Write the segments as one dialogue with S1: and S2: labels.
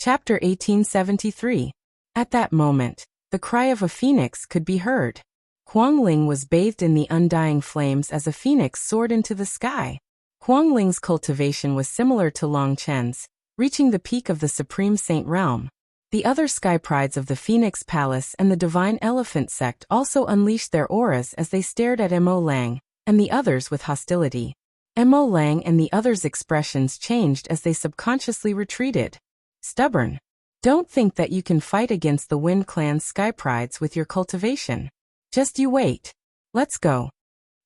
S1: Chapter 1873. At that moment, the cry of a phoenix could be heard. Huang Ling was bathed in the undying flames as a phoenix soared into the sky. Huang Ling's cultivation was similar to Long Chen's, reaching the peak of the Supreme Saint realm. The other sky prides of the Phoenix Palace and the Divine Elephant sect also unleashed their auras as they stared at Mo Lang and the others with hostility. Mo Lang and the others' expressions changed as they subconsciously retreated. Stubborn. Don't think that you can fight against the Wind Clan's sky prides with your cultivation. Just you wait. Let's go.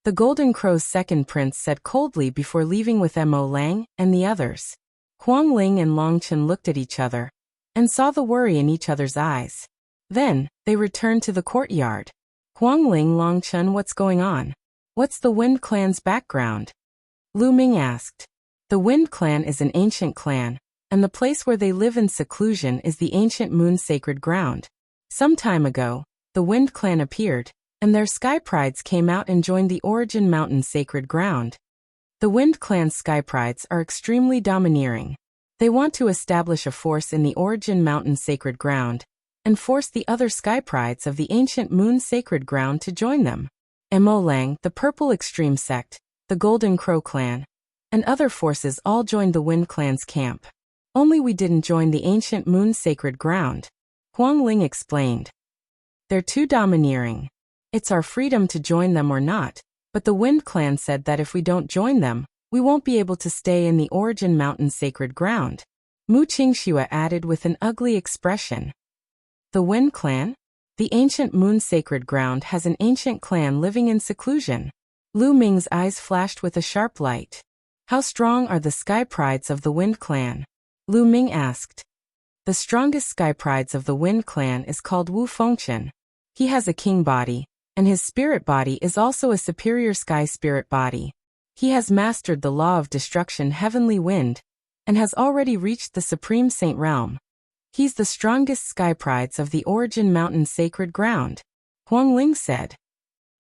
S1: The Golden Crow's second prince said coldly before leaving with Mo Lang and the others. Huang Ling and Long Chen looked at each other and saw the worry in each other's eyes. Then, they returned to the courtyard. Huang Ling, Long Chen, what's going on? What's the Wind Clan's background? Lu Ming asked. The Wind Clan is an ancient clan, and the place where they live in seclusion is the ancient Moon Sacred Ground. Some time ago, the Wind Clan appeared, and their sky prides came out and joined the Origin Mountain Sacred Ground. The Wind Clan's sky prides are extremely domineering. They want to establish a force in the Origin Mountain Sacred Ground, and force the other sky prides of the ancient Moon Sacred Ground to join them. Mo Lang, the Purple Extreme Sect, the Golden Crow Clan, and other forces all joined the Wind Clan's camp. Only we didn't join the ancient Moon Sacred Ground. Huang Ling explained. They're too domineering. It's our freedom to join them or not, but the Wind Clan said that if we don't join them, we won't be able to stay in the Origin Mountain Sacred Ground. Mu Qingxue added with an ugly expression. The Wind Clan? The ancient Moon Sacred Ground has an ancient clan living in seclusion. Lu Ming's eyes flashed with a sharp light. How strong are the sky prides of the Wind Clan? Lu Ming asked. The strongest sky prides of the Wind Clan is called Wu Fengchen. He has a king body, and his spirit body is also a superior sky spirit body. He has mastered the law of destruction Heavenly Wind, and has already reached the Supreme Saint realm. He's the strongest sky prides of the Origin Mountain Sacred Ground, Huang Ling said.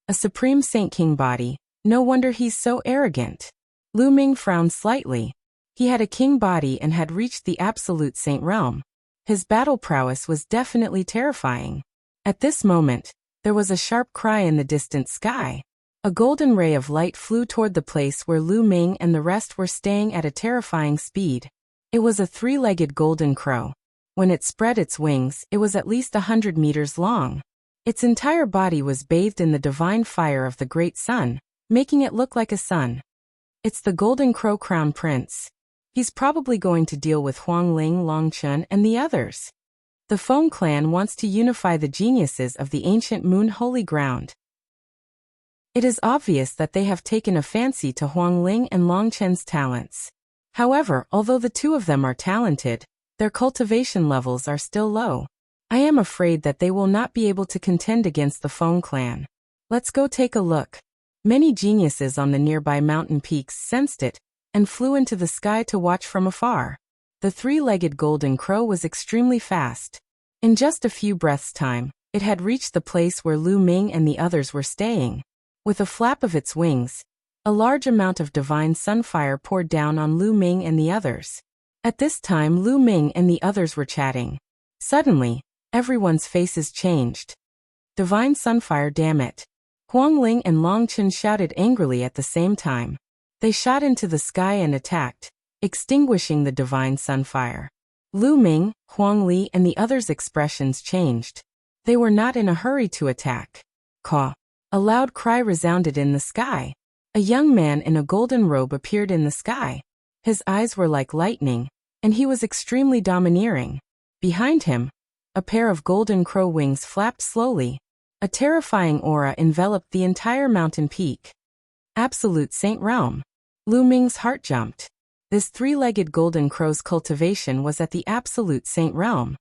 S1: A Supreme Saint king body, no wonder he's so arrogant. Lu Ming frowned slightly. He had a king body and had reached the Absolute Saint realm. His battle prowess was definitely terrifying. At this moment, there was a sharp cry in the distant sky. A golden ray of light flew toward the place where Lu Ming and the rest were staying at a terrifying speed. It was a three-legged golden crow. When it spread its wings, it was at least 100 meters long. Its entire body was bathed in the divine fire of the great sun, making it look like a sun. It's the Golden Crow Crown Prince. He's probably going to deal with Huang Ling, Long Chen, and the others. The Feng clan wants to unify the geniuses of the ancient Moon Holy Ground. It is obvious that they have taken a fancy to Huang Ling and Long Chen's talents. However, although the two of them are talented, their cultivation levels are still low. I am afraid that they will not be able to contend against the Feng clan. Let's go take a look. Many geniuses on the nearby mountain peaks sensed it, and flew into the sky to watch from afar. The three-legged golden crow was extremely fast. In just a few breaths' time, it had reached the place where Lu Ming and the others were staying. With a flap of its wings, a large amount of divine sunfire poured down on Lu Ming and the others. At this time, Lu Ming and the others were chatting. Suddenly, everyone's faces changed. Divine sunfire, damn it. Huang Ling and Long Chen shouted angrily at the same time. They shot into the sky and attacked, extinguishing the divine sunfire. Lu Ming, Huang Li, and the others' expressions changed. They were not in a hurry to attack. Caw. A loud cry resounded in the sky. A young man in a golden robe appeared in the sky. His eyes were like lightning, and he was extremely domineering. Behind him, a pair of golden crow wings flapped slowly. A terrifying aura enveloped the entire mountain peak. Absolute Saint Realm. Lu Ming's heart jumped. This three-legged golden crow's cultivation was at the Absolute Saint Realm.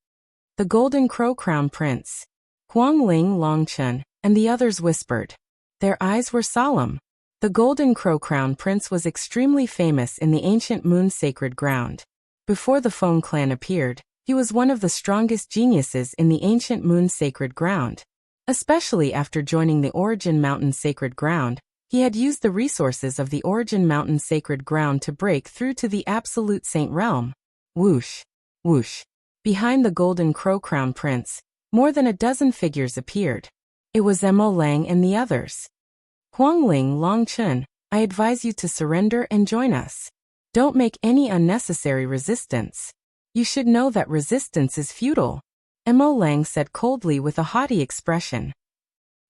S1: The Golden Crow Crown Prince, Huang Ling, Long Chen, and the others whispered. Their eyes were solemn. The Golden Crow Crown Prince was extremely famous in the ancient Moon Sacred Ground. Before the Feng clan appeared, he was one of the strongest geniuses in the ancient Moon Sacred Ground. Especially after joining the Origin Mountain Sacred Ground, he had used the resources of the Origin Mountain Sacred Ground to break through to the Absolute Saint Realm. Whoosh! Whoosh! Behind the golden crow crown prince, more than a dozen figures appeared. It was Mo Lang and the others. Huangling, Long Chun, I advise you to surrender and join us. Don't make any unnecessary resistance. You should know that resistance is futile, Mo Lang said coldly with a haughty expression.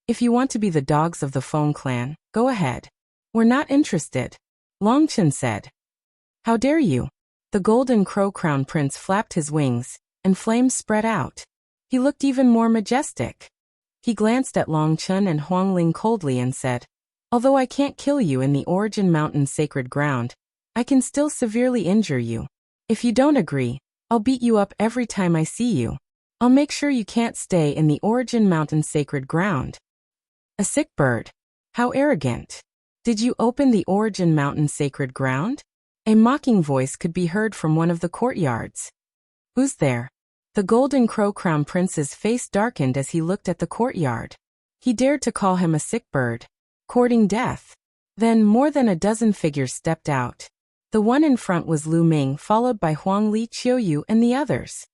S1: If you want to be the dogs of the Feng clan, go ahead. We're not interested, Long Chun said. How dare you? The golden crow crown prince flapped his wings, and flames spread out. He looked even more majestic. He glanced at Long Chun and Huangling coldly and said, although I can't kill you in the Origin Mountain sacred ground, I can still severely injure you. If you don't agree, I'll beat you up every time I see you. I'll make sure you can't stay in the Origin Mountain sacred ground. A sick bird. How arrogant. Did you open the Origin Mountain sacred ground? A mocking voice could be heard from one of the courtyards. Who's there? The golden crow crown prince's face darkened as he looked at the courtyard. He dared to call him a sick bird, courting death. Then more than a dozen figures stepped out. The one in front was Lu Ming, followed by Huang Li Qiuyu and the others.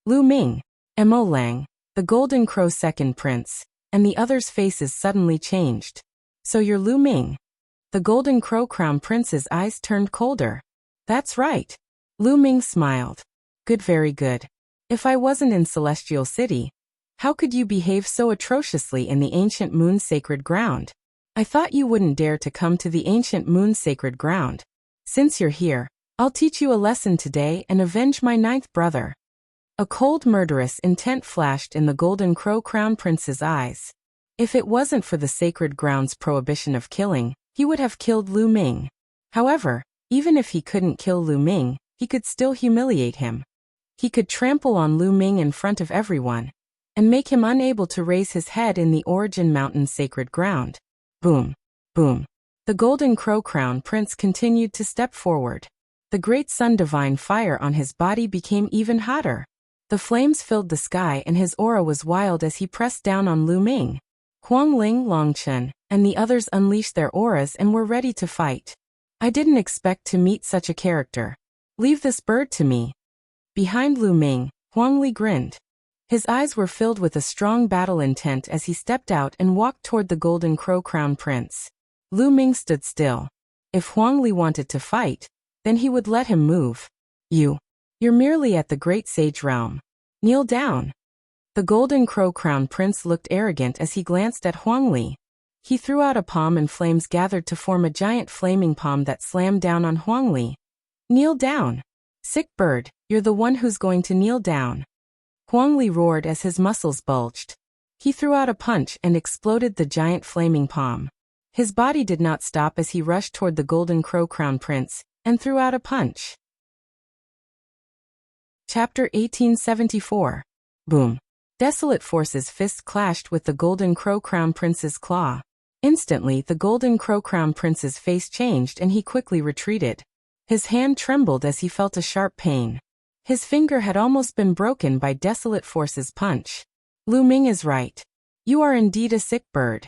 S1: Lu Ming, Mo Lang, the golden crow second prince, and the others' faces suddenly changed. So you're Lu Ming? The golden crow crown prince's eyes turned colder. That's right. Lu Ming smiled. Good, very good. If I wasn't in Celestial City, how could you behave so atrociously in the ancient moon sacred ground? I thought you wouldn't dare to come to the ancient moon sacred ground. Since you're here, I'll teach you a lesson today and avenge my ninth brother. A cold murderous intent flashed in the golden crow crown prince's eyes. If it wasn't for the sacred ground's prohibition of killing, he would have killed Lu Ming. However, even if he couldn't kill Lu Ming, he could still humiliate him. He could trample on Lu Ming in front of everyone, and make him unable to raise his head in the Origin Mountain sacred ground. Boom, boom. The golden crow crown prince continued to step forward. The great sun divine fire on his body became even hotter. The flames filled the sky and his aura was wild as he pressed down on Lu Ming. Huangling, Long Chun, and the others unleashed their auras and were ready to fight. I didn't expect to meet such a character. Leave this bird to me. Behind Lu Ming, Huang Li grinned. His eyes were filled with a strong battle intent as he stepped out and walked toward the golden crow crown prince. Lu Ming stood still. If Huang Li wanted to fight, then he would let him move. You're merely at the great sage realm. Kneel down. The golden crow crown prince looked arrogant as he glanced at Huang Li. He threw out a palm and flames gathered to form a giant flaming palm that slammed down on Huang Li. Kneel down. Sick bird, you're the one who's going to kneel down. Huang Li roared as his muscles bulged. He threw out a punch and exploded the giant flaming palm. His body did not stop as he rushed toward the golden crow crown prince, and threw out a punch. Chapter 1874. Boom. Desolate Force's fist clashed with the golden crow crown prince's claw. Instantly, the golden crow crown prince's face changed and he quickly retreated. His hand trembled as he felt a sharp pain. His finger had almost been broken by Desolate Force's punch. Lu Ming is right. You are indeed a sick bird.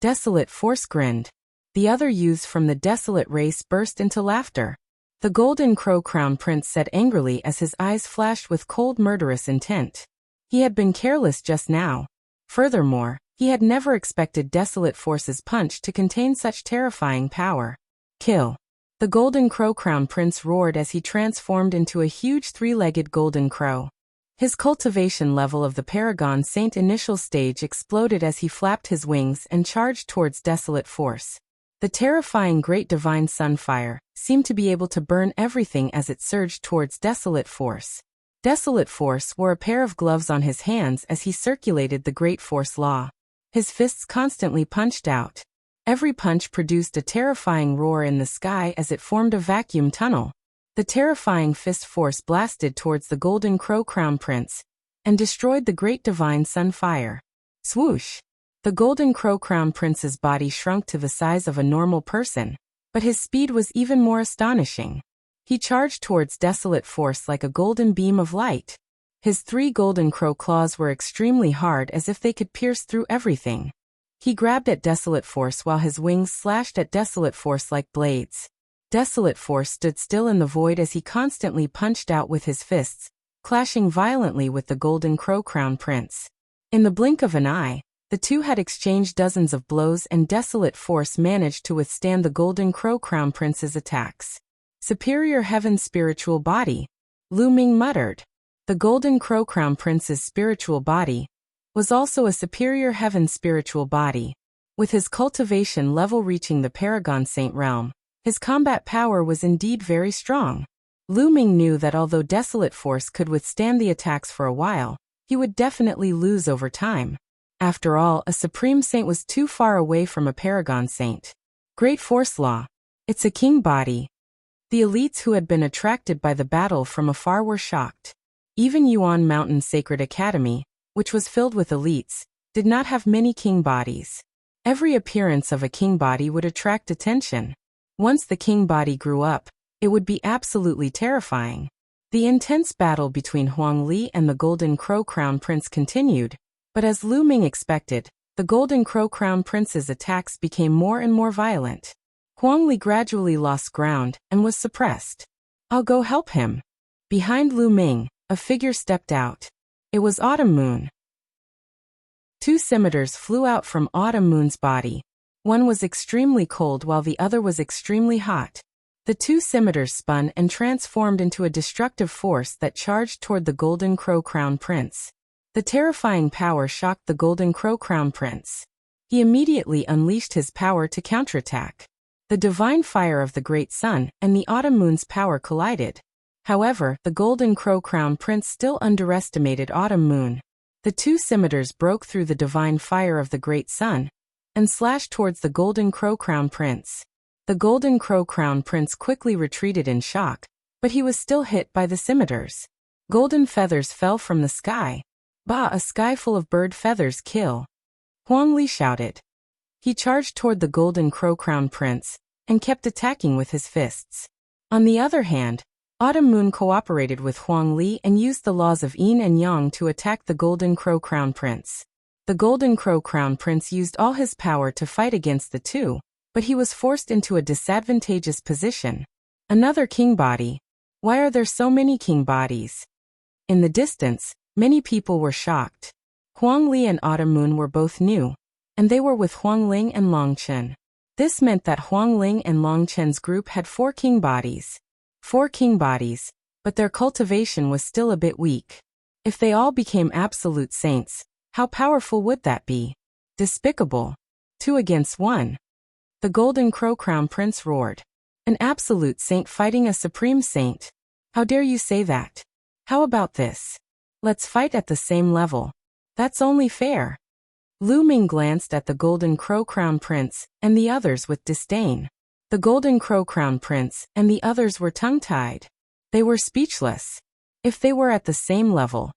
S1: Desolate Force grinned. The other youths from the Desolate race burst into laughter. The golden crow crown prince said angrily as his eyes flashed with cold murderous intent. He had been careless just now. Furthermore, he had never expected Desolate Force's punch to contain such terrifying power. Kill. The golden crow crown prince roared as he transformed into a huge three-legged golden crow. His cultivation level of the Paragon Saint initial stage exploded as he flapped his wings and charged towards Desolate Force. The terrifying Great Divine Sunfire seemed to be able to burn everything as it surged towards Desolate Force. Desolate Force wore a pair of gloves on his hands as he circulated the Great Force Law. His fists constantly punched out. Every punch produced a terrifying roar in the sky as it formed a vacuum tunnel. The terrifying fist force blasted towards the golden crow crown prince and destroyed the Great Divine Sunfire. Swoosh! The golden crow crown prince's body shrunk to the size of a normal person, but his speed was even more astonishing. He charged towards Desolate Force like a golden beam of light. His three golden crow claws were extremely hard as if they could pierce through everything. He grabbed at Desolate Force while his wings slashed at Desolate Force like blades. Desolate Force stood still in the void as he constantly punched out with his fists, clashing violently with the Golden Crow Crown Prince. In the blink of an eye, the two had exchanged dozens of blows and Desolate Force managed to withstand the Golden Crow Crown Prince's attacks. Superior Heaven Spiritual Body, Lu Ming muttered. The Golden Crow Crown Prince's spiritual body was also a Superior Heaven Spiritual Body. With his cultivation level reaching the Paragon Saint realm, his combat power was indeed very strong. Lu Ming knew that although Desolate Force could withstand the attacks for a while, he would definitely lose over time. After all, a Supreme Saint was too far away from a Paragon Saint. Great Force Law. It's a king body. The elites who had been attracted by the battle from afar were shocked. Even Yuan Mountain Sacred Academy, which was filled with elites, did not have many king bodies. Every appearance of a king body would attract attention. Once the king body grew up, it would be absolutely terrifying. The intense battle between Huang Li and the Golden Crow Crown Prince continued, but as Lu Ming expected, the Golden Crow Crown Prince's attacks became more and more violent. Huang Li gradually lost ground and was suppressed. I'll go help him. Behind Lu Ming, a figure stepped out. It was Autumn Moon. Two scimitars flew out from Autumn Moon's body. One was extremely cold while the other was extremely hot. The two scimitars spun and transformed into a destructive force that charged toward the Golden Crow Crown Prince. The terrifying power shocked the Golden Crow Crown Prince. He immediately unleashed his power to counterattack. The divine fire of the Great Sun and the Autumn Moon's power collided. However, the Golden Crow Crown Prince still underestimated Autumn Moon. The two scimitars broke through the divine fire of the Great Sun and slashed towards the Golden Crow Crown Prince. The Golden Crow Crown Prince quickly retreated in shock, but he was still hit by the scimitars. Golden feathers fell from the sky. Bah! A sky full of bird feathers kill. Huang Li shouted. He charged toward the Golden Crow Crown Prince and kept attacking with his fists. On the other hand, Autumn Moon cooperated with Huang Li and used the laws of Yin and Yang to attack the Golden Crow Crown Prince. The Golden Crow Crown Prince used all his power to fight against the two, but he was forced into a disadvantageous position. Another king body. Why are there so many king bodies? In the distance, many people were shocked. Huang Li and Autumn Moon were both new, and they were with Huang Ling and Long Chen. This meant that Huang Ling and Long Chen's group had 4 king bodies. 4 king bodies, but their cultivation was still a bit weak. If they all became absolute saints, how powerful would that be? Despicable. 2 against 1. The Golden Crow Crown Prince roared. An absolute saint fighting a supreme saint. How dare you say that? How about this? Let's fight at the same level. That's only fair. Lu Ming glanced at the Golden Crow Crown Prince and the others with disdain. The Golden Crow Crown Prince and the others were tongue-tied. They were speechless. If they were at the same level,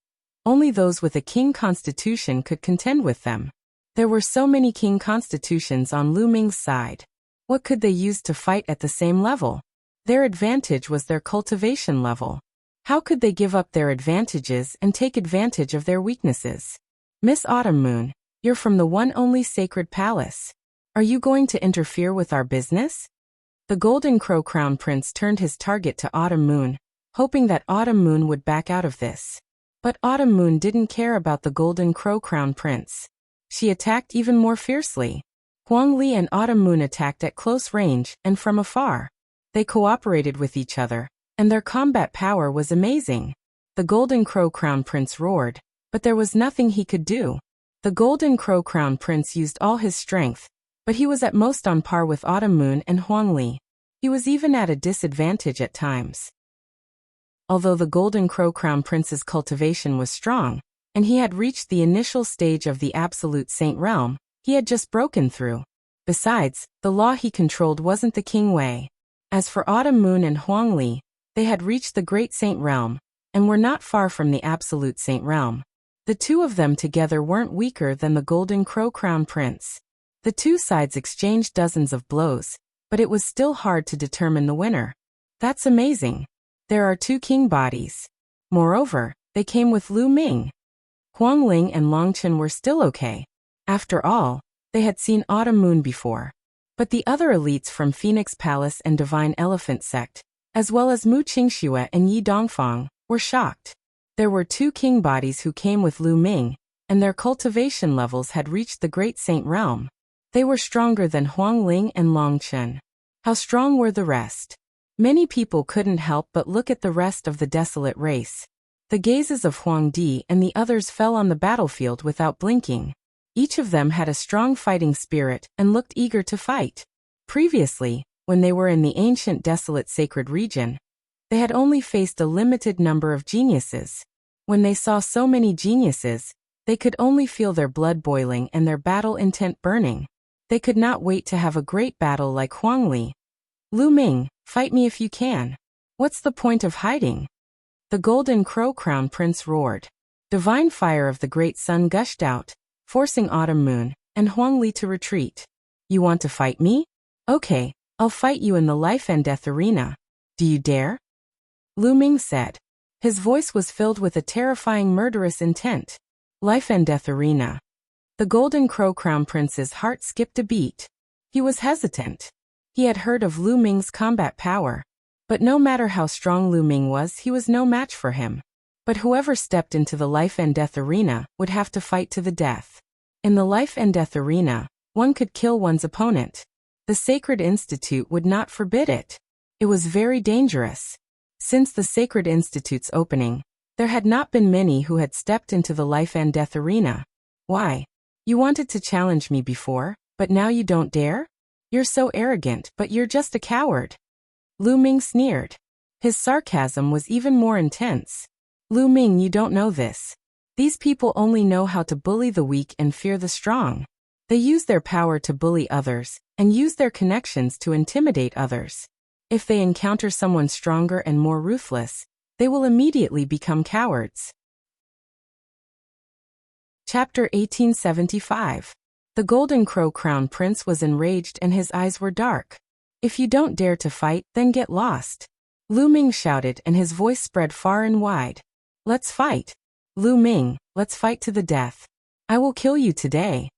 S1: only those with a king constitution could contend with them. There were so many king constitutions on Lu Ming's side. What could they use to fight at the same level? Their advantage was their cultivation level. How could they give up their advantages and take advantage of their weaknesses? Miss Autumn Moon, you're from the one only sacred palace. Are you going to interfere with our business? The Golden Crow Crown Prince turned his target to Autumn Moon, hoping that Autumn Moon would back out of this. But Autumn Moon didn't care about the Golden Crow Crown Prince. She attacked even more fiercely. Huang Li and Autumn Moon attacked at close range and from afar. They cooperated with each other, and their combat power was amazing. The Golden Crow Crown Prince roared, but there was nothing he could do. The Golden Crow Crown Prince used all his strength, but he was at most on par with Autumn Moon and Huang Li. He was even at a disadvantage at times. Although the Golden Crow Crown Prince's cultivation was strong, and he had reached the initial stage of the Absolute Saint realm, he had just broken through. Besides, the law he controlled wasn't the king way. As for Autumn Moon and Huang Li, they had reached the Great Saint realm, and were not far from the Absolute Saint realm. The two of them together weren't weaker than the Golden Crow Crown Prince. The two sides exchanged dozens of blows, but it was still hard to determine the winner. That's amazing. There are 2 king bodies. Moreover, they came with Lu Ming. Huang Ling and Long Chen were still okay. After all, they had seen Autumn Moon before. But the other elites from Phoenix Palace and Divine Elephant Sect, as well as Mu Qingxue and Yi Dongfang, were shocked. There were 2 king bodies who came with Lu Ming, and their cultivation levels had reached the Great Saint realm. They were stronger than Huang Ling and Long Chen. How strong were the rest? Many people couldn't help but look at the rest of the desolate race. The gazes of Huang Di and the others fell on the battlefield without blinking. Each of them had a strong fighting spirit and looked eager to fight. Previously, when they were in the ancient desolate sacred region, they had only faced a limited number of geniuses. When they saw so many geniuses, they could only feel their blood boiling and their battle intent burning. They could not wait to have a great battle like Huang Li. Lu Ming, fight me if you can. What's the point of hiding? The Golden Crow Crown Prince roared. Divine fire of the great sun gushed out, forcing Autumn Moon and Huang Li to retreat. You want to fight me? Okay, I'll fight you in the life and death arena. Do you dare? Lu Ming said. His voice was filled with a terrifying murderous intent. Life and death arena. The Golden Crow Crown Prince's heart skipped a beat. He was hesitant. He had heard of Lu Ming's combat power. But no matter how strong Lu Ming was, he was no match for him. But whoever stepped into the life and death arena would have to fight to the death. In the life and death arena, one could kill one's opponent. The Sacred Institute would not forbid it. It was very dangerous. Since the Sacred Institute's opening, there had not been many who had stepped into the life and death arena. Why? You wanted to challenge me before, but now you don't dare? You're so arrogant, but you're just a coward. Lu Ming sneered. His sarcasm was even more intense. Lu Ming, you don't know this. These people only know how to bully the weak and fear the strong. They use their power to bully others, and use their connections to intimidate others. If they encounter someone stronger and more ruthless, they will immediately become cowards. Chapter 1875. The Golden Crow Crown Prince was enraged and his eyes were dark. If you don't dare to fight, then get lost. Lu Ming shouted and his voice spread far and wide. Let's fight. Lu Ming, let's fight to the death. I will kill you today.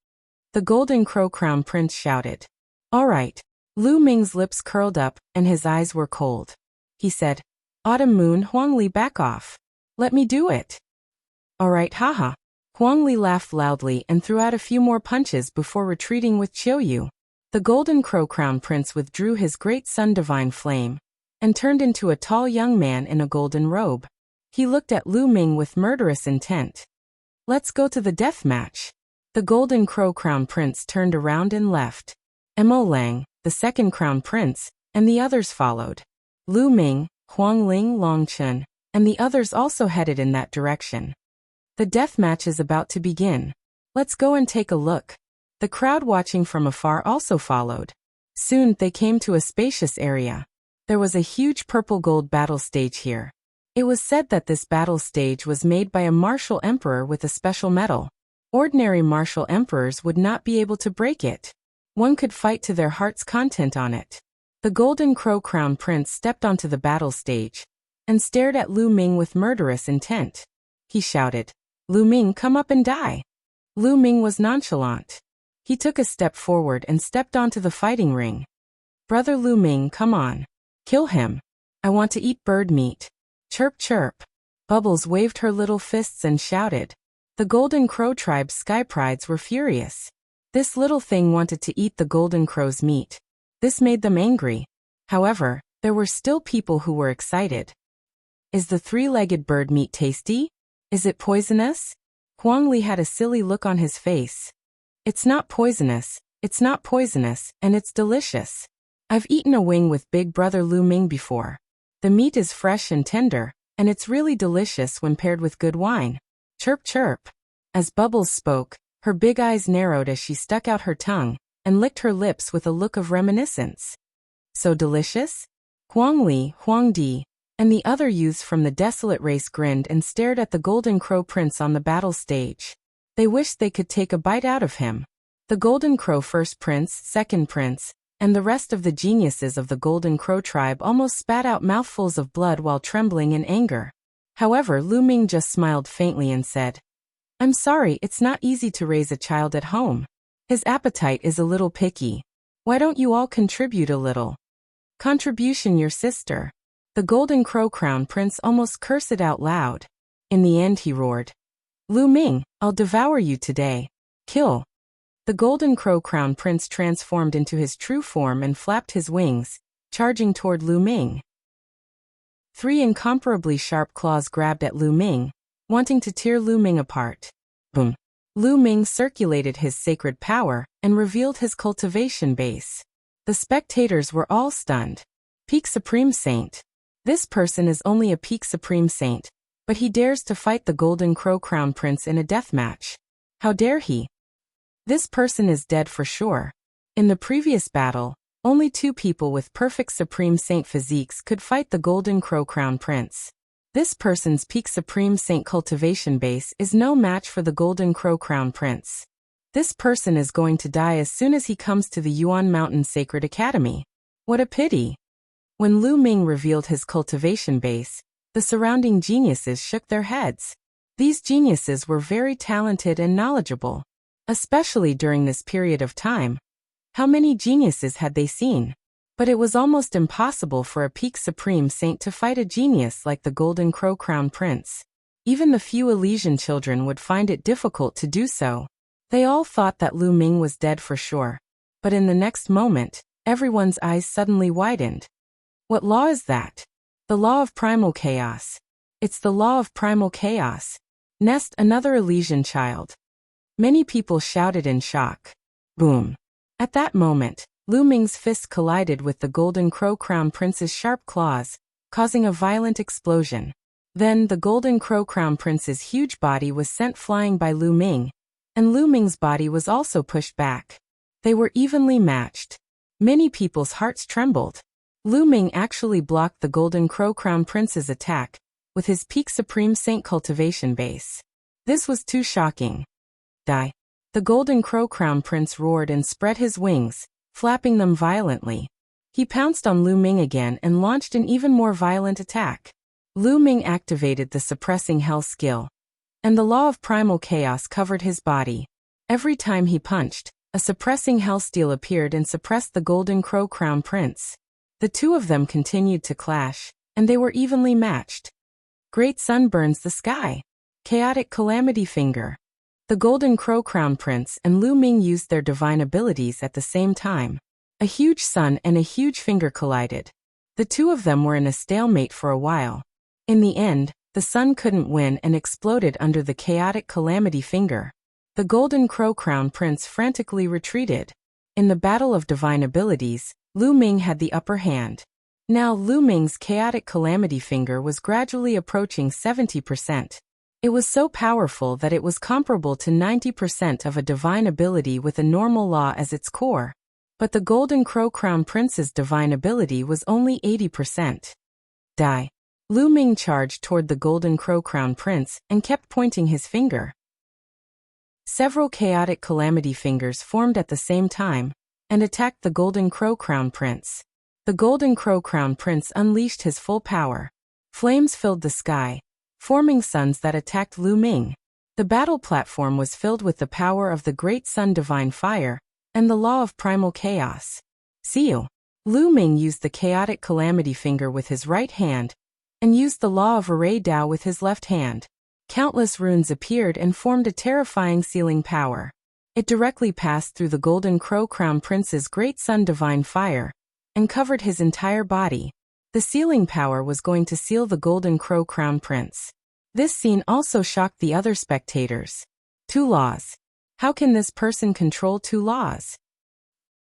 S1: The Golden Crow Crown Prince shouted. All right. Lu Ming's lips curled up and his eyes were cold. He said, Autumn Moon, Huang Li, back off. Let me do it. All right, haha. Huang Li laughed loudly and threw out a few more punches before retreating with Qiuyu. The Golden Crow Crown Prince withdrew his great sun divine flame and turned into a tall young man in a golden robe. He looked at Lu Ming with murderous intent. Let's go to the death match. The Golden Crow Crown Prince turned around and left. Mo Lang, the second Crown Prince, and the others followed. Lu Ming, Huang Ling, Long Chen, and the others also headed in that direction. The death match is about to begin. Let's go and take a look. The crowd watching from afar also followed. Soon they came to a spacious area. There was a huge purple-gold battle stage here. It was said that this battle stage was made by a martial emperor with a special medal. Ordinary martial emperors would not be able to break it. One could fight to their heart's content on it. The Golden Crow Crown Prince stepped onto the battle stage and stared at Lu Ming with murderous intent. He shouted, Lu Ming, come up and die. Lu Ming was nonchalant. He took a step forward and stepped onto the fighting ring. Brother Lu Ming, come on. Kill him. I want to eat bird meat. Chirp chirp. Bubbles waved her little fists and shouted. The Golden Crow tribe's sky prides were furious. This little thing wanted to eat the Golden Crow's meat. This made them angry. However, there were still people who were excited. Is the three-legged bird meat tasty? Is it poisonous? Huang Li had a silly look on his face. It's not poisonous, and it's delicious. I've eaten a wing with Big Brother Lu Ming before. The meat is fresh and tender, and it's really delicious when paired with good wine. Chirp chirp. As Bubbles spoke, her big eyes narrowed as she stuck out her tongue and licked her lips with a look of reminiscence. So delicious? Huang Li, Huang Di, and the other youths from the desolate race grinned and stared at the Golden Crow Prince on the battle stage. They wished they could take a bite out of him. The Golden Crow First Prince, Second Prince, and the rest of the geniuses of the Golden Crow tribe almost spat out mouthfuls of blood while trembling in anger. However, Lu Ming just smiled faintly and said, I'm sorry, it's not easy to raise a child at home. His appetite is a little picky. Why don't you all contribute a little? Contribution, your sister. The Golden Crow Crown Prince almost cursed it out loud. In the end he roared, "Lu Ming, I'll devour you today. Kill." The golden crow crown prince transformed into his true form and flapped his wings, charging toward Lu Ming. 3 incomparably sharp claws grabbed at Lu Ming, wanting to tear Lu Ming apart. Boom! Lu Ming circulated his sacred power and revealed his cultivation base. The spectators were all stunned. Peak Supreme Saint. This person is only a Peak Supreme Saint, but he dares to fight the Golden Crow Crown Prince in a death match. How dare he? This person is dead for sure. In the previous battle, only 2 people with perfect Supreme Saint physiques could fight the Golden Crow Crown Prince. This person's Peak Supreme Saint cultivation base is no match for the Golden Crow Crown Prince. This person is going to die as soon as he comes to the Yuan Mountain Sacred Academy. What a pity! When Lu Ming revealed his cultivation base, the surrounding geniuses shook their heads. These geniuses were very talented and knowledgeable, especially during this period of time. How many geniuses had they seen? But it was almost impossible for a Peak Supreme Saint to fight a genius like the Golden Crow Crown Prince. Even the few Elysian children would find it difficult to do so. They all thought that Lu Ming was dead for sure. But in the next moment, everyone's eyes suddenly widened. What law is that? The law of primal chaos. It's the law of primal chaos. Nest another Elysian child. Many people shouted in shock. Boom! At that moment, Lu Ming's fist collided with the Golden Crow Crown Prince's sharp claws, causing a violent explosion. Then the Golden Crow Crown Prince's huge body was sent flying by Lu Ming, and Lu Ming's body was also pushed back. They were evenly matched. Many people's hearts trembled. Lu Ming actually blocked the Golden Crow Crown Prince's attack with his Peak Supreme Saint cultivation base. This was too shocking. Die! The Golden Crow Crown Prince roared and spread his wings, flapping them violently. He pounced on Lu Ming again and launched an even more violent attack. Lu Ming activated the suppressing hell skill, and the law of primal chaos covered his body. Every time he punched, a suppressing hell steel appeared and suppressed the Golden Crow Crown Prince. The 2 of them continued to clash, and they were evenly matched. Great Sun burns the sky. Chaotic Calamity Finger. The Golden Crow Crown Prince and Lu Ming used their divine abilities at the same time. A huge sun and a huge finger collided. The 2 of them were in a stalemate for a while. In the end, the sun couldn't win and exploded under the chaotic Calamity Finger. The Golden Crow Crown Prince frantically retreated. In the battle of divine abilities, Lu Ming had the upper hand. Now Lu Ming's chaotic Calamity Finger was gradually approaching 70%. It was so powerful that it was comparable to 90% of a divine ability with a normal law as its core. But the Golden Crow Crown Prince's divine ability was only 80%. Die! Lu Ming charged toward the Golden Crow Crown Prince and kept pointing his finger. Several chaotic Calamity Fingers formed at the same time and attacked the Golden Crow Crown Prince. The Golden Crow Crown Prince unleashed his full power. Flames filled the sky, forming suns that attacked Lu Ming. The battle platform was filled with the power of the Great Sun Divine Fire and the law of primal chaos. See you! Lu Ming used the chaotic Calamity Finger with his right hand and used the law of Array Dao with his left hand. Countless runes appeared and formed a terrifying sealing power. It directly passed through the Golden Crow Crown Prince's Great Sun Divine Fire and covered his entire body. The sealing power was going to seal the Golden Crow Crown Prince. This scene also shocked the other spectators. 2 laws. How can this person control 2 laws?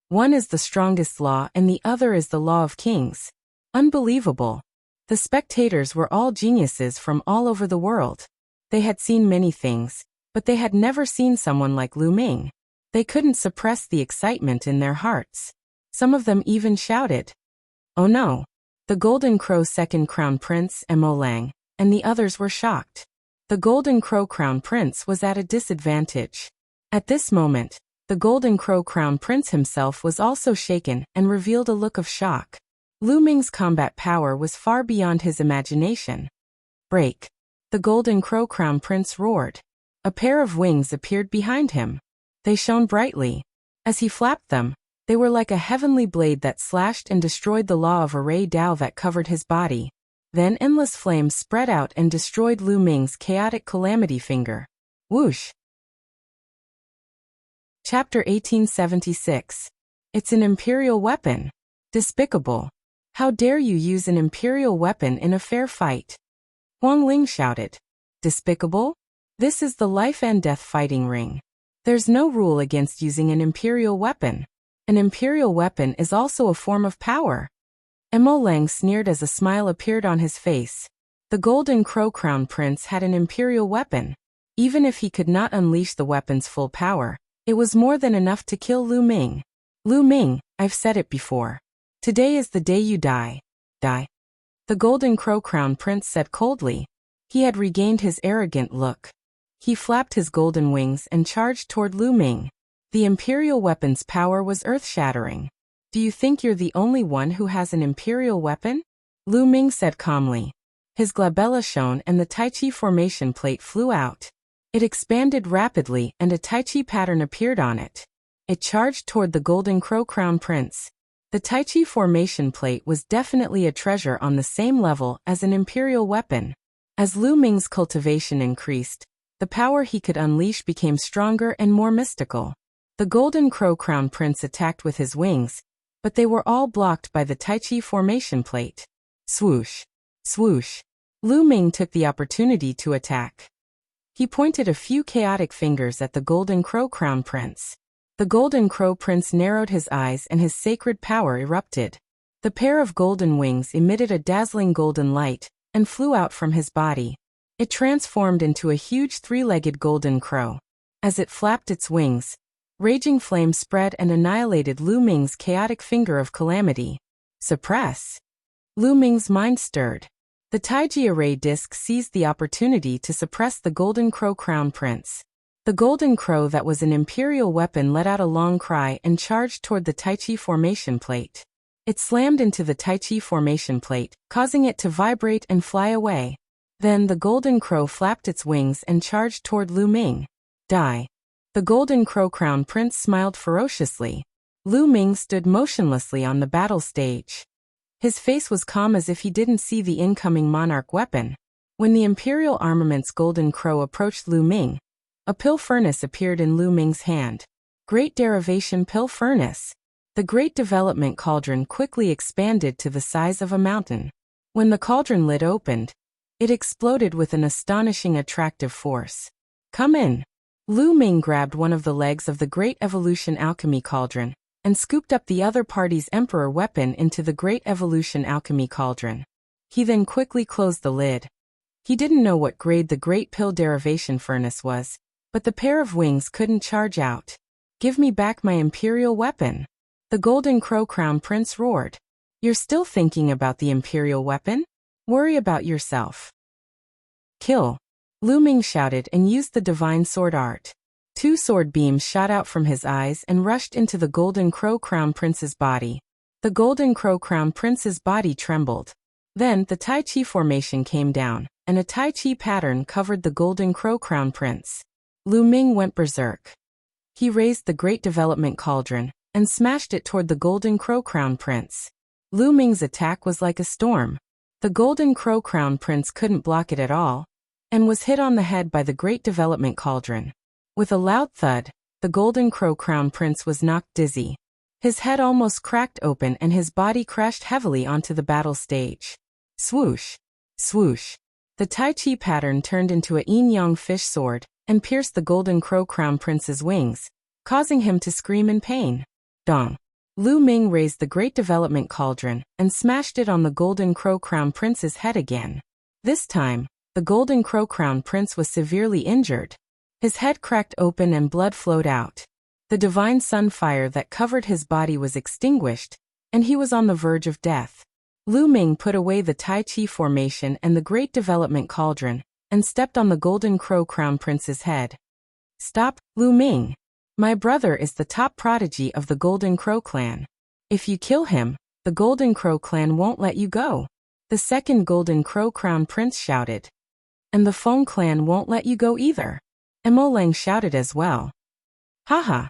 S1: One is the strongest law and the other is the law of kings. Unbelievable. The spectators were all geniuses from all over the world. They had seen many things, but they had never seen someone like Lu Ming. They couldn't suppress the excitement in their hearts. Some of them even shouted, "Oh no!" The Golden Crow Second Crown Prince Mo Lang and the others were shocked. The Golden Crow Crown Prince was at a disadvantage. At this moment, the Golden Crow Crown Prince himself was also shaken and revealed a look of shock. Lu Ming's combat power was far beyond his imagination. Break! The Golden Crow Crown Prince roared. A pair of wings appeared behind him. They shone brightly. As he flapped them, they were like a heavenly blade that slashed and destroyed the law of Array Dao that covered his body. Then endless flames spread out and destroyed Lu Ming's chaotic calamity finger. Whoosh! Chapter 1876. It's an imperial weapon. Despicable. How dare you use an imperial weapon in a fair fight? Huang Ling shouted. Despicable? This is the life and death fighting ring. There's no rule against using an imperial weapon. An imperial weapon is also a form of power. Lang sneered as a smile appeared on his face. The Golden Crow Crown Prince had an imperial weapon. Even if he could not unleash the weapon's full power, it was more than enough to kill Lu Ming. Lu Ming, I've said it before. Today is the day you die. Die. The Golden Crow Crown Prince said coldly. He had regained his arrogant look. He flapped his golden wings and charged toward Lu Ming. The imperial weapon's power was earth-shattering. Do you think you're the only one who has an imperial weapon? Lu Ming said calmly. His glabella shone and the Tai Chi formation plate flew out. It expanded rapidly and a Tai Chi pattern appeared on it. It charged toward the Golden Crow Crown Prince. The Tai Chi formation plate was definitely a treasure on the same level as an imperial weapon. As Lu Ming's cultivation increased, the power he could unleash became stronger and more mystical. The Golden Crow Crown Prince attacked with his wings, but they were all blocked by the Tai Chi formation plate. Swoosh! Swoosh! Lu Ming took the opportunity to attack. He pointed a few chaotic fingers at the Golden Crow Crown Prince. The Golden Crow Prince narrowed his eyes and his sacred power erupted. The pair of golden wings emitted a dazzling golden light and flew out from his body. It transformed into a huge three-legged golden crow. As it flapped its wings, raging flames spread and annihilated Lu Ming's chaotic finger of calamity. Suppress! Lu Ming's mind stirred. The Taiji array disc seized the opportunity to suppress the Golden Crow Crown Prince. The golden crow that was an imperial weapon let out a long cry and charged toward the Tai Chi formation plate. It slammed into the Tai Chi formation plate, causing it to vibrate and fly away. Then the golden crow flapped its wings and charged toward Lu Ming. Die. The Golden Crow Crown Prince smiled ferociously. Lu Ming stood motionlessly on the battle stage. His face was calm as if he didn't see the incoming monarch weapon. When the Imperial Armament's Golden Crow approached Lu Ming, a pill furnace appeared in Lu Ming's hand. Great Derivation Pill Furnace. The Great Development Cauldron quickly expanded to the size of a mountain. When the cauldron lid opened, it exploded with an astonishing attractive force. Come in. Lu Ming grabbed one of the legs of the Great Evolution Alchemy Cauldron and scooped up the other party's Emperor weapon into the Great Evolution Alchemy Cauldron. He then quickly closed the lid. He didn't know what grade the Great Pill Derivation Furnace was, but the pair of wings couldn't charge out. Give me back my imperial weapon. The Golden Crow Crown Prince roared. You're still thinking about the imperial weapon? Worry about yourself. Kill. Lu Ming shouted and used the divine sword art. Two sword beams shot out from his eyes and rushed into the Golden Crow Crown Prince's body. The Golden Crow Crown Prince's body trembled. Then the Tai Chi formation came down, and a Tai Chi pattern covered the Golden Crow Crown Prince. Lu Ming went berserk. He raised the Great Development Cauldron and smashed it toward the Golden Crow Crown Prince. Lu Ming's attack was like a storm. The Golden Crow Crown Prince couldn't block it at all, and was hit on the head by the Great Development Cauldron. With a loud thud, the Golden Crow Crown Prince was knocked dizzy. His head almost cracked open and his body crashed heavily onto the battle stage. Swoosh! Swoosh! The Tai Chi pattern turned into a yin-yang fish sword and pierced the Golden Crow Crown Prince's wings, causing him to scream in pain. Dong! Lu Ming raised the Great Development Cauldron and smashed it on the Golden Crow Crown Prince's head again. This time, the Golden Crow Crown Prince was severely injured. His head cracked open and blood flowed out. The divine sun fire that covered his body was extinguished, and he was on the verge of death. Lu Ming put away the Tai Chi formation and the Great Development Cauldron, and stepped on the Golden Crow Crown Prince's head. Stop, Lu Ming. My brother is the top prodigy of the Golden Crow clan. If you kill him, the Golden Crow clan won't let you go. The second Golden Crow Crown Prince shouted. And the Feng clan won't let you go either. Lang shouted as well. Haha.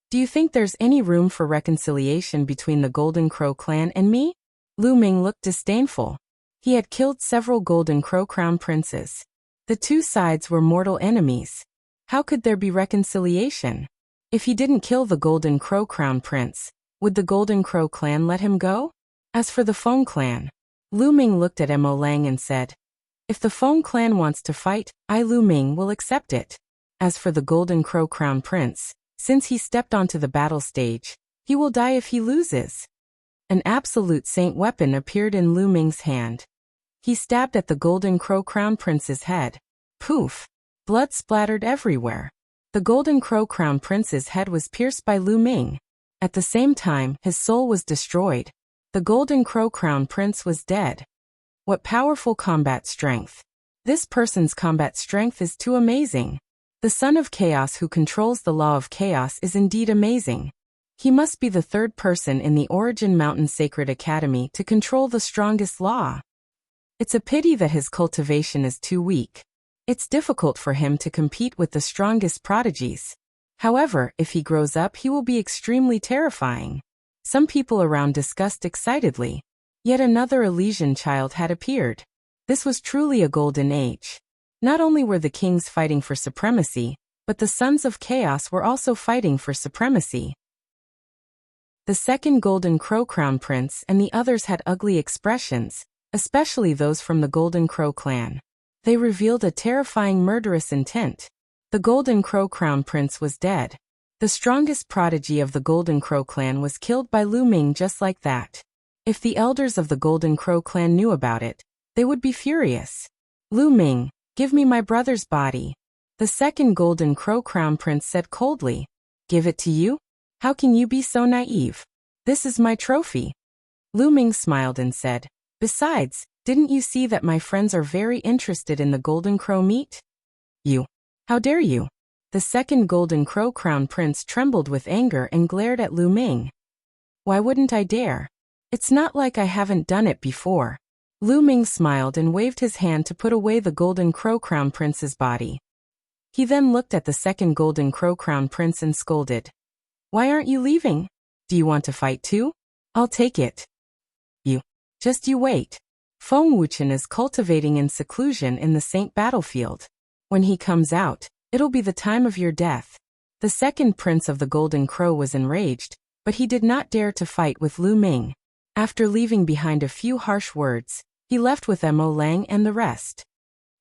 S1: Do you think there's any room for reconciliation between the Golden Crow clan and me? Lu Ming looked disdainful. He had killed several Golden Crow Crown Princes. The two sides were mortal enemies. How could there be reconciliation? If he didn't kill the Golden Crow Crown Prince, would the Golden Crow clan let him go? As for the Feng clan, Lu Ming looked at Mo Lang and said, "If the Feng clan wants to fight, I Lu Ming will accept it. As for the Golden Crow Crown Prince, since he stepped onto the battle stage, he will die if he loses." An absolute saint weapon appeared in Lu Ming's hand. He stabbed at the Golden Crow Crown Prince's head. Poof! Blood splattered everywhere. The Golden Crow Crown Prince's head was pierced by Lu Ming. At the same time, his soul was destroyed. The Golden Crow Crown Prince was dead. What powerful combat strength! This person's combat strength is too amazing. The Son of Chaos who controls the law of chaos is indeed amazing. He must be the third person in the Origin Mountain Sacred Academy to control the strongest law. It's a pity that his cultivation is too weak. It's difficult for him to compete with the strongest prodigies. However, if he grows up, he will be extremely terrifying. Some people around discussed excitedly. Yet another Elysian child had appeared. This was truly a golden age. Not only were the kings fighting for supremacy, but the Sons of Chaos were also fighting for supremacy. The second Golden Crow Crown Prince and the others had ugly expressions, especially those from the Golden Crow clan. They revealed a terrifying murderous intent. The Golden Crow Crown Prince was dead. The strongest prodigy of the Golden Crow clan was killed by Lu Ming just like that. If the elders of the Golden Crow clan knew about it, they would be furious. "Lu Ming, give me my brother's body." The second Golden Crow Crown Prince said coldly. "Give it to you? How can you be so naive? This is my trophy." Lu Ming smiled and said, "Besides, didn't you see that my friends are very interested in the Golden Crow meat?" "You. How dare you?" The second Golden Crow Crown Prince trembled with anger and glared at Lu Ming. "Why wouldn't I dare? It's not like I haven't done it before." Lu Ming smiled and waved his hand to put away the Golden Crow Crown Prince's body. He then looked at the second Golden Crow Crown Prince and scolded. "Why aren't you leaving? Do you want to fight too? I'll take it." Just you wait. Feng Wuxian is cultivating in seclusion in the Saint battlefield. When he comes out, it'll be the time of your death." The second prince of the Golden Crow was enraged, but he did not dare to fight with Lu Ming. After leaving behind a few harsh words, he left with Mo Lang and the rest.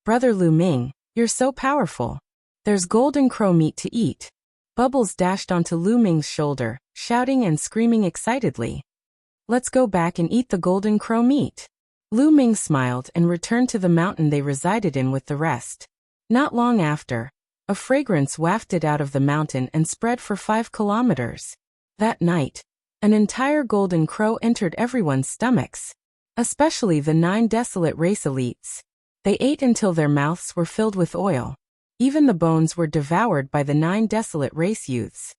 S1: "Brother Lu Ming, you're so powerful. There's Golden Crow meat to eat." Bubbles dashed onto Lu Ming's shoulder, shouting and screaming excitedly. "Let's go back and eat the Golden Crow meat." Lu Ming smiled and returned to the mountain they resided in with the rest. Not long after, a fragrance wafted out of the mountain and spread for 5 kilometers. That night, an entire Golden Crow entered everyone's stomachs, especially the 9 desolate race elites. They ate until their mouths were filled with oil. Even the bones were devoured by the 9 desolate race youths.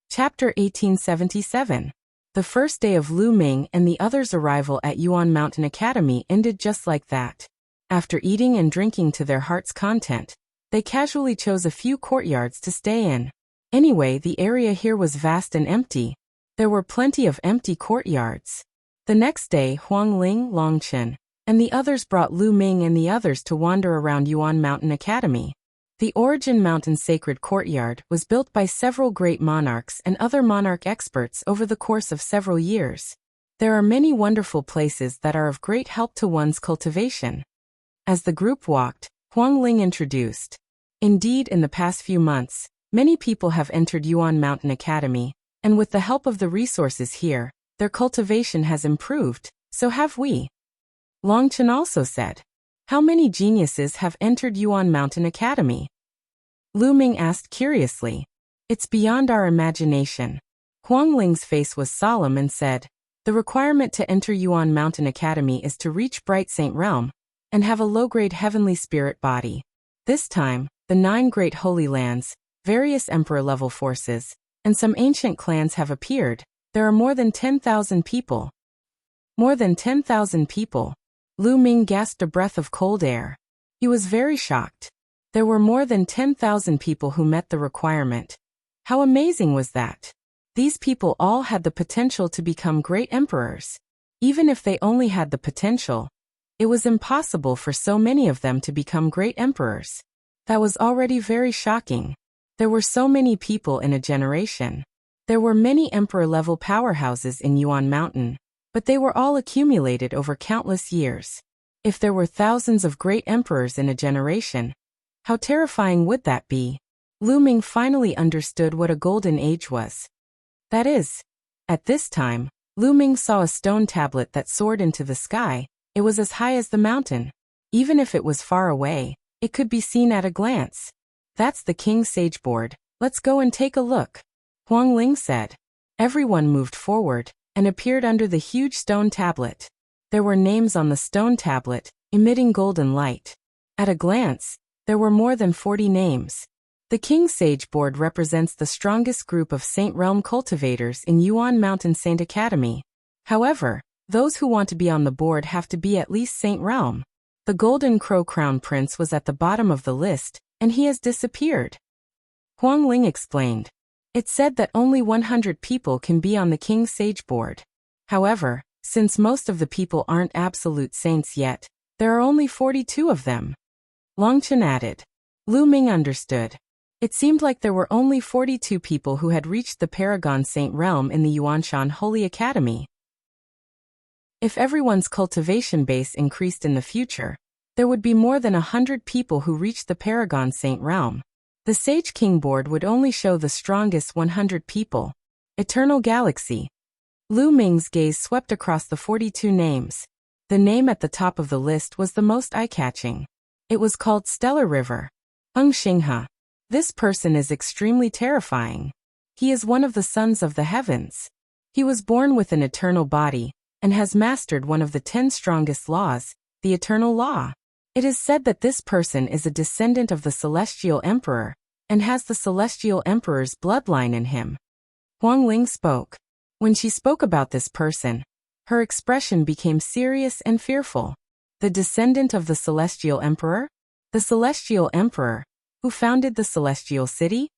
S1: Chapter 1877. The first day of Lu Ming and the others' arrival at Yuan Mountain Academy ended just like that. After eating and drinking to their heart's content, they casually chose a few courtyards to stay in. Anyway, the area here was vast and empty. There were plenty of empty courtyards. The next day, Huang Ling, Long Chen, and the others brought Lu Ming and the others to wander around Yuan Mountain Academy. The Origin Mountain Sacred Courtyard was built by several great monarchs and other monarch experts over the course of several years. There are many wonderful places that are of great help to one's cultivation. As the group walked, Huang Ling introduced. Indeed, in the past few months, many people have entered Yuan Mountain Academy, and with the help of the resources here, their cultivation has improved, so have we. Long Chen also said. How many geniuses have entered Yuan Mountain Academy? Lu Ming asked curiously. It's beyond our imagination. Huang Ling's face was solemn and said, the requirement to enter Yuan Mountain Academy is to reach Bright Saint Realm, and have a low-grade heavenly spirit body. This time, the 9 great holy lands, various emperor-level forces, and some ancient clans have appeared. There are more than 10,000 people. More than 10,000 people. Lu Ming gasped a breath of cold air. He was very shocked. There were more than 10,000 people who met the requirement. How amazing was that? These people all had the potential to become great emperors. Even if they only had the potential, it was impossible for so many of them to become great emperors. That was already very shocking. There were so many people in a generation. There were many emperor-level powerhouses in Yuan Mountain, but they were all accumulated over countless years. If there were thousands of great emperors in a generation, how terrifying would that be? Lu Ming finally understood what a golden age was. That is, at this time, Lu Ming saw a stone tablet that soared into the sky. It was as high as the mountain. Even if it was far away, it could be seen at a glance. That's the King's Sage Board. Let's go and take a look, Huang Ling said. Everyone moved forward and appeared under the huge stone tablet. There were names on the stone tablet, emitting golden light. At a glance, there were more than 40 names. The King's Sage Board represents the strongest group of Saint Realm cultivators in Yuan Mountain Saint Academy. However, those who want to be on the board have to be at least Saint Realm. The Golden Crow Crown Prince was at the bottom of the list, and he has disappeared. Huang Ling explained. It said that only 100 people can be on the King's Sage Board. However, since most of the people aren't absolute saints yet, there are only 42 of them. Longchen added. Lu Ming understood. It seemed like there were only 42 people who had reached the Paragon Saint Realm in the Yuanshan Holy Academy. If everyone's cultivation base increased in the future, there would be more than 100 people who reached the Paragon Saint Realm. The Sage King Board would only show the strongest 100 people. Eternal Galaxy. Lu Ming's gaze swept across the 42 names. The name at the top of the list was the most eye-catching. It was called Stellar River. Xinghe. This person is extremely terrifying. He is one of the sons of the heavens. He was born with an eternal body, and has mastered one of the 10 strongest laws, the Eternal Law. It is said that this person is a descendant of the Celestial Emperor, and has the Celestial Emperor's bloodline in him. Huang Ling spoke. When she spoke about this person, her expression became serious and fearful. The descendant of the Celestial Emperor? The Celestial Emperor, who founded the Celestial City?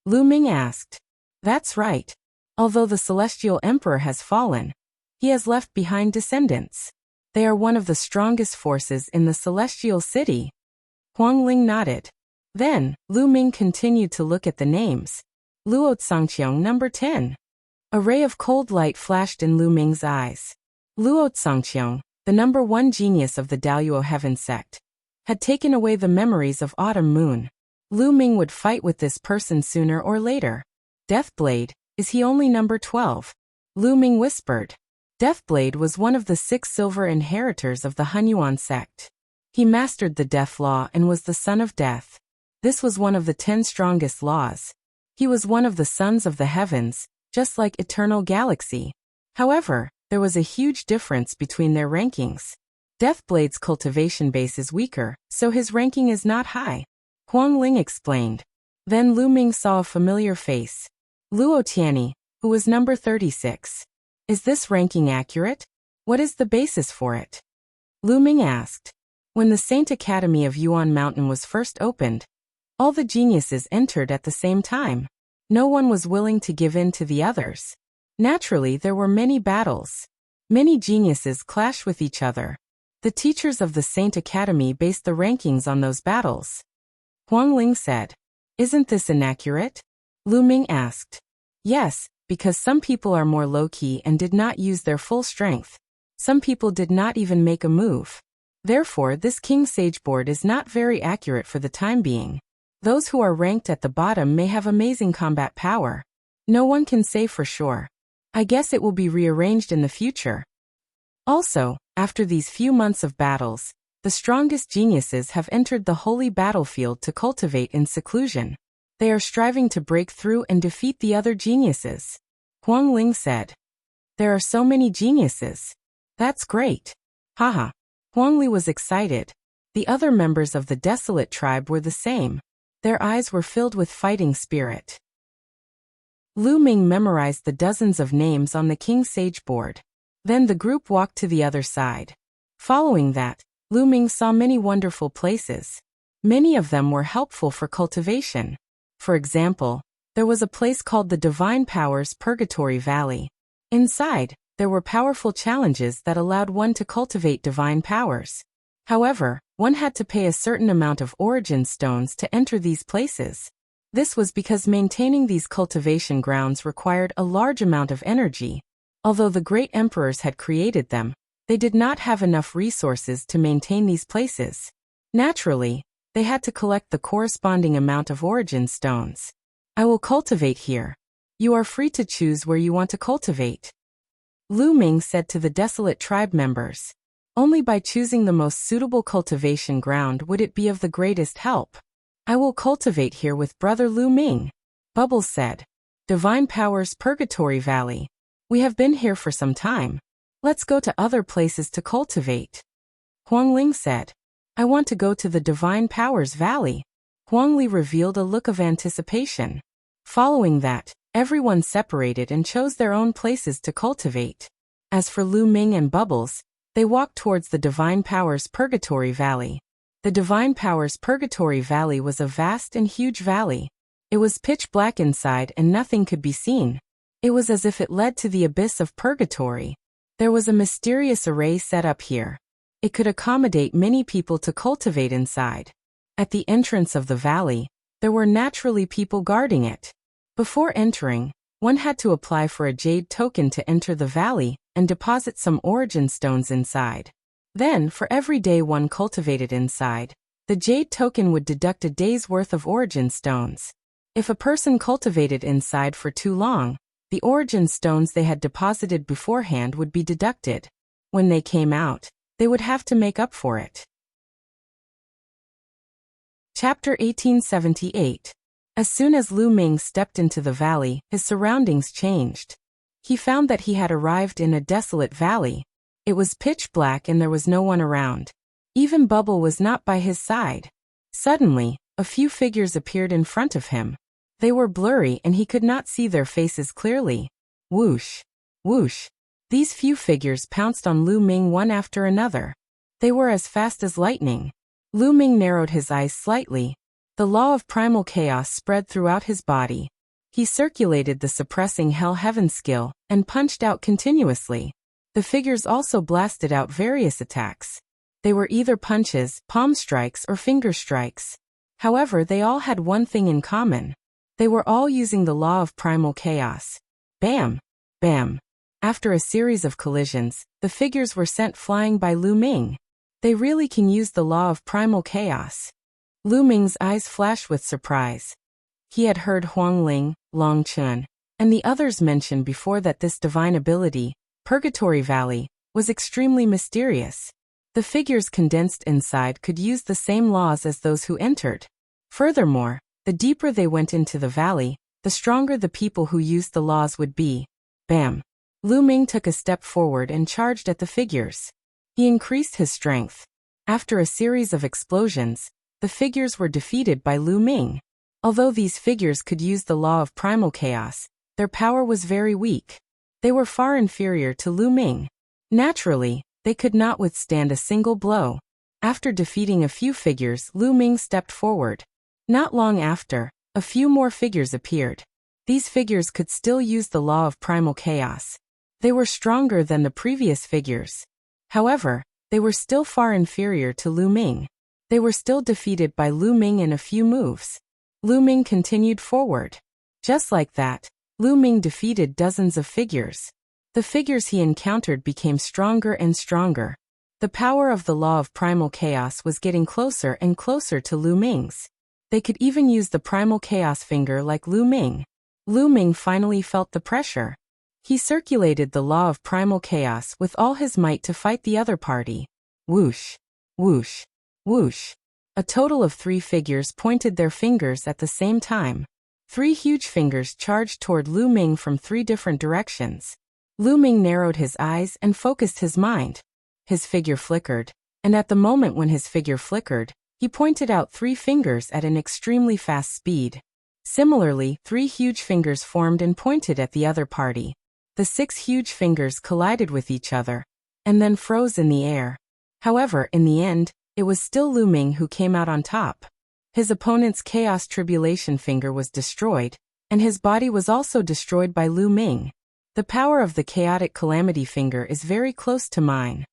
S1: Lu Ming asked. That's right. Although the Celestial Emperor has fallen, he has left behind descendants. They are one of the strongest forces in the Celestial City. Huang Ling nodded. Then, Lu Ming continued to look at the names. Luo Tsangqiang number 10. A ray of cold light flashed in Lu Ming's eyes. Luo Tsangqiang, the number 1 genius of the Daluo Heaven sect, had taken away the memories of Autumn Moon. Lu Ming would fight with this person sooner or later. Deathblade, is he only number 12? Lu Ming whispered. Deathblade was one of the 6 silver inheritors of the Hunyuan sect. He mastered the death law and was the son of death. This was one of the 10 strongest laws. He was one of the sons of the heavens, just like Eternal Galaxy. However, there was a huge difference between their rankings. Deathblade's cultivation base is weaker, so his ranking is not high. Huang Ling explained. Then Lu Ming saw a familiar face. Luo Tianyi, who was number 36. Is this ranking accurate? What is the basis for it? Lu Ming asked. When the Saint Academy of Yuan Mountain was first opened, all the geniuses entered at the same time. No one was willing to give in to the others. Naturally, there were many battles. Many geniuses clashed with each other. The teachers of the Saint Academy based the rankings on those battles. Huang Ling said. Isn't this inaccurate? Lu Ming asked. Yes, because some people are more low-key and did not use their full strength. Some people did not even make a move. Therefore, this King's Sage Board is not very accurate for the time being. Those who are ranked at the bottom may have amazing combat power. No one can say for sure. I guess it will be rearranged in the future. Also, after these few months of battles, the strongest geniuses have entered the holy battlefield to cultivate in seclusion. They are striving to break through and defeat the other geniuses. Huang Ling said. There are so many geniuses. That's great. Haha. Huang Li was excited. The other members of the Desolate tribe were the same. Their eyes were filled with fighting spirit. Lu Ming memorized the dozens of names on the King's Sage Board. Then the group walked to the other side. Following that, Lu Ming saw many wonderful places. Many of them were helpful for cultivation. For example, there was a place called the Divine Powers Purgatory Valley. Inside, there were powerful challenges that allowed one to cultivate divine powers. However, one had to pay a certain amount of origin stones to enter these places. This was because maintaining these cultivation grounds required a large amount of energy. Although the great emperors had created them, they did not have enough resources to maintain these places. Naturally, they had to collect the corresponding amount of origin stones. I will cultivate here. You are free to choose where you want to cultivate. Lu Ming said to the desolate tribe members. Only by choosing the most suitable cultivation ground would it be of the greatest help. I will cultivate here with Brother Lu Ming. Bubbles said. Divine Powers Purgatory Valley. We have been here for some time. Let's go to other places to cultivate. Huangling said. I want to go to the Divine Powers Valley. Huangli revealed a look of anticipation. Following that, everyone separated and chose their own places to cultivate. As for Lu Ming and Bubbles, they walked towards the Divine Powers Purgatory Valley. The Divine Powers Purgatory Valley was a vast and huge valley. It was pitch black inside and nothing could be seen. It was as if it led to the abyss of purgatory. There was a mysterious array set up here. It could accommodate many people to cultivate inside. At the entrance of the valley, there were naturally people guarding it. Before entering, one had to apply for a jade token to enter the valley and deposit some origin stones inside. Then, for every day one cultivated inside, the jade token would deduct a day's worth of origin stones. If a person cultivated inside for too long, the origin stones they had deposited beforehand would be deducted. When they came out, they would have to make up for it. Chapter 1878. As soon as Lu Ming stepped into the valley, his surroundings changed. He found that he had arrived in a desolate valley. It was pitch black and there was no one around. Even Bubble was not by his side. Suddenly, a few figures appeared in front of him. They were blurry and he could not see their faces clearly. Whoosh! Whoosh! These few figures pounced on Lu Ming one after another. They were as fast as lightning. Lu Ming narrowed his eyes slightly. The law of primal chaos spread throughout his body. He circulated the suppressing hell-heaven skill and punched out continuously. The figures also blasted out various attacks. They were either punches, palm strikes, or finger strikes. However, they all had one thing in common. They were all using the law of primal chaos. Bam! Bam! After a series of collisions, the figures were sent flying by Lu Ming. They really can use the law of primal chaos. Lu Ming's eyes flashed with surprise. He had heard Huangling, Long Chun, and the others mention before that this divine ability, Purgatory Valley, was extremely mysterious. The figures condensed inside could use the same laws as those who entered. Furthermore, the deeper they went into the valley, the stronger the people who used the laws would be. Bam! Lu Ming took a step forward and charged at the figures. He increased his strength. After a series of explosions, the figures were defeated by Lu Ming. Although these figures could use the law of primal chaos, their power was very weak. They were far inferior to Lu Ming. Naturally, they could not withstand a single blow. After defeating a few figures, Lu Ming stepped forward. Not long after, a few more figures appeared. These figures could still use the law of primal chaos. They were stronger than the previous figures. However, they were still far inferior to Lu Ming. They were still defeated by Lu Ming in a few moves. Lu Ming continued forward. Just like that, Lu Ming defeated dozens of figures. The figures he encountered became stronger and stronger. The power of the law of primal chaos was getting closer and closer to Lu Ming's. They could even use the primal chaos finger like Lu Ming. Lu Ming finally felt the pressure. He circulated the law of primal chaos with all his might to fight the other party. Whoosh! Whoosh! Whoosh! A total of 3 figures pointed their fingers at the same time. 3 huge fingers charged toward Lu Ming from 3 different directions. Lu Ming narrowed his eyes and focused his mind. His figure flickered, and at the moment when his figure flickered, he pointed out 3 fingers at an extremely fast speed. Similarly, 3 huge fingers formed and pointed at the other party. The 6 huge fingers collided with each other, and then froze in the air. However, in the end, it was still Lu Ming who came out on top. His opponent's Chaos Tribulation finger was destroyed, and his body was also destroyed by Lu Ming. The power of the chaotic calamity finger is very close to mine.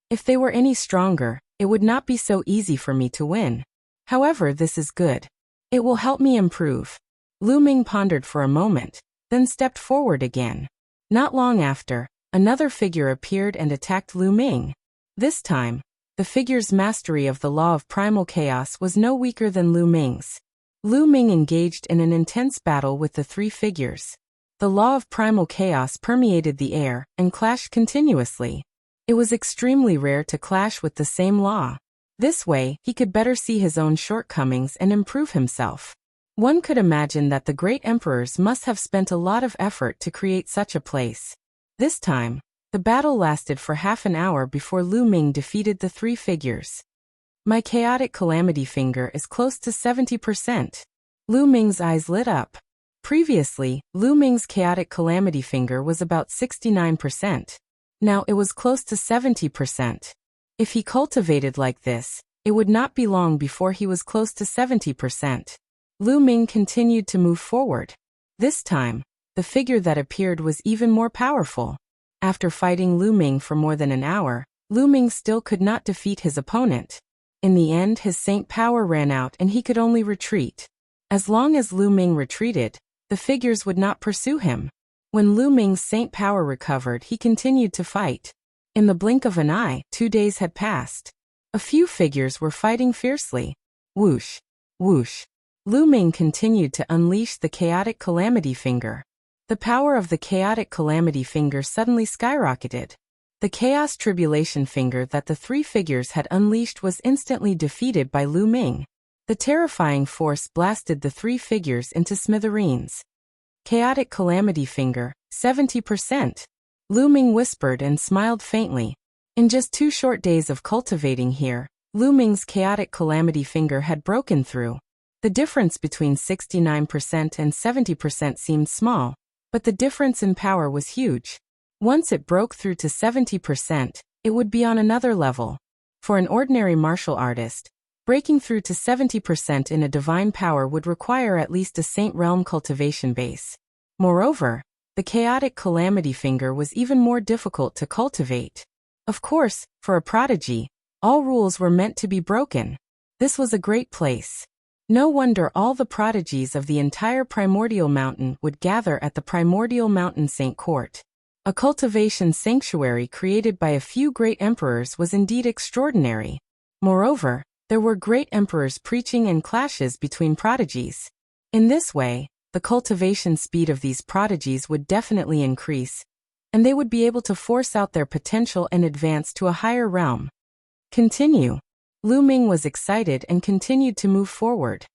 S1: If they were any stronger, it would not be so easy for me to win. However, this is good. It will help me improve. Lu Ming pondered for a moment, then stepped forward again. Not long after, another figure appeared and attacked Lu Ming. This time, the figure's mastery of the law of primal chaos was no weaker than Lu Ming's. Lu Ming engaged in an intense battle with the three figures. The law of primal chaos permeated the air and clashed continuously. It was extremely rare to clash with the same law. This way, he could better see his own shortcomings and improve himself. One could imagine that the great emperors must have spent a lot of effort to create such a place. This time, the battle lasted for half an hour before Lu Ming defeated the three figures. My chaotic calamity finger is close to 70%. Lu Ming's eyes lit up. Previously, Lu Ming's chaotic calamity finger was about 69%. Now it was close to 70%. If he cultivated like this, it would not be long before he was close to 70%. Lu Ming continued to move forward. This time, the figure that appeared was even more powerful. After fighting Lu Ming for more than an hour, Lu Ming still could not defeat his opponent. In the end, his saint power ran out and he could only retreat. As long as Lu Ming retreated, the figures would not pursue him. When Lu Ming's saint power recovered, he continued to fight. In the blink of an eye, 2 days had passed. A few figures were fighting fiercely. Whoosh, whoosh. Lu Ming continued to unleash the chaotic calamity finger. The power of the chaotic calamity finger suddenly skyrocketed. The chaos tribulation finger that the three figures had unleashed was instantly defeated by Lu Ming. The terrifying force blasted the three figures into smithereens. Chaotic calamity finger, 70%. Lu Ming whispered and smiled faintly. In just 2 short days of cultivating here, Lu Ming's chaotic calamity finger had broken through. The difference between 69% and 70% seemed small, but the difference in power was huge. Once it broke through to 70%, it would be on another level. For an ordinary martial artist, breaking through to 70% in a divine power would require at least a saint realm cultivation base. Moreover, the chaotic calamity finger was even more difficult to cultivate. Of course, for a prodigy, all rules were meant to be broken. This was a great place. No wonder all the prodigies of the entire Primordial Mountain would gather at the Primordial Mountain Saint Court. A cultivation sanctuary created by a few great emperors was indeed extraordinary. Moreover, there were great emperors preaching and clashes between prodigies. In this way, the cultivation speed of these prodigies would definitely increase, and they would be able to force out their potential and advance to a higher realm. Continue. Lu Ming was excited and continued to move forward.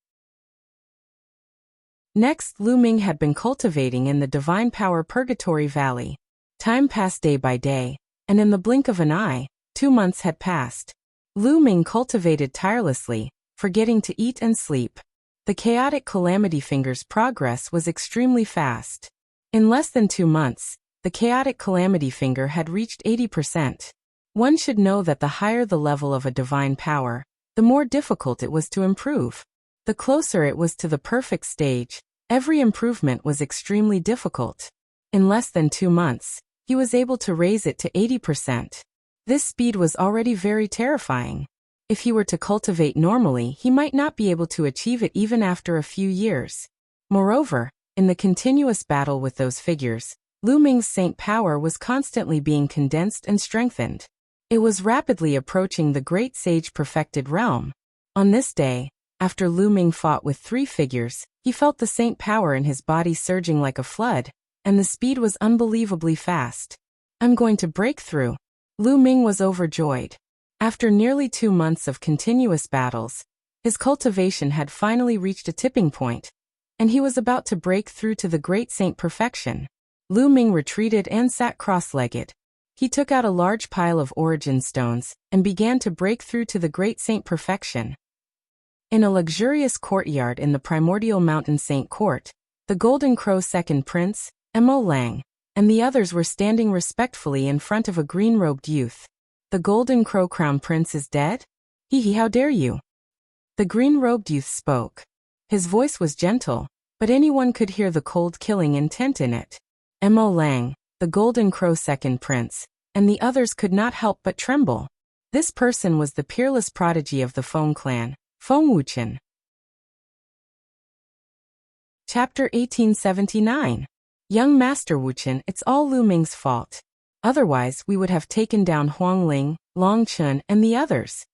S1: Next, Lu Ming had been cultivating in the Divine Power Purgatory Valley. Time passed day by day, and in the blink of an eye, 2 months had passed. Lu Ming cultivated tirelessly, forgetting to eat and sleep. The chaotic calamity finger's progress was extremely fast. In less than 2 months, the chaotic calamity finger had reached 80%. One should know that the higher the level of a divine power, the more difficult it was to improve. The closer it was to the perfect stage, every improvement was extremely difficult. In less than 2 months, he was able to raise it to 80%. This speed was already very terrifying. If he were to cultivate normally, he might not be able to achieve it even after a few years. Moreover, in the continuous battle with those figures, Lu Ming's saint power was constantly being condensed and strengthened. It was rapidly approaching the great sage perfected realm. On this day, after Lu Ming fought with 3 figures, he felt the saint power in his body surging like a flood, and the speed was unbelievably fast. I'm going to break through. Lu Ming was overjoyed. After nearly 2 months of continuous battles, his cultivation had finally reached a tipping point, and he was about to break through to the great saint perfection. Lu Ming retreated and sat cross-legged. He took out a large pile of origin stones and began to break through to the great saint perfection. In a luxurious courtyard in the Primordial Mountain Saint Court, the Golden Crow Second Prince, Mo Lang, and the others were standing respectfully in front of a green-robed youth. The Golden Crow Crown Prince is dead? Hee, how dare you? The green-robed youth spoke. His voice was gentle, but anyone could hear the cold killing intent in it. Mo Lang, the Golden Crow second prince, and the others could not help but tremble. This person was the peerless prodigy of the Feng clan, Feng Wuchen. Chapter 1879. Young Master Wuchen, it's all Lu Ming's fault. Otherwise we would have taken down Huang Ling, Long Chun, and the others.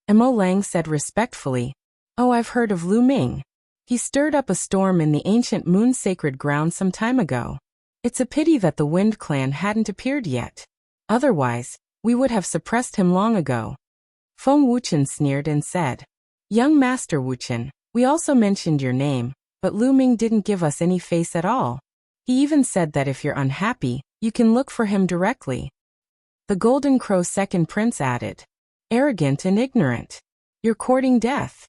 S1: Mo Lang said respectfully, "Oh, I've heard of Lu Ming. He stirred up a storm in the ancient moon-sacred ground some time ago. It's a pity that the Wind clan hadn't appeared yet. Otherwise, we would have suppressed him long ago." Feng Wuchen sneered and said, "Young Master Wuchen, we also mentioned your name, but Lu Ming didn't give us any face at all. He even said that if you're unhappy, you can look for him directly." The Golden Crow second prince added, "Arrogant and ignorant. You're courting death."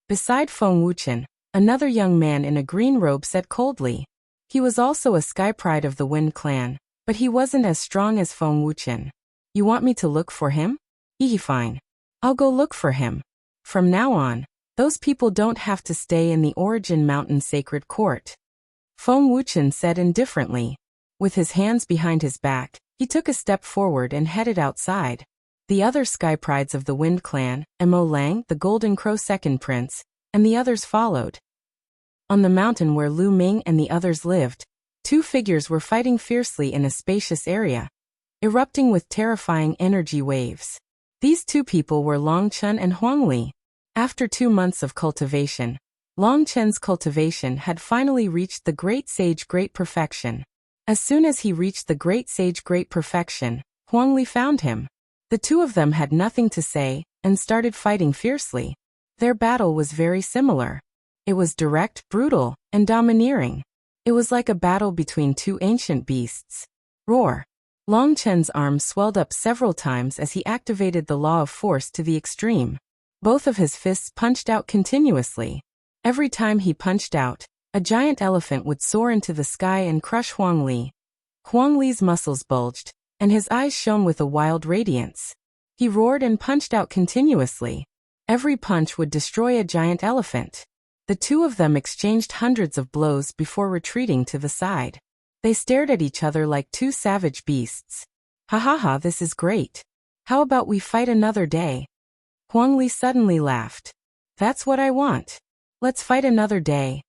S1: Beside Feng Wuchen, another young man in a green robe said coldly. He was also a sky pride of the Wind clan, but he wasn't as strong as Feng Wuchen. "You want me to look for him? Fine. I'll go look for him. From now on, those people don't have to stay in the Origin Mountain Sacred Court." Feng Wuchen said indifferently. With his hands behind his back, he took a step forward and headed outside. The other sky prides of the Wind clan, Mo Lang, the Golden Crow second prince, and the others followed. On the mountain where Lu Ming and the others lived, two figures were fighting fiercely in a spacious area, erupting with terrifying energy waves. These two people were Long Chun and Huang Li. After 2 months of cultivation, Long Chun's cultivation had finally reached the Great Sage Great Perfection. As soon as he reached the Great Sage Great Perfection, Huang Li found him. The two of them had nothing to say, and started fighting fiercely. Their battle was very similar. It was direct, brutal, and domineering. It was like a battle between two ancient beasts. Roar! Long Chun's arms swelled up several times as he activated the law of force to the extreme. Both of his fists punched out continuously. Every time he punched out, a giant elephant would soar into the sky and crush Huang Li. Huang Li's muscles bulged, and his eyes shone with a wild radiance. He roared and punched out continuously. Every punch would destroy a giant elephant. The two of them exchanged hundreds of blows before retreating to the side. They stared at each other like two savage beasts. "Ha ha ha, this is great. How about we fight another day?" Huang Li suddenly laughed. "That's what I want. Let's fight another day."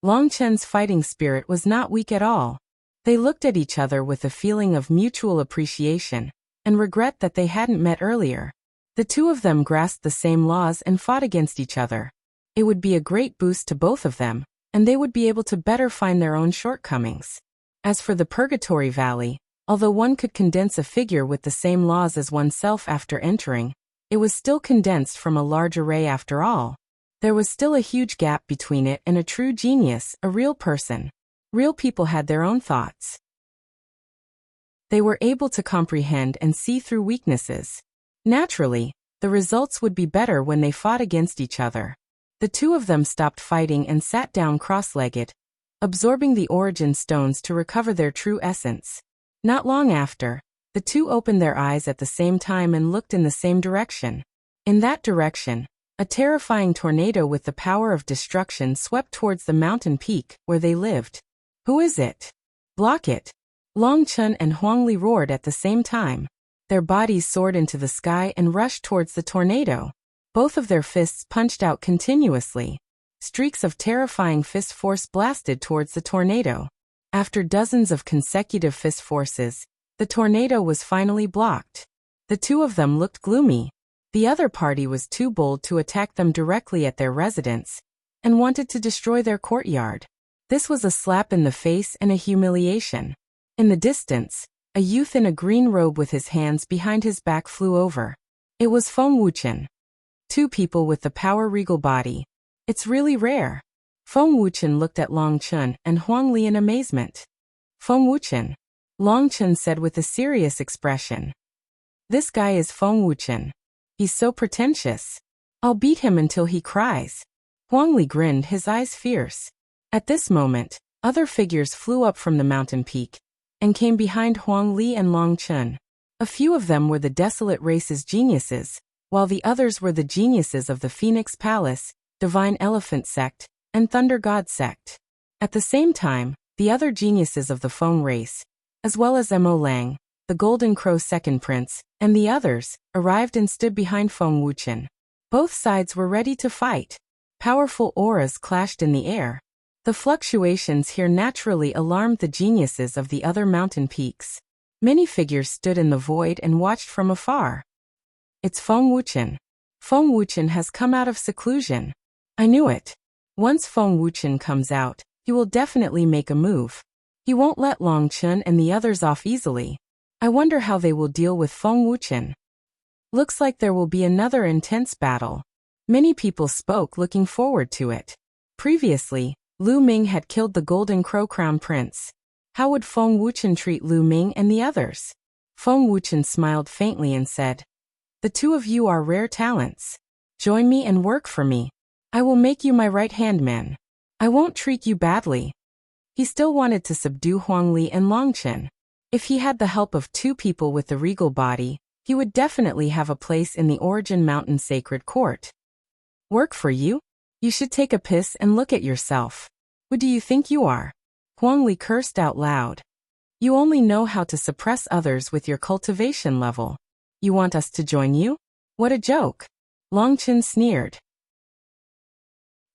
S1: Long Chun's fighting spirit was not weak at all. They looked at each other with a feeling of mutual appreciation and regret that they hadn't met earlier. The two of them grasped the same laws and fought against each other. It would be a great boost to both of them, and they would be able to better find their own shortcomings. As for the Purgatory Valley, although one could condense a figure with the same laws as oneself after entering, it was still condensed from a large array after all. There was still a huge gap between it and a true genius, a real person. Real people had their own thoughts. They were able to comprehend and see through weaknesses. Naturally, the results would be better when they fought against each other. The two of them stopped fighting and sat down cross-legged, absorbing the origin stones to recover their true essence. Not long after, the two opened their eyes at the same time and looked in the same direction. In that direction, a terrifying tornado with the power of destruction swept towards the mountain peak where they lived. "Who is it? Block it!" Long Chun and Huang Li roared at the same time. Their bodies soared into the sky and rushed towards the tornado. Both of their fists punched out continuously. Streaks of terrifying fist force blasted towards the tornado. After dozens of consecutive fist forces, the tornado was finally blocked. The two of them looked gloomy. The other party was too bold to attack them directly at their residence, and wanted to destroy their courtyard. This was a slap in the face and a humiliation. In the distance, a youth in a green robe with his hands behind his back flew over. It was Feng Wuchen. Two people with the power regal body. It's really rare. Feng Wuchen looked at Long Chun and Huang Li in amazement. "Feng Wuchen," Long Chun said with a serious expression. "This guy is Feng Wuchen. He's so pretentious. I'll beat him until he cries." Huang Li grinned, his eyes fierce. At this moment, other figures flew up from the mountain peak and came behind Huang Li and Long Chun. A few of them were the Desolate Race's geniuses, while the others were the geniuses of the Phoenix Palace, Divine Elephant Sect, and Thunder God Sect. At the same time, the other geniuses of the Feng race, as well as Mo Lang, the Golden Crow second prince, and the others, arrived and stood behind Feng Wuchen. Both sides were ready to fight. Powerful auras clashed in the air. The fluctuations here naturally alarmed the geniuses of the other mountain peaks. Many figures stood in the void and watched from afar. It's Feng Wuchen. Feng Wuchen has come out of seclusion. I knew it. Once Feng Wuchen comes out, he will definitely make a move. He won't let Long Chun and the others off easily. I wonder how they will deal with Feng Wuchen. Looks like there will be another intense battle. Many people spoke looking forward to it. Previously, Lu Ming had killed the Golden Crow Crown Prince. How would Feng Wuchen treat Lu Ming and the others? Feng Wuchen smiled faintly and said, "The two of you are rare talents. Join me and work for me. I will make you my right-hand man. I won't treat you badly." He still wanted to subdue Huangli and Longchen. If he had the help of two people with the regal body, he would definitely have a place in the Origin Mountain Sacred Court. Work for you? You should take a piss and look at yourself. Who do you think you are? Huangli cursed out loud. You only know how to suppress others with your cultivation level. You want us to join you? What a joke. Longchen sneered.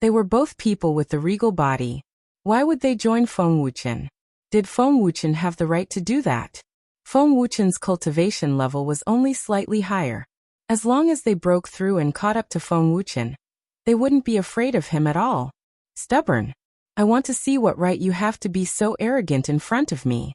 S1: They were both people with the regal body. Why would they join Feng Wuchen? Did Feng Wuchen have the right to do that? Feng Wuchen's cultivation level was only slightly higher. As long as they broke through and caught up to Feng Wuchen, they wouldn't be afraid of him at all. Stubborn. I want to see what right you have to be so arrogant in front of me.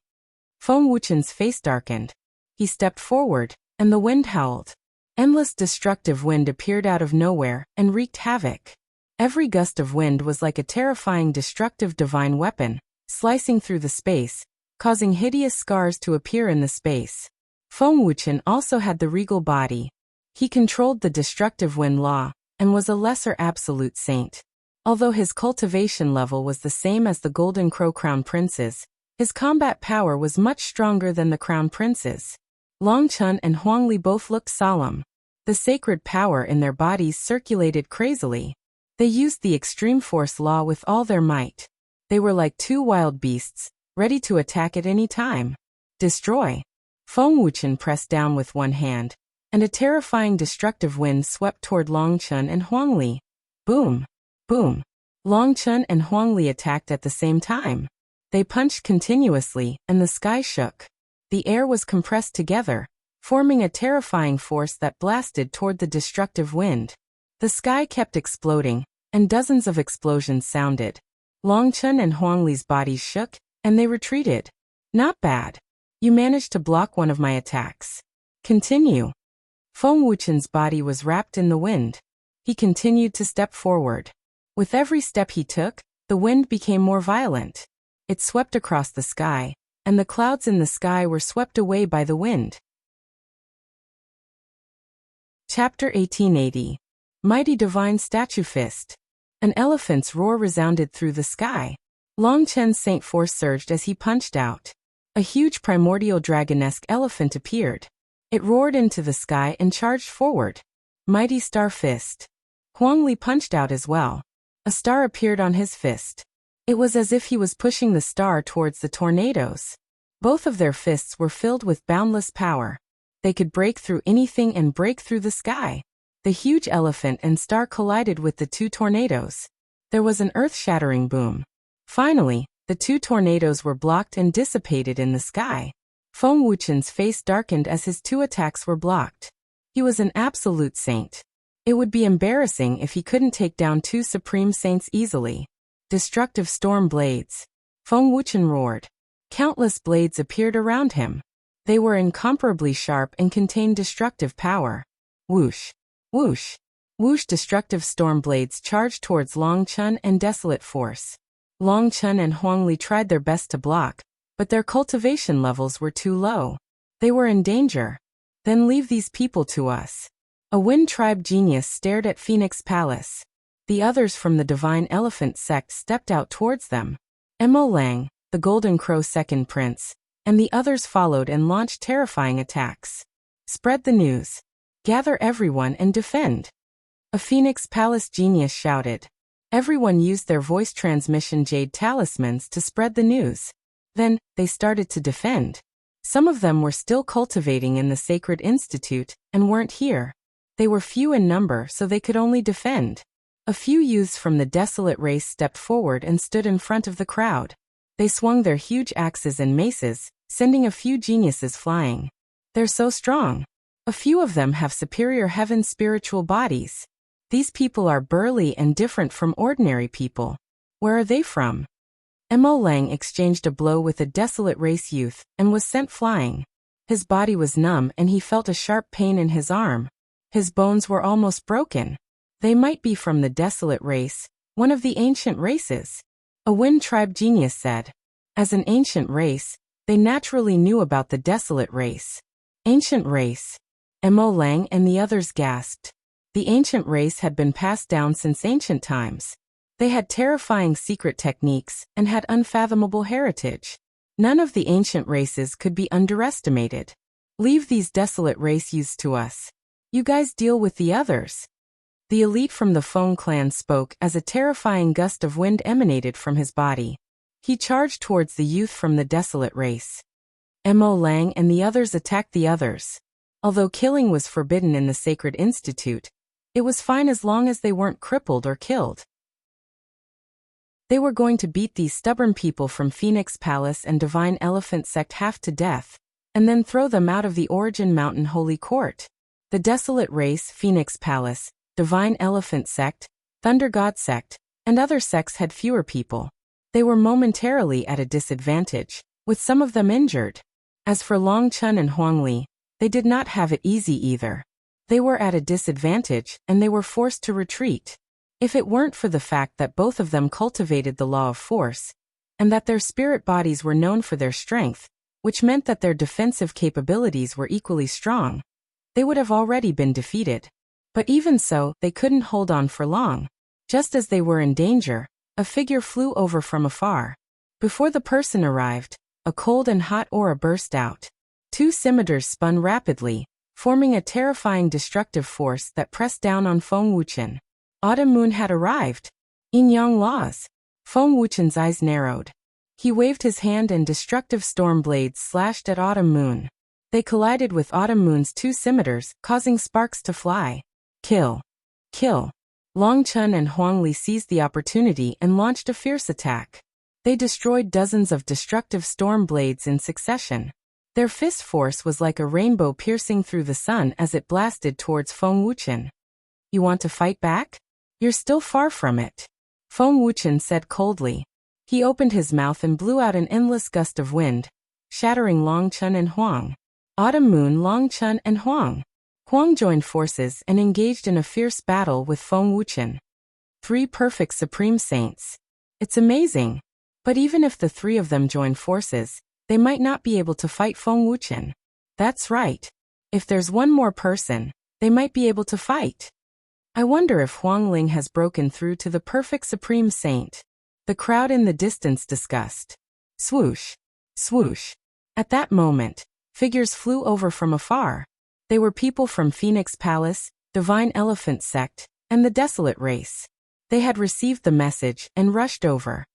S1: Feng Wuchen's face darkened. He stepped forward, and the wind howled. Endless destructive wind appeared out of nowhere and wreaked havoc. Every gust of wind was like a terrifying destructive divine weapon, slicing through the space, causing hideous scars to appear in the space. Feng Wuchen also had the regal body. He controlled the destructive wind law, and was a lesser absolute saint. Although his cultivation level was the same as the Golden Crow Crown Prince's, his combat power was much stronger than the Crown Prince's. Long Chun and Huangli both looked solemn. The sacred power in their bodies circulated crazily. They used the extreme force law with all their might. They were like two wild beasts, ready to attack at any time. Destroy. Feng Wuchen pressed down with one hand, and a terrifying destructive wind swept toward Long Chun and Huangli. Boom! Boom! Long Chun and Huangli attacked at the same time. They punched continuously, and the sky shook. The air was compressed together, forming a terrifying force that blasted toward the destructive wind. The sky kept exploding, and dozens of explosions sounded. Long Chun and Huangli's bodies shook, and they retreated. Not bad. You managed to block one of my attacks. Continue. Feng Wuchen's body was wrapped in the wind. He continued to step forward. With every step he took, the wind became more violent. It swept across the sky, and the clouds in the sky were swept away by the wind. Chapter 1880. Mighty Divine Statue Fist. An elephant's roar resounded through the sky. Long Chen's saint force surged as he punched out. A huge primordial dragonesque elephant appeared. It roared into the sky and charged forward. Mighty Star Fist. Huangli punched out as well. A star appeared on his fist. It was as if he was pushing the star towards the tornadoes. Both of their fists were filled with boundless power. They could break through anything and break through the sky. The huge elephant and star collided with the two tornadoes. There was an earth-shattering boom. Finally, the two tornadoes were blocked and dissipated in the sky. Feng Wuchen's face darkened as his two attacks were blocked. He was an absolute saint. It would be embarrassing if he couldn't take down two supreme saints easily. Destructive storm blades. Feng Wuchen roared. Countless blades appeared around him. They were incomparably sharp and contained destructive power. Whoosh! Whoosh! Whoosh! Destructive storm blades charged towards Long Chun and Desolate Force. Long Chun and Huangli tried their best to block, but their cultivation levels were too low. They were in danger. Then leave these people to us. A Wind Tribe genius stared at Phoenix Palace. The others from the Divine Elephant sect stepped out towards them. Mo Lang, the Golden Crow second prince, and the others followed and launched terrifying attacks. Spread the news. Gather everyone and defend. A Phoenix Palace genius shouted. Everyone used their voice transmission jade talismans to spread the news. Then, they started to defend. Some of them were still cultivating in the Sacred Institute, and weren't here. They were few in number, so they could only defend. A few youths from the desolate race stepped forward and stood in front of the crowd. They swung their huge axes and maces, sending a few geniuses flying. They're so strong. A few of them have superior heaven spiritual bodies. These people are burly and different from ordinary people. Where are they from? Mo Lang exchanged a blow with a desolate race youth, and was sent flying. His body was numb and he felt a sharp pain in his arm. His bones were almost broken. They might be from the desolate race, one of the ancient races. A Wind Tribe genius said. As an ancient race, they naturally knew about the desolate race. Ancient race. Mo Lang and the others gasped. The ancient race had been passed down since ancient times. They had terrifying secret techniques and had unfathomable heritage. None of the ancient races could be underestimated. Leave these desolate race youths to us. You guys deal with the others. The elite from the Feng clan spoke as a terrifying gust of wind emanated from his body. He charged towards the youth from the desolate race. Mo Lang and the others attacked the others. Although killing was forbidden in the Sacred Institute, it was fine as long as they weren't crippled or killed. They were going to beat these stubborn people from Phoenix Palace and Divine Elephant Sect half to death, and then throw them out of the Origin Mountain Holy Court. The desolate race, Phoenix Palace, Divine Elephant Sect, Thunder God Sect, and other sects had fewer people. They were momentarily at a disadvantage, with some of them injured. As for Long Chun and Huang Li, they did not have it easy either. They were at a disadvantage, and they were forced to retreat. If it weren't for the fact that both of them cultivated the law of force, and that their spirit bodies were known for their strength, which meant that their defensive capabilities were equally strong, they would have already been defeated. But even so, they couldn't hold on for long. Just as they were in danger, a figure flew over from afar. Before the person arrived, a cold and hot aura burst out. Two scimitars spun rapidly, forming a terrifying destructive force that pressed down on Feng Wuchen. Autumn Moon had arrived. Yin Yang laws. Feng Wuchen's eyes narrowed. He waved his hand and destructive storm blades slashed at Autumn Moon. They collided with Autumn Moon's two scimitars, causing sparks to fly. Kill. Kill. Long Chun and Huang Li seized the opportunity and launched a fierce attack. They destroyed dozens of destructive storm blades in succession. Their fist force was like a rainbow piercing through the sun as it blasted towards Feng Wuchen. You want to fight back? You're still far from it. Feng Wuchen said coldly. He opened his mouth and blew out an endless gust of wind, shattering Long Chun and Huang. Autumn Moon, Long Chun, and Huang. Huang joined forces and engaged in a fierce battle with Feng Wuchen. 3 perfect Supreme Saints. It's amazing. But even if the 3 of them join forces, they might not be able to fight Feng Wuchen. That's right. If there's one more person, they might be able to fight. I wonder if Huang Ling has broken through to the perfect Supreme Saint. The crowd in the distance discussed. Swoosh. Swoosh. At that moment, figures flew over from afar. They were people from Phoenix Palace, Divine Elephant Sect, and the Desolate Race. They had received the message and rushed over.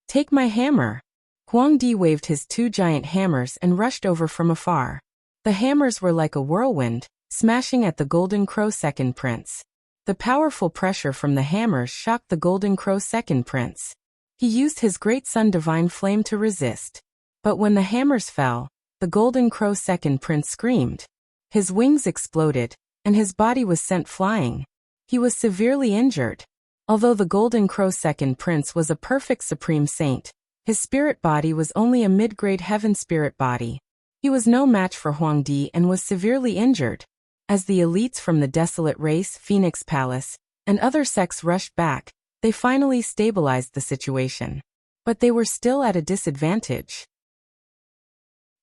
S1: Take my hammer. Huang Di waved his 2 giant hammers and rushed over from afar. The hammers were like a whirlwind, smashing at the Golden Crow Second Prince. The powerful pressure from the hammers shocked the Golden Crow Second Prince. He used his Great Sun Divine Flame to resist. But when the hammers fell, the Golden Crow Second Prince screamed. His wings exploded, and his body was sent flying. He was severely injured. Although the Golden Crow Second Prince was a perfect Supreme Saint, his spirit body was only a mid-grade heaven spirit body. He was no match for Huang Di and was severely injured. As the elites from the Desolate Race, Phoenix Palace, and other sects rushed back, they finally stabilized the situation. But they were still at a disadvantage.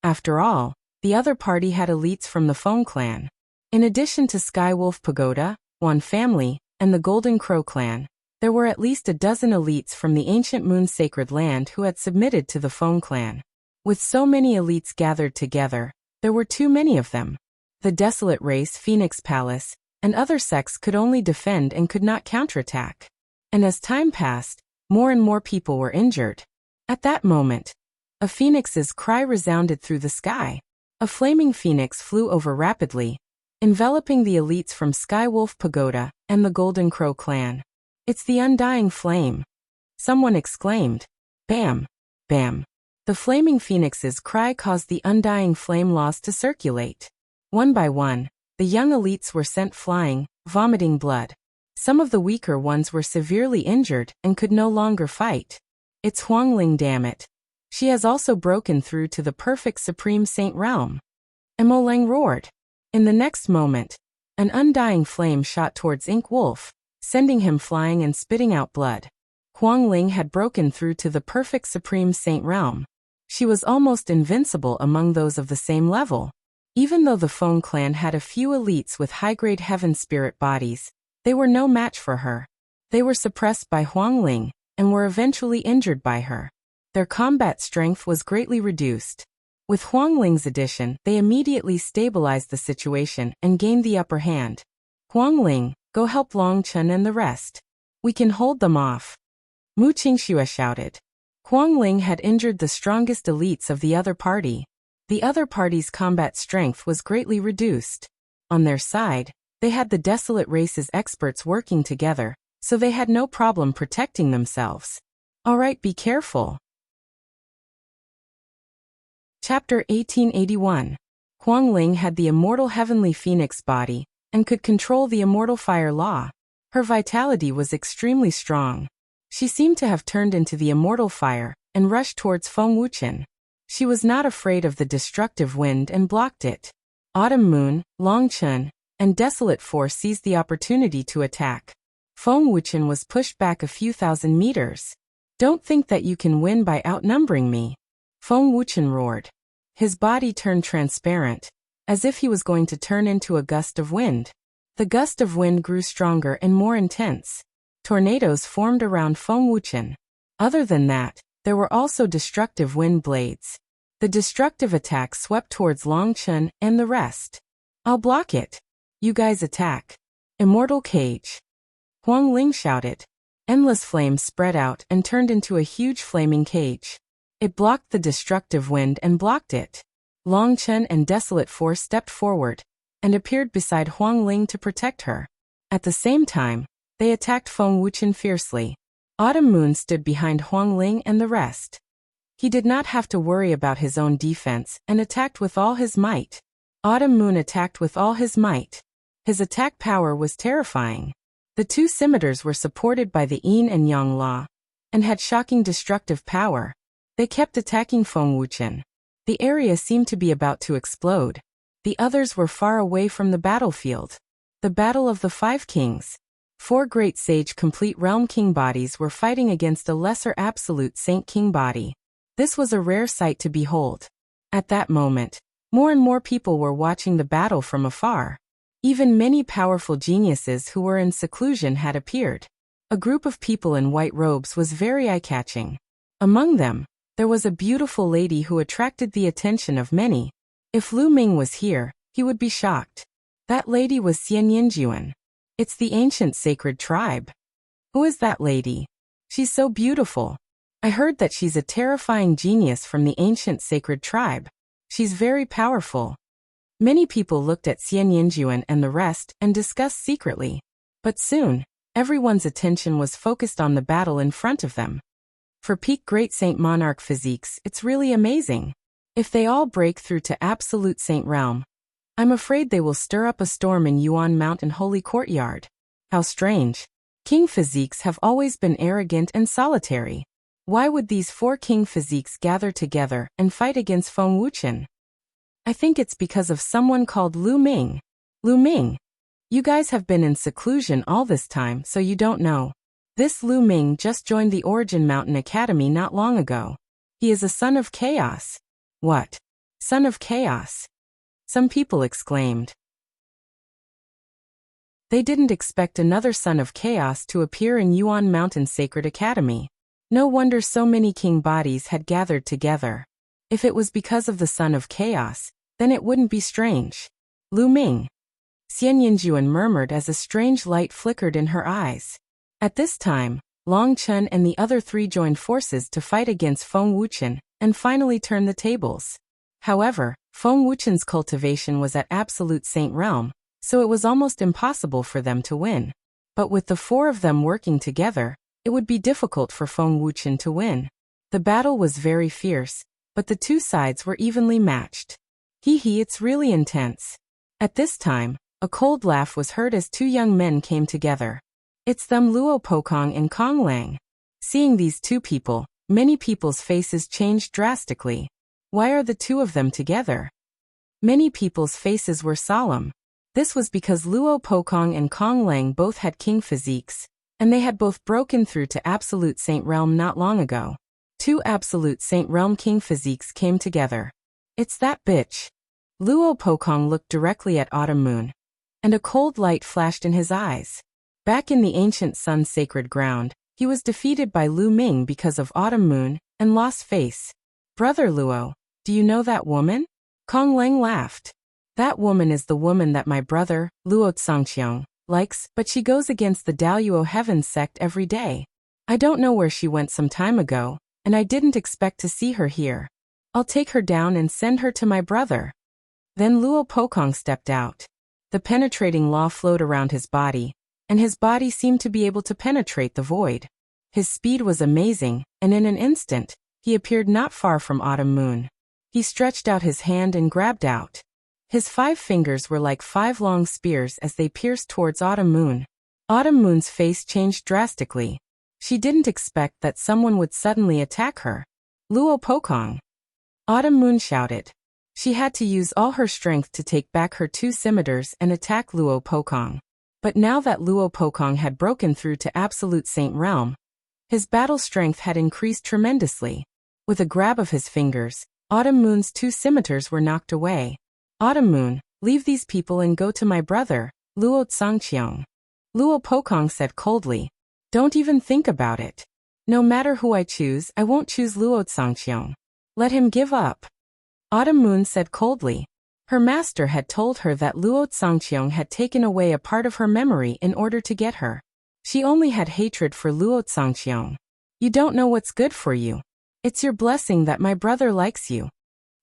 S1: After all, the other party had elites from the Feng clan. In addition to Sky Wolf Pagoda, Wan family, and the Golden Crow clan, there were at least a dozen elites from the ancient Moon Sacred Land who had submitted to the Feng clan. With so many elites gathered together, there were too many of them. The Desolate Race, Phoenix Palace, and other sects could only defend and could not counterattack. And as time passed, more and more people were injured. At that moment, a phoenix's cry resounded through the sky. A flaming phoenix flew over rapidly, enveloping the elites from Skywolf Pagoda and the Golden Crow clan. "It's the undying flame!" someone exclaimed. Bam! Bam! The flaming phoenix's cry caused the undying flame laws to circulate. One by one, the young elites were sent flying, vomiting blood. Some of the weaker ones were severely injured and could no longer fight. "It's Huangling, damn it. She has also broken through to the perfect Supreme Saint realm." Emolang roared. In the next moment, an undying flame shot towards Ink Wolf, sending him flying and spitting out blood. Huangling had broken through to the perfect Supreme Saint realm. She was almost invincible among those of the same level. Even though the Feng clan had a few elites with high-grade heaven spirit bodies, they were no match for her. They were suppressed by Huangling, and were eventually injured by her. Their combat strength was greatly reduced. With Huangling's addition, they immediately stabilized the situation and gained the upper hand. "Huangling, go help Long Chen and the rest. We can hold them off," Mu Qingxue shouted. Huangling had injured the strongest elites of the other party. The other party's combat strength was greatly reduced. On their side, they had the Desolate Race's experts working together, so they had no problem protecting themselves. "All right, be careful." Chapter 1881. Huangling had the immortal heavenly phoenix body, and could control the immortal fire law. Her vitality was extremely strong. She seemed to have turned into the immortal fire, and rushed towards Feng Wuchen. She was not afraid of the destructive wind and blocked it. Autumn Moon, Long Chen, and Desolate Force seized the opportunity to attack. Feng Wuchen was pushed back a few thousand meters. "Don't think that you can win by outnumbering me," Feng Wuchen roared. His body turned transparent, as if he was going to turn into a gust of wind. The gust of wind grew stronger and more intense. Tornadoes formed around Feng Wuchen. Other than that, there were also destructive wind blades. The destructive attack swept towards Long Chen and the rest. "I'll block it. You guys attack." "Immortal Cage," Huangling shouted. Endless flames spread out and turned into a huge flaming cage. It blocked the destructive wind and blocked it. Long Chen and Desolate Force stepped forward, and appeared beside Huangling to protect her. At the same time, they attacked Feng Wuchen fiercely. Autumn Moon stood behind Huangling and the rest. He did not have to worry about his own defense and attacked with all his might. Autumn Moon attacked with all his might. His attack power was terrifying. The two scimitars were supported by the Yin and Yang law, and had shocking destructive power. They kept attacking Feng Wuchen. The area seemed to be about to explode. The others were far away from the battlefield. The Battle of the Five Kings. 4 great sage complete realm king bodies were fighting against a lesser absolute saint king body. This was a rare sight to behold. At that moment, more and more people were watching the battle from afar. Even many powerful geniuses who were in seclusion had appeared. A group of people in white robes was very eye-catching. Among them, there was a beautiful lady who attracted the attention of many. If Lu Ming was here, he would be shocked. That lady was Xian Yinjuan. It's the ancient sacred tribe. Who is that lady? She's so beautiful. I heard that she's a terrifying genius from the ancient sacred tribe. She's very powerful. Many people looked at Xian Yinjuan and the rest and discussed secretly. But soon, everyone's attention was focused on the battle in front of them. For peak Great Saint Monarch physiques, it's really amazing. If they all break through to Absolute Saint Realm, I'm afraid they will stir up a storm in Yuan Mountain Holy Courtyard. How strange. King physiques have always been arrogant and solitary. Why would these 4 king physiques gather together and fight against Feng Wuchen? I think it's because of someone called Lu Ming. Lu Ming. You guys have been in seclusion all this time, so you don't know. This Lu Ming just joined the Origin Mountain Academy not long ago. He is a son of chaos. What? Son of chaos? Some people exclaimed. They didn't expect another son of chaos to appear in Yuan Mountain Sacred Academy. No wonder so many king bodies had gathered together. If it was because of the son of chaos, then it wouldn't be strange. Lu Ming. Xian Yinjuan murmured as a strange light flickered in her eyes. At this time, Long Chen and the other three joined forces to fight against Feng Wuchen, and finally turn the tables. However, Feng Wuchen's cultivation was at absolute saint realm, so it was almost impossible for them to win. But with the four of them working together, it would be difficult for Feng Wuchen to win. The battle was very fierce, but the two sides were evenly matched. Hee, it's really intense. At this time, a cold laugh was heard as two young men came together. It's them, Luo Pokong and Kong Lang. Seeing these two people, many people's faces changed drastically. Why are the two of them together? Many people's faces were solemn. This was because Luo Pokong and Kong Lang both had king physiques, and they had both broken through to absolute saint realm not long ago. Two absolute saint realm king physiques came together. It's that bitch. Luo Pokong looked directly at Autumn Moon, and a cold light flashed in his eyes. Back in the ancient sun's sacred ground, he was defeated by Lu Ming because of Autumn Moon, and lost face. Brother Luo, do you know that woman? Kong Lang laughed. That woman is the woman that my brother, Luo Tsangqiang, likes, but she goes against the Daluo Heavens sect every day. I don't know where she went some time ago, and I didn't expect to see her here. I'll take her down and send her to my brother. Then Luo Pokong stepped out. The penetrating law flowed around his body, and his body seemed to be able to penetrate the void. His speed was amazing, and in an instant, he appeared not far from Autumn Moon. He stretched out his hand and grabbed out. His 5 fingers were like 5 long spears as they pierced towards Autumn Moon. Autumn Moon's face changed drastically. She didn't expect that someone would suddenly attack her. Luo Pokong. Autumn Moon shouted. She had to use all her strength to take back her 2 scimitars and attack Luo Pokong. But now that Luo Pokong had broken through to absolute saint realm, his battle strength had increased tremendously. With a grab of his fingers, Autumn Moon's 2 scimitars were knocked away. Autumn Moon, leave these people and go to my brother, Luo Tsangqiang. Luo Pokong said coldly. Don't even think about it. No matter who I choose, I won't choose Luo Tsangqiang. Let him give up. Autumn Moon said coldly. Her master had told her that Luo Tsangqiang had taken away a part of her memory in order to get her. She only had hatred for Luo Tsangqiang. You don't know what's good for you. It's your blessing that my brother likes you.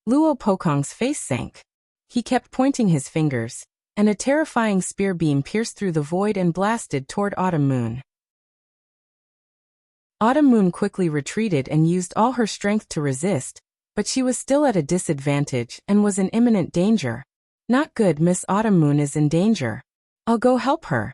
S1: Luo Pokong's face sank. He kept pointing his fingers, and a terrifying spear beam pierced through the void and blasted toward Autumn Moon. Autumn Moon quickly retreated and used all her strength to resist, but she was still at a disadvantage and was in imminent danger. Not good, Miss Autumn Moon is in danger. I'll go help her.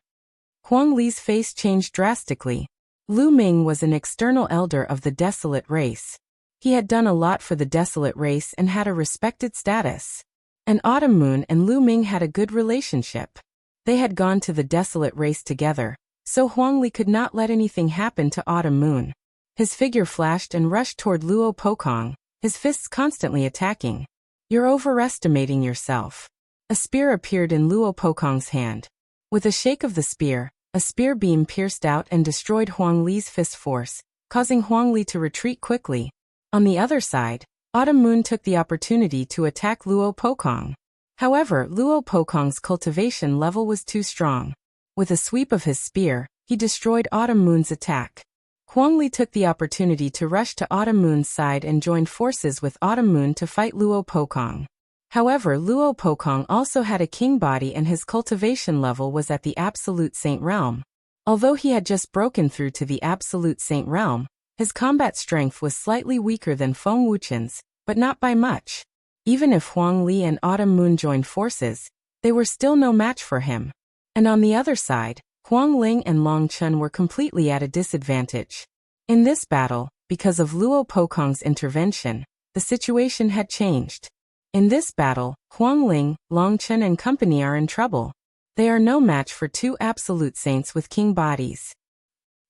S1: Huang Li's face changed drastically. Lu Ming was an external elder of the Desolate race. He had done a lot for the Desolate race and had a respected status. And Autumn Moon and Lu Ming had a good relationship. They had gone to the Desolate race together, so Huang Li could not let anything happen to Autumn Moon. His figure flashed and rushed toward Luo Pokong, his fists constantly attacking. You're overestimating yourself. A spear appeared in Luo Pokong's hand. With a shake of the spear, a spear beam pierced out and destroyed Huang Li's fist force, causing Huang Li to retreat quickly. On the other side, Autumn Moon took the opportunity to attack Luo Pokong. However, Luo Pokong's cultivation level was too strong. With a sweep of his spear, he destroyed Autumn Moon's attack. Huang Li took the opportunity to rush to Autumn Moon's side and joined forces with Autumn Moon to fight Luo Pokong. However, Luo Pokong also had a king body and his cultivation level was at the absolute saint realm. Although he had just broken through to the absolute saint realm, his combat strength was slightly weaker than Feng Wuchen's, but not by much. Even if Huang Li and Autumn Moon joined forces, they were still no match for him. And on the other side, Huang Ling and Long Chen were completely at a disadvantage. In this battle, because of Luo Pokong's intervention, the situation had changed. In this battle, Huang Ling, Long Chen and company are in trouble. They are no match for 2 absolute saints with king bodies.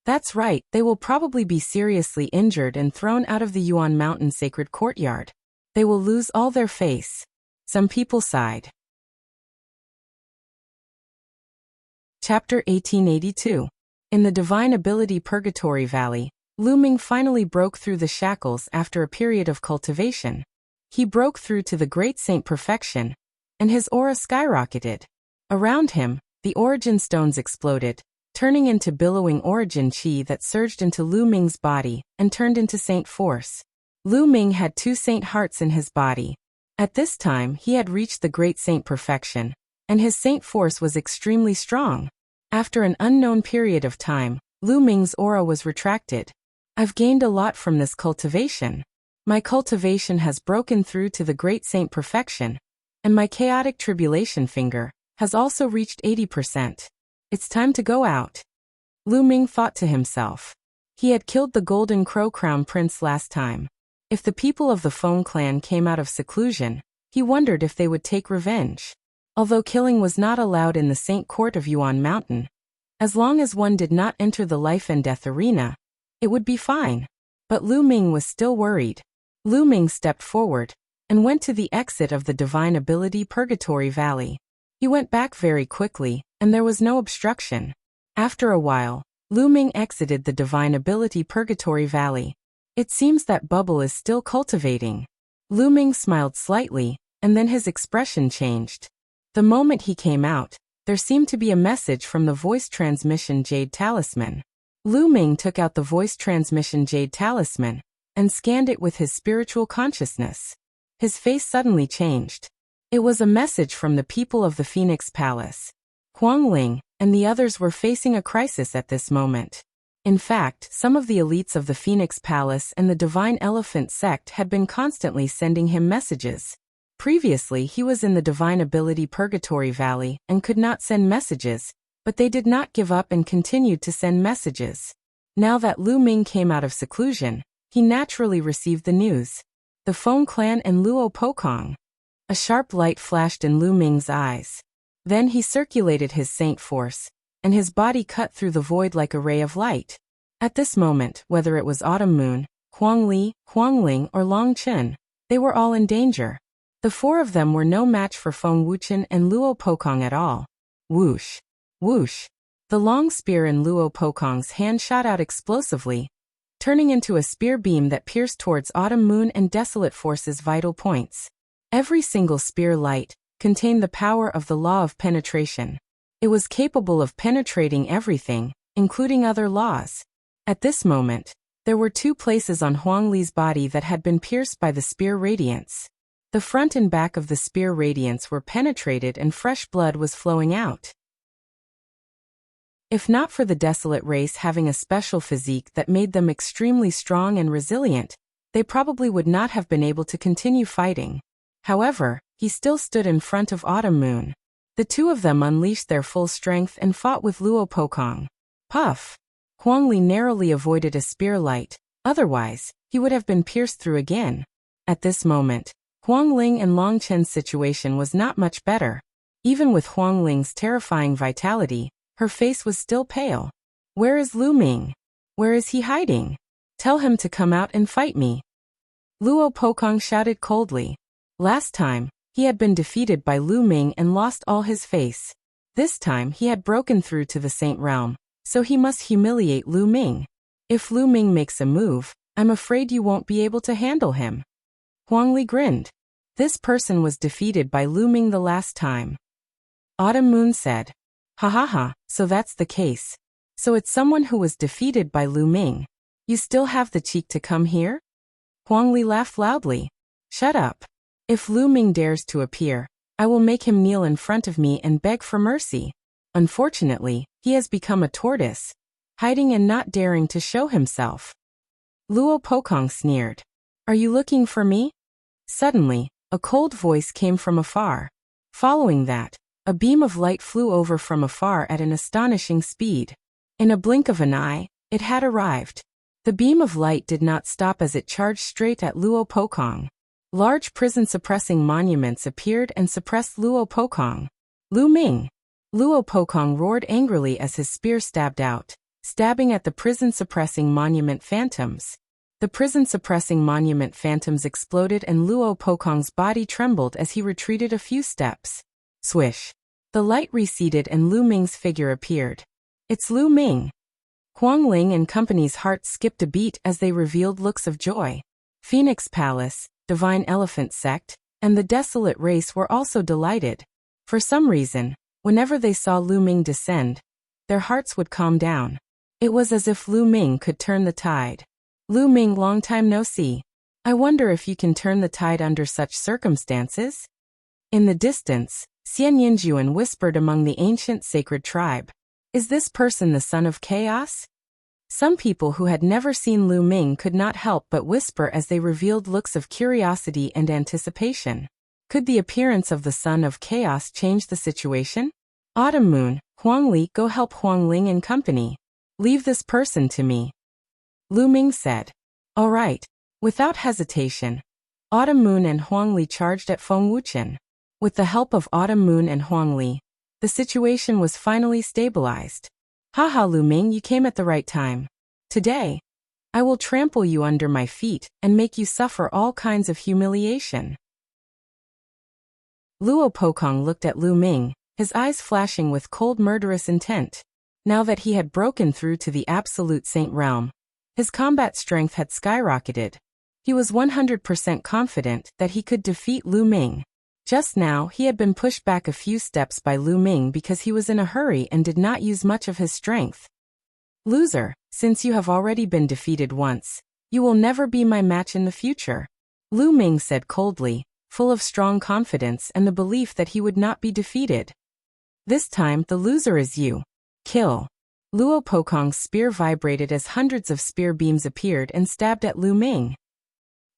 S1: That's right, they will probably be seriously injured and thrown out of the Yuan Mountain Sacred Courtyard. They will lose all their face. Some people sighed. Chapter 1882. In the Divine Ability Purgatory Valley, Lu Ming finally broke through the shackles after a period of cultivation. He broke through to the Great Saint Perfection, and his aura skyrocketed. Around him, the origin stones exploded, turning into billowing origin chi that surged into Lu Ming's body and turned into Saint Force. Lu Ming had 2 Saint Hearts in his body. At this time, he had reached the Great Saint Perfection, and his Saint Force was extremely strong. After an unknown period of time, Lu Ming's aura was retracted. I've gained a lot from this cultivation. My cultivation has broken through to the Great Saint Perfection, and my chaotic tribulation finger has also reached 80%. It's time to go out. Lu Ming thought to himself. He had killed the Golden Crow Crown Prince last time. If the people of the Feng clan came out of seclusion, he wondered if they would take revenge. Although killing was not allowed in the Saint Court of Yuan Mountain, as long as one did not enter the life and death arena, it would be fine. But Lu Ming was still worried. Lu Ming stepped forward and went to the exit of the Divine Ability Purgatory Valley. He went back very quickly, and there was no obstruction. After a while, Lu Ming exited the Divine Ability Purgatory Valley. It seems that bubble is still cultivating. Lu Ming smiled slightly, and then his expression changed. The moment he came out, there seemed to be a message from the voice transmission Jade Talisman. Lu Ming took out the voice transmission Jade Talisman and scanned it with his spiritual consciousness. His face suddenly changed. It was a message from the people of the Phoenix Palace. Huang Ling and the others were facing a crisis at this moment. In fact, some of the elites of the Phoenix Palace and the Divine Elephant Sect had been constantly sending him messages. Previously, he was in the Divine Ability Purgatory Valley and could not send messages, but they did not give up and continued to send messages. Now that Lu Ming came out of seclusion, he naturally received the news. The Feng clan and Luo Pokong. A sharp light flashed in Lu Ming's eyes. Then he circulated his Saint Force, and his body cut through the void like a ray of light. At this moment, whether it was Autumn Moon, Huang Li, Huang Ling, or Long Chen, they were all in danger. The 4 of them were no match for Feng Wuchen and Luo Pokong at all. Whoosh! Whoosh! The long spear in Luo Pokong's hand shot out explosively, turning into a spear beam that pierced towards Autumn Moon and Desolate Force's vital points. Every single spear light contained the power of the law of penetration. It was capable of penetrating everything, including other laws. At this moment, there were 2 places on Huang Li's body that had been pierced by the spear radiance. The front and back of the spear radiance were penetrated and fresh blood was flowing out. If not for the Desolate race having a special physique that made them extremely strong and resilient, they probably would not have been able to continue fighting. However, he still stood in front of Autumn Moon. The 2 of them unleashed their full strength and fought with Luo Pokong. Puff! Huang Li narrowly avoided a spear light, otherwise, he would have been pierced through again. At this moment, Huang Ling and Long Chen's situation was not much better. Even with Huang Ling's terrifying vitality, her face was still pale. Where is Lu Ming? Where is he hiding? Tell him to come out and fight me. Luo Pokong shouted coldly. Last time, he had been defeated by Lu Ming and lost all his face. This time he had broken through to the Saint Realm, so he must humiliate Lu Ming. If Lu Ming makes a move, I'm afraid you won't be able to handle him. Huang Li grinned. This person was defeated by Lu Ming the last time. Autumn Moon said, "Ha ha ha, so that's the case. So it's someone who was defeated by Lu Ming. You still have the cheek to come here?" Huang Li laughed loudly. "Shut up. If Lu Ming dares to appear, I will make him kneel in front of me and beg for mercy. Unfortunately, he has become a tortoise, hiding and not daring to show himself." Luo Pokong sneered. "Are you looking for me?" Suddenly, a cold voice came from afar. Following that, a beam of light flew over from afar at an astonishing speed. In a blink of an eye, it had arrived. The beam of light did not stop as it charged straight at Luo Pokong. Large prison-suppressing monuments appeared and suppressed Luo Pokong. "Lu Ming!" Luo Pokong roared angrily as his spear stabbed out, stabbing at the prison-suppressing monument phantoms. The prison-suppressing monument phantoms exploded and Luo Pokong's body trembled as he retreated a few steps. Swish! The light receded and Lu Ming's figure appeared. "It's Lu Ming!" Huang Ling and company's hearts skipped a beat as they revealed looks of joy. Phoenix Palace, Divine Elephant Sect, and the Desolate race were also delighted. For some reason, whenever they saw Lu Ming descend, their hearts would calm down. It was as if Lu Ming could turn the tide. Lu Ming, long time no see. I wonder if you can turn the tide under such circumstances? In the distance, Xian Yinjuan whispered among the ancient sacred tribe. Is this person the son of chaos? Some people who had never seen Lu Ming could not help but whisper as they revealed looks of curiosity and anticipation. Could the appearance of the son of chaos change the situation? Autumn Moon, Huangli, go help Huangling and company. Leave this person to me. Lu Ming said. All right. Without hesitation, Autumn Moon and Huangli charged at Feng Wuchen. With the help of Autumn Moon and Huangli, the situation was finally stabilized. Haha, Lu Ming, you came at the right time. Today, I will trample you under my feet and make you suffer all kinds of humiliation. Luo Pokong looked at Lu Ming, his eyes flashing with cold murderous intent. Now that he had broken through to the absolute saint realm, his combat strength had skyrocketed. He was 100% confident that he could defeat Lu Ming. Just now, he had been pushed back a few steps by Lu Ming because he was in a hurry and did not use much of his strength. Loser, since you have already been defeated once, you will never be my match in the future, Lu Ming said coldly, full of strong confidence and the belief that he would not be defeated. This time, the loser is you. Kill. Luo Pokong's spear vibrated as hundreds of spear beams appeared and stabbed at Lu Ming.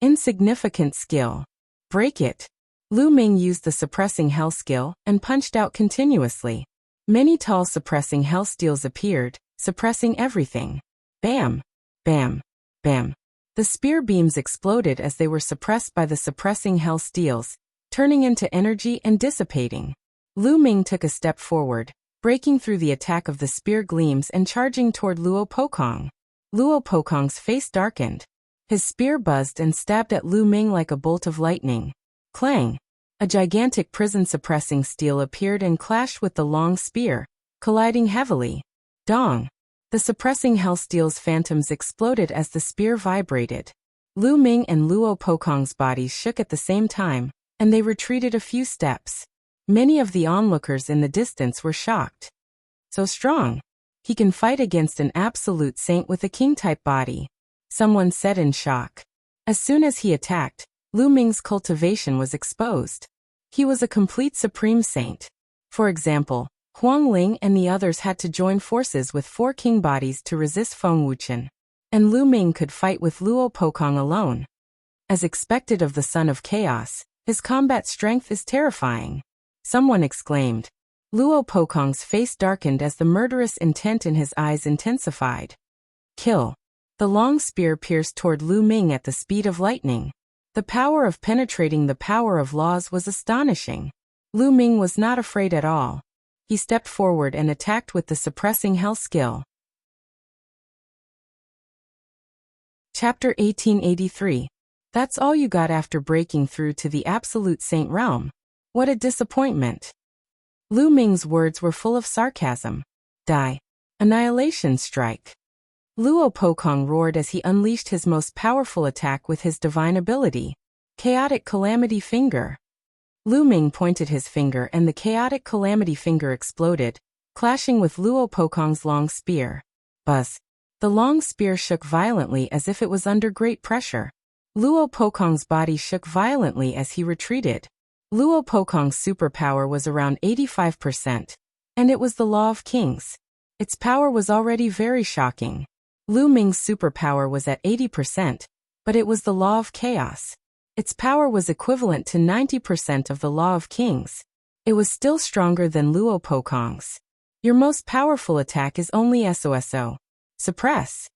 S1: Insignificant skill. Break it. Lu Ming used the suppressing hell skill and punched out continuously. Many tall suppressing hell steels appeared, suppressing everything. Bam! Bam! Bam! The spear beams exploded as they were suppressed by the suppressing hell steels, turning into energy and dissipating. Lu Ming took a step forward, breaking through the attack of the spear gleams and charging toward Luo Pokong. Luo Pokong's face darkened. His spear buzzed and stabbed at Lu Ming like a bolt of lightning. Clang! A gigantic prison-suppressing steel appeared and clashed with the long spear, colliding heavily. Dong! The suppressing hell steel's phantoms exploded as the spear vibrated. Lu Ming and Luo Pokong's bodies shook at the same time, and they retreated a few steps. Many of the onlookers in the distance were shocked. So strong! He can fight against an absolute saint with a king-type body, someone said in shock. As soon as he attacked, Lu Ming's cultivation was exposed. He was a complete supreme saint. For example, Huangling and the others had to join forces with 4 king bodies to resist Feng Wuchen, and Lu Ming could fight with Luo Pokong alone. As expected of the son of chaos, his combat strength is terrifying. Someone exclaimed. Luo Pokong's face darkened as the murderous intent in his eyes intensified. Kill. The long spear pierced toward Lu Ming at the speed of lightning. The power of penetrating the power of laws was astonishing. Lu Ming was not afraid at all. He stepped forward and attacked with the suppressing hell skill. Chapter 1883. That's all you got after breaking through to the absolute saint realm. What a disappointment. Lu Ming's words were full of sarcasm. Die. Annihilation strike. Luo Pokong roared as he unleashed his most powerful attack with his divine ability. Chaotic Calamity Finger. Lu Ming pointed his finger and the Chaotic Calamity Finger exploded, clashing with Luo Pokong's long spear. Buzz. The long spear shook violently as if it was under great pressure. Luo Pokong's body shook violently as he retreated. Luo Pokong's superpower was around 85%, and it was the Law of Kings. Its power was already very shocking. Lu Ming's superpower was at 80%, but it was the Law of Chaos. Its power was equivalent to 90% of the Law of Kings. It was still stronger than Luo Pokong's. Your most powerful attack is only SOSO. Suppress.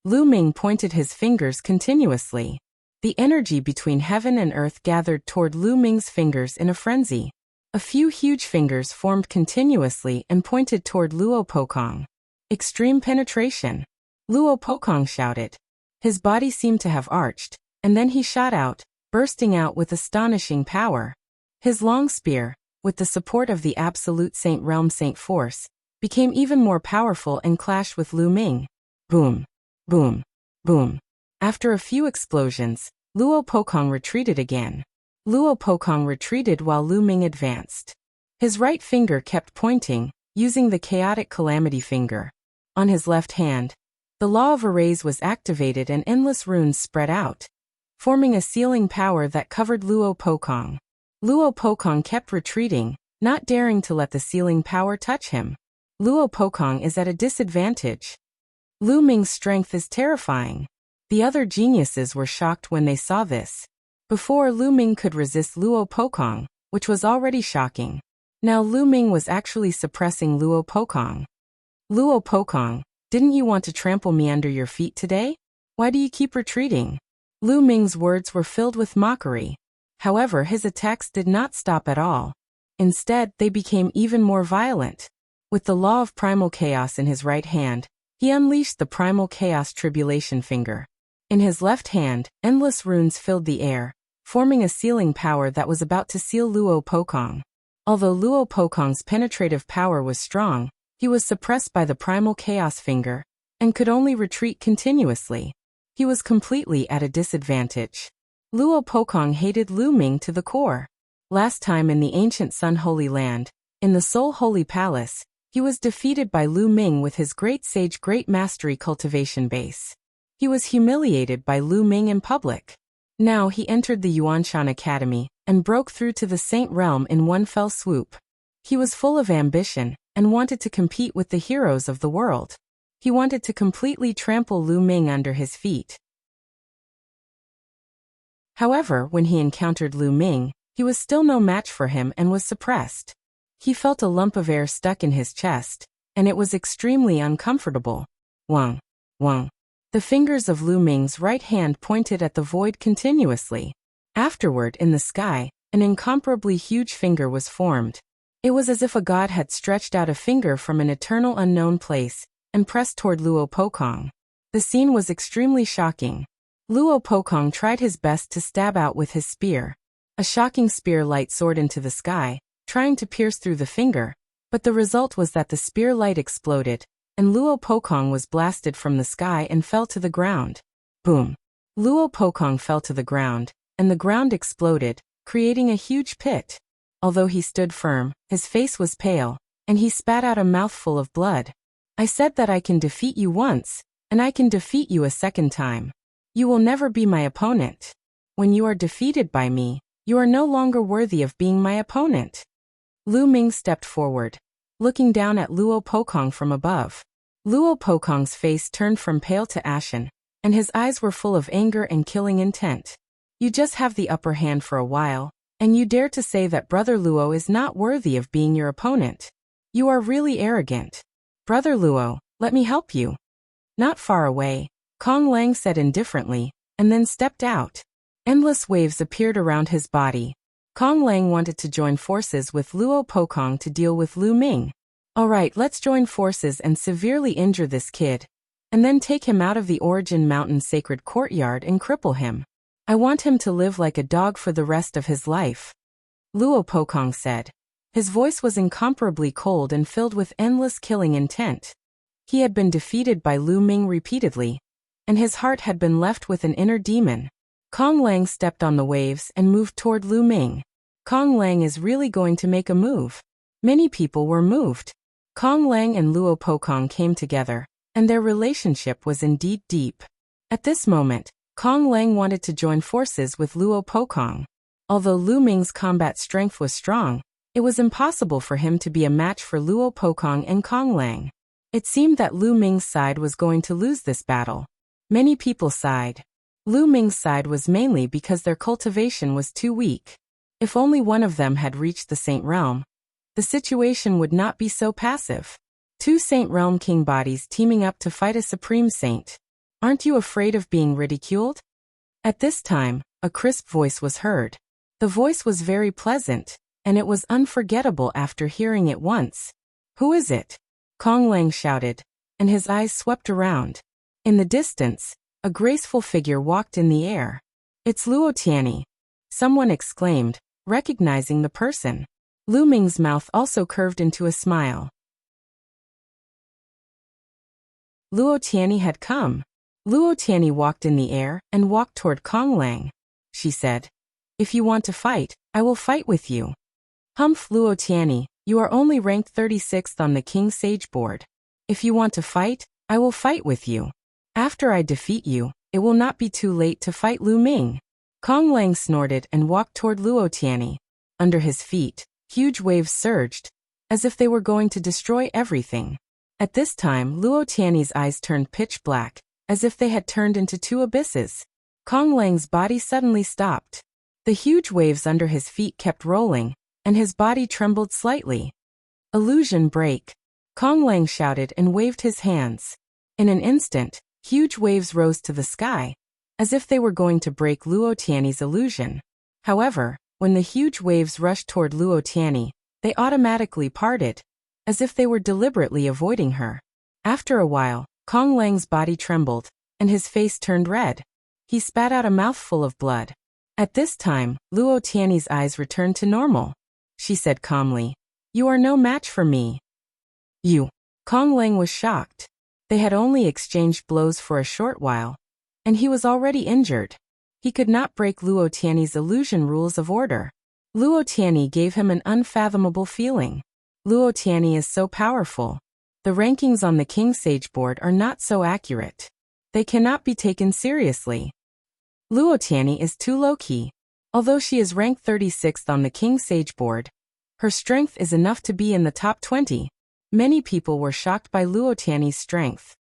S1: Lu Ming pointed his fingers continuously. The energy between heaven and earth gathered toward Lu Ming's fingers in a frenzy. A few huge fingers formed continuously and pointed toward Luo Pokong. Extreme penetration. Luo Pokong shouted. His body seemed to have arched, and then he shot out, bursting out with astonishing power. His long spear, with the support of the absolute saint realm saint force, became even more powerful and clashed with Lu Ming. Boom. Boom. Boom. After a few explosions, Luo Pokong retreated again. Luo Pokong retreated while Lu Ming advanced. His right finger kept pointing, using the chaotic calamity finger. On his left hand, the law of erase was activated and endless runes spread out, forming a sealing power that covered Luo Pokong. Luo Pokong kept retreating, not daring to let the sealing power touch him. Luo Pokong is at a disadvantage. Lu Ming's strength is terrifying. The other geniuses were shocked when they saw this. Before, Lu Ming could resist Luo Pokong, which was already shocking. Now Lu Ming was actually suppressing Luo Pokong. Luo Pokong, didn't you want to trample me under your feet today? Why do you keep retreating? Lu Ming's words were filled with mockery. However, his attacks did not stop at all. Instead, they became even more violent. With the law of primal chaos in his right hand, he unleashed the primal chaos tribulation finger. In his left hand, endless runes filled the air, forming a sealing power that was about to seal Luo Pokong. Although Luo Pokong's penetrative power was strong, he was suppressed by the primal chaos finger, and could only retreat continuously. He was completely at a disadvantage. Luo Pokong hated Lu Ming to the core. Last time in the ancient Sun Holy Land, in the Soul Holy Palace, he was defeated by Lu Ming with his Great Sage Great Mastery cultivation base. He was humiliated by Lu Ming in public. Now he entered the Yuanshan Academy and broke through to the Saint Realm in one fell swoop. He was full of ambition and wanted to compete with the heroes of the world. He wanted to completely trample Lu Ming under his feet. However, when he encountered Lu Ming, he was still no match for him and was suppressed. He felt a lump of air stuck in his chest, and it was extremely uncomfortable. Wang, Wang. The fingers of Lu Ming's right hand pointed at the void continuously. Afterward, in the sky, an incomparably huge finger was formed. It was as if a god had stretched out a finger from an eternal unknown place and pressed toward Luo Pokong. The scene was extremely shocking. Luo Pokong tried his best to stab out with his spear. A shocking spear light soared into the sky, trying to pierce through the finger, but the result was that the spear light exploded, and Luo Pokong was blasted from the sky and fell to the ground. Boom! Luo Pokong fell to the ground, and the ground exploded, creating a huge pit. Although he stood firm, his face was pale, and he spat out a mouthful of blood. I said that I can defeat you once, and I can defeat you a second time. You will never be my opponent. When you are defeated by me, you are no longer worthy of being my opponent. Lu Ming stepped forward, looking down at Luo Pokong from above. Luo Pokong's face turned from pale to ashen, and his eyes were full of anger and killing intent. You just have the upper hand for a while, and you dare to say that Brother Luo is not worthy of being your opponent. You are really arrogant. Brother Luo, let me help you. Not far away, Kong Lang said indifferently, and then stepped out. Endless waves appeared around his body. Kong Lang wanted to join forces with Luo Pokong to deal with Lu Ming. Alright, let's join forces and severely injure this kid, and then take him out of the Origin Mountain sacred courtyard and cripple him. I want him to live like a dog for the rest of his life. Luo Pokong said. His voice was incomparably cold and filled with endless killing intent. He had been defeated by Lu Ming repeatedly, and his heart had been left with an inner demon. Kong Lang stepped on the waves and moved toward Lu Ming. Kong Lang is really going to make a move. Many people were moved. Kong Lang and Luo Pokong came together, and their relationship was indeed deep. At this moment, Kong Lang wanted to join forces with Luo Pokong. Although Lu Ming's combat strength was strong, it was impossible for him to be a match for Luo Pokong and Kong Lang. It seemed that Lu Ming's side was going to lose this battle. Many people sighed. Lu Ming's side was mainly because their cultivation was too weak. If only one of them had reached the Saint Realm, the situation would not be so passive. Two Saint Realm King bodies teaming up to fight a Supreme Saint. Aren't you afraid of being ridiculed? At this time, a crisp voice was heard. The voice was very pleasant, and it was unforgettable after hearing it once. Who is it? Kong Lang shouted, and his eyes swept around. In the distance, a graceful figure walked in the air. It's Luo Tianyi. Someone exclaimed, recognizing the person. Lu Ming's mouth also curved into a smile. Luo Tianyi had come. Luo Tianyi walked in the air and walked toward Kong Lang. She said, if you want to fight, I will fight with you. Humph! Luo Tianyi, You are only ranked 36th on the King Sage board. If you want to fight, I will fight with you. After I defeat you, it will not be too late to fight Lu Ming." Kong Lang snorted and walked toward Luo Tianyi. Under his feet, huge waves surged, as if they were going to destroy everything. At this time, Luo Tianyi's eyes turned pitch black, as if they had turned into two abysses. Kong Lang's body suddenly stopped. The huge waves under his feet kept rolling, and his body trembled slightly. "Illusion break!" Kong Lang shouted and waved his hands. In an instant, huge waves rose to the sky, as if they were going to break Luo Tianyi's illusion. However, when the huge waves rushed toward Luo Tianyi, they automatically parted, as if they were deliberately avoiding her. After a while, Kong Lang's body trembled, and his face turned red. He spat out a mouthful of blood. At this time, Luo Tianyi's eyes returned to normal. She said calmly, "You are no match for me." "You." Kong Lang was shocked. They had only exchanged blows for a short while, and he was already injured. He could not break Luo Tianyi's illusion rules of order. Luo Tianyi gave him an unfathomable feeling. Luo Tianyi is so powerful. The rankings on the King Sage board are not so accurate. They cannot be taken seriously. Luo Tianyi is too low-key. Although she is ranked 36th on the King Sage board, her strength is enough to be in the top 20. Many people were shocked by Luo Tianyi's strength.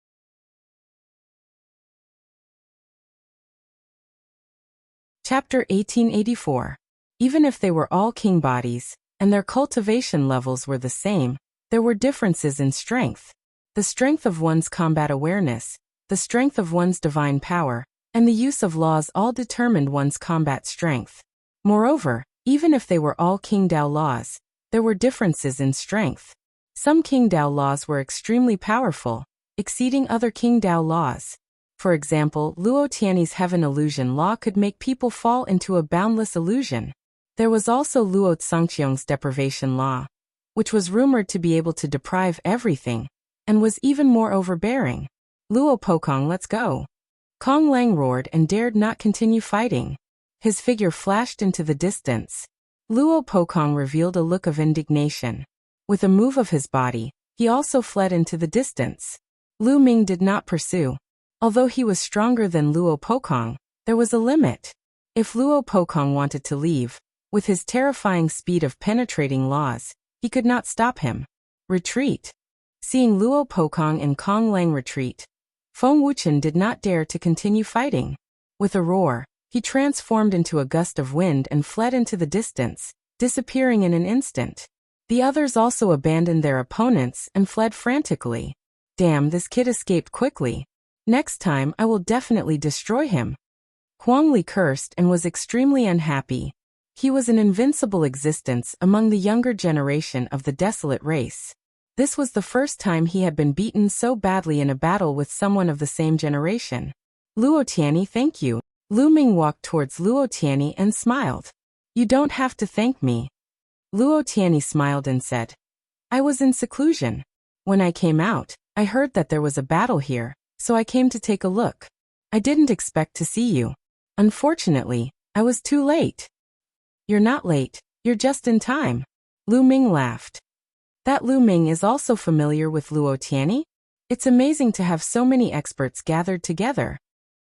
S1: Chapter 1884. Even if they were all king bodies, and their cultivation levels were the same, there were differences in strength. The strength of one's combat awareness, the strength of one's divine power, and the use of laws all determined one's combat strength. Moreover, even if they were all King Dao laws, there were differences in strength. Some King Dao laws were extremely powerful, exceeding other King Dao laws. For example, Luo Tianyi's heaven illusion law could make people fall into a boundless illusion. There was also Luo Tsangqiong's deprivation law, which was rumored to be able to deprive everything, and was even more overbearing. "Luo Pokong, let's go." Kong Lang roared and dared not continue fighting. His figure flashed into the distance. Luo Pokong revealed a look of indignation. With a move of his body, he also fled into the distance. Lu Ming did not pursue. Although he was stronger than Luo Pokong, there was a limit. If Luo Pokong wanted to leave, with his terrifying speed of penetrating laws, he could not stop him. Retreat. Seeing Luo Pokong and Kong Lang retreat, Feng Wuchen did not dare to continue fighting. With a roar, he transformed into a gust of wind and fled into the distance, disappearing in an instant. The others also abandoned their opponents and fled frantically. "Damn, this kid escaped quickly. Next time I will definitely destroy him." Huang Li cursed and was extremely unhappy. He was an invincible existence among the younger generation of the desolate race. This was the first time he had been beaten so badly in a battle with someone of the same generation. "Luo Tianyi, thank you." Lu Ming walked towards Luo Tianyi and smiled. "You don't have to thank me." Luo Tianyi smiled and said, "I was in seclusion. When I came out, I heard that there was a battle here, so I came to take a look. I didn't expect to see you. Unfortunately, I was too late." "You're not late, you're just in time." Lu Ming laughed. "That Lu Ming is also familiar with Luo Tianyi? It's amazing to have so many experts gathered together."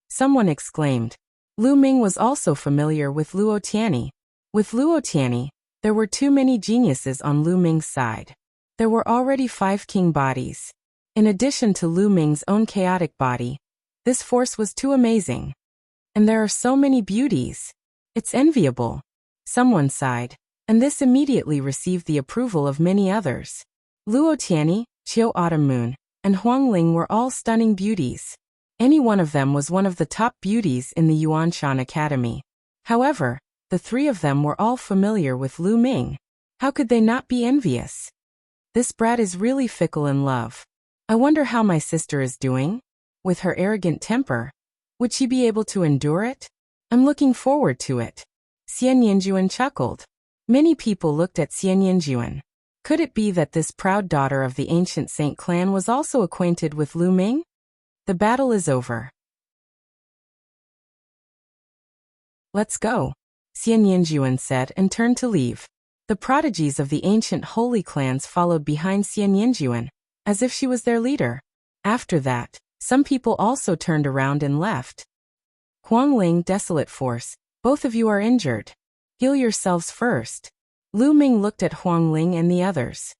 S1: Someone exclaimed. Lu Ming was also familiar with Luo Tianyi. With Luo Tianyi, there were too many geniuses on Lu Ming's side. There were already 5 king bodies. In addition to Lu Ming's own chaotic body, this force was too amazing. And there are so many beauties. It's enviable. Someone sighed, and this immediately received the approval of many others. Luo Tianyi, Qiu Autumn Moon, and Huang Ling were all stunning beauties. Any one of them was one of the top beauties in the Yuanshan Academy. However, the 3 of them were all familiar with Lu Ming. How could they not be envious? This brat is really fickle in love. I wonder how my sister is doing? With her arrogant temper, would she be able to endure it? I'm looking forward to it. Xian Yinjuan chuckled. Many people looked at Xian Yinjuan. Could it be that this proud daughter of the ancient Saint clan was also acquainted with Lu Ming? The battle is over. Let's go, Xian Yinjuan said and turned to leave. The prodigies of the ancient holy clans followed behind Xian Yinjuan, as if she was their leader. After that, some people also turned around and left. Huangling, Desolate Force, both of you are injured. Heal yourselves first. Lu Ming looked at Huangling and the others.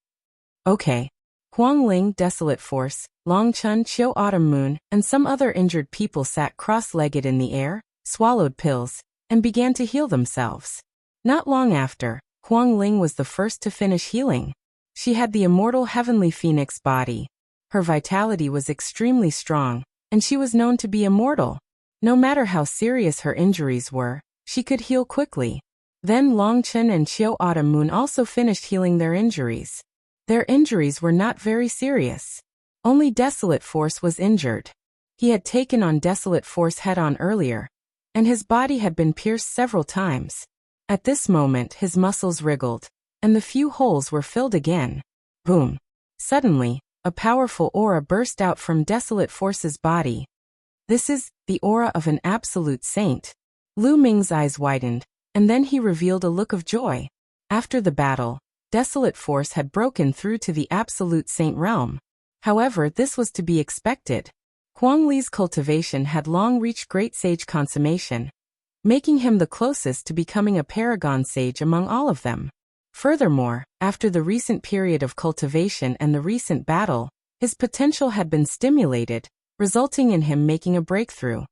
S1: Okay. Huangling, Desolate Force, Longchun, Qiu Autumn Moon, and some other injured people sat cross-legged in the air, swallowed pills, and began to heal themselves. Not long after, Huangling was the first to finish healing. She had the immortal heavenly phoenix body. Her vitality was extremely strong, and she was known to be immortal. No matter how serious her injuries were, she could heal quickly. Then Longchun and Qiu Autumn Moon also finished healing their injuries. Their injuries were not very serious. Only Desolate Force was injured. He had taken on Desolate Force head-on earlier, and his body had been pierced several times. At this moment his muscles wriggled, and the few holes were filled again. Boom! Suddenly, a powerful aura burst out from Desolate Force's body. This is the aura of an absolute saint. Lu Ming's eyes widened, and then he revealed a look of joy. After the battle, Desolate Force had broken through to the Absolute Saint realm. However, this was to be expected. Huang Li's cultivation had long reached great sage consummation, making him the closest to becoming a paragon sage among all of them. Furthermore, after the recent period of cultivation and the recent battle, his potential had been stimulated, resulting in him making a breakthrough.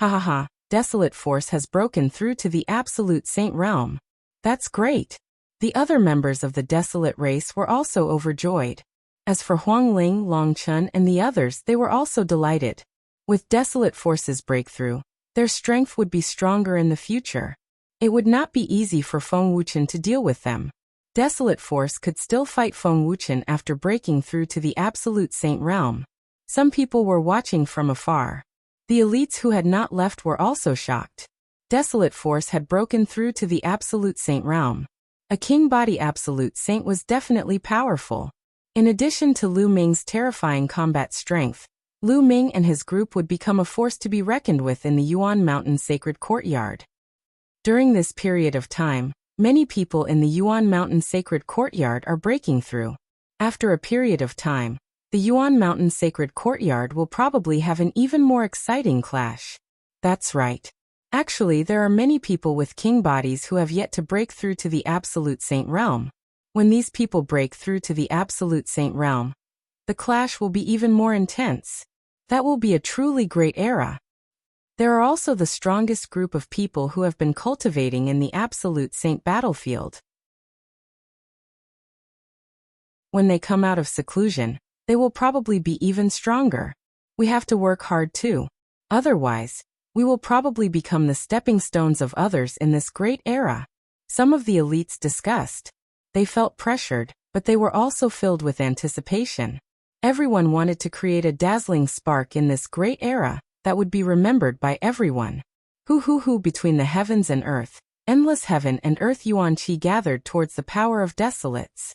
S1: Ha ha ha, Desolate Force has broken through to the Absolute Saint realm. That's great. The other members of the Desolate race were also overjoyed. As for Huangling, Longchun, and the others, they were also delighted. With Desolate Force's breakthrough, their strength would be stronger in the future. It would not be easy for Feng Wuchen to deal with them. Desolate Force could still fight Feng Wuchen after breaking through to the Absolute Saint realm. Some people were watching from afar. The elites who had not left were also shocked. Desolate Force had broken through to the Absolute Saint realm. A king body Absolute Saint was definitely powerful. In addition to Lu Ming's terrifying combat strength, Lu Ming and his group would become a force to be reckoned with in the Yuan Mountain Sacred Courtyard. During this period of time, many people in the Yuan Mountain Sacred Courtyard are breaking through. After a period of time, the Yuan Mountain Sacred Courtyard will probably have an even more exciting clash. That's right. Actually, there are many people with king bodies who have yet to break through to the Absolute Saint realm. When these people break through to the Absolute Saint realm, the clash will be even more intense. That will be a truly great era. There are also the strongest group of people who have been cultivating in the Absolute Saint battlefield. When they come out of seclusion, they will probably be even stronger. We have to work hard too. Otherwise, we will probably become the stepping stones of others in this great era. Some of the elites discussed. They felt pressured, but they were also filled with anticipation. Everyone wanted to create a dazzling spark in this great era that would be remembered by everyone. Hu between the heavens and earth, endless heaven and earth Yuan Qi gathered towards the power of desolates.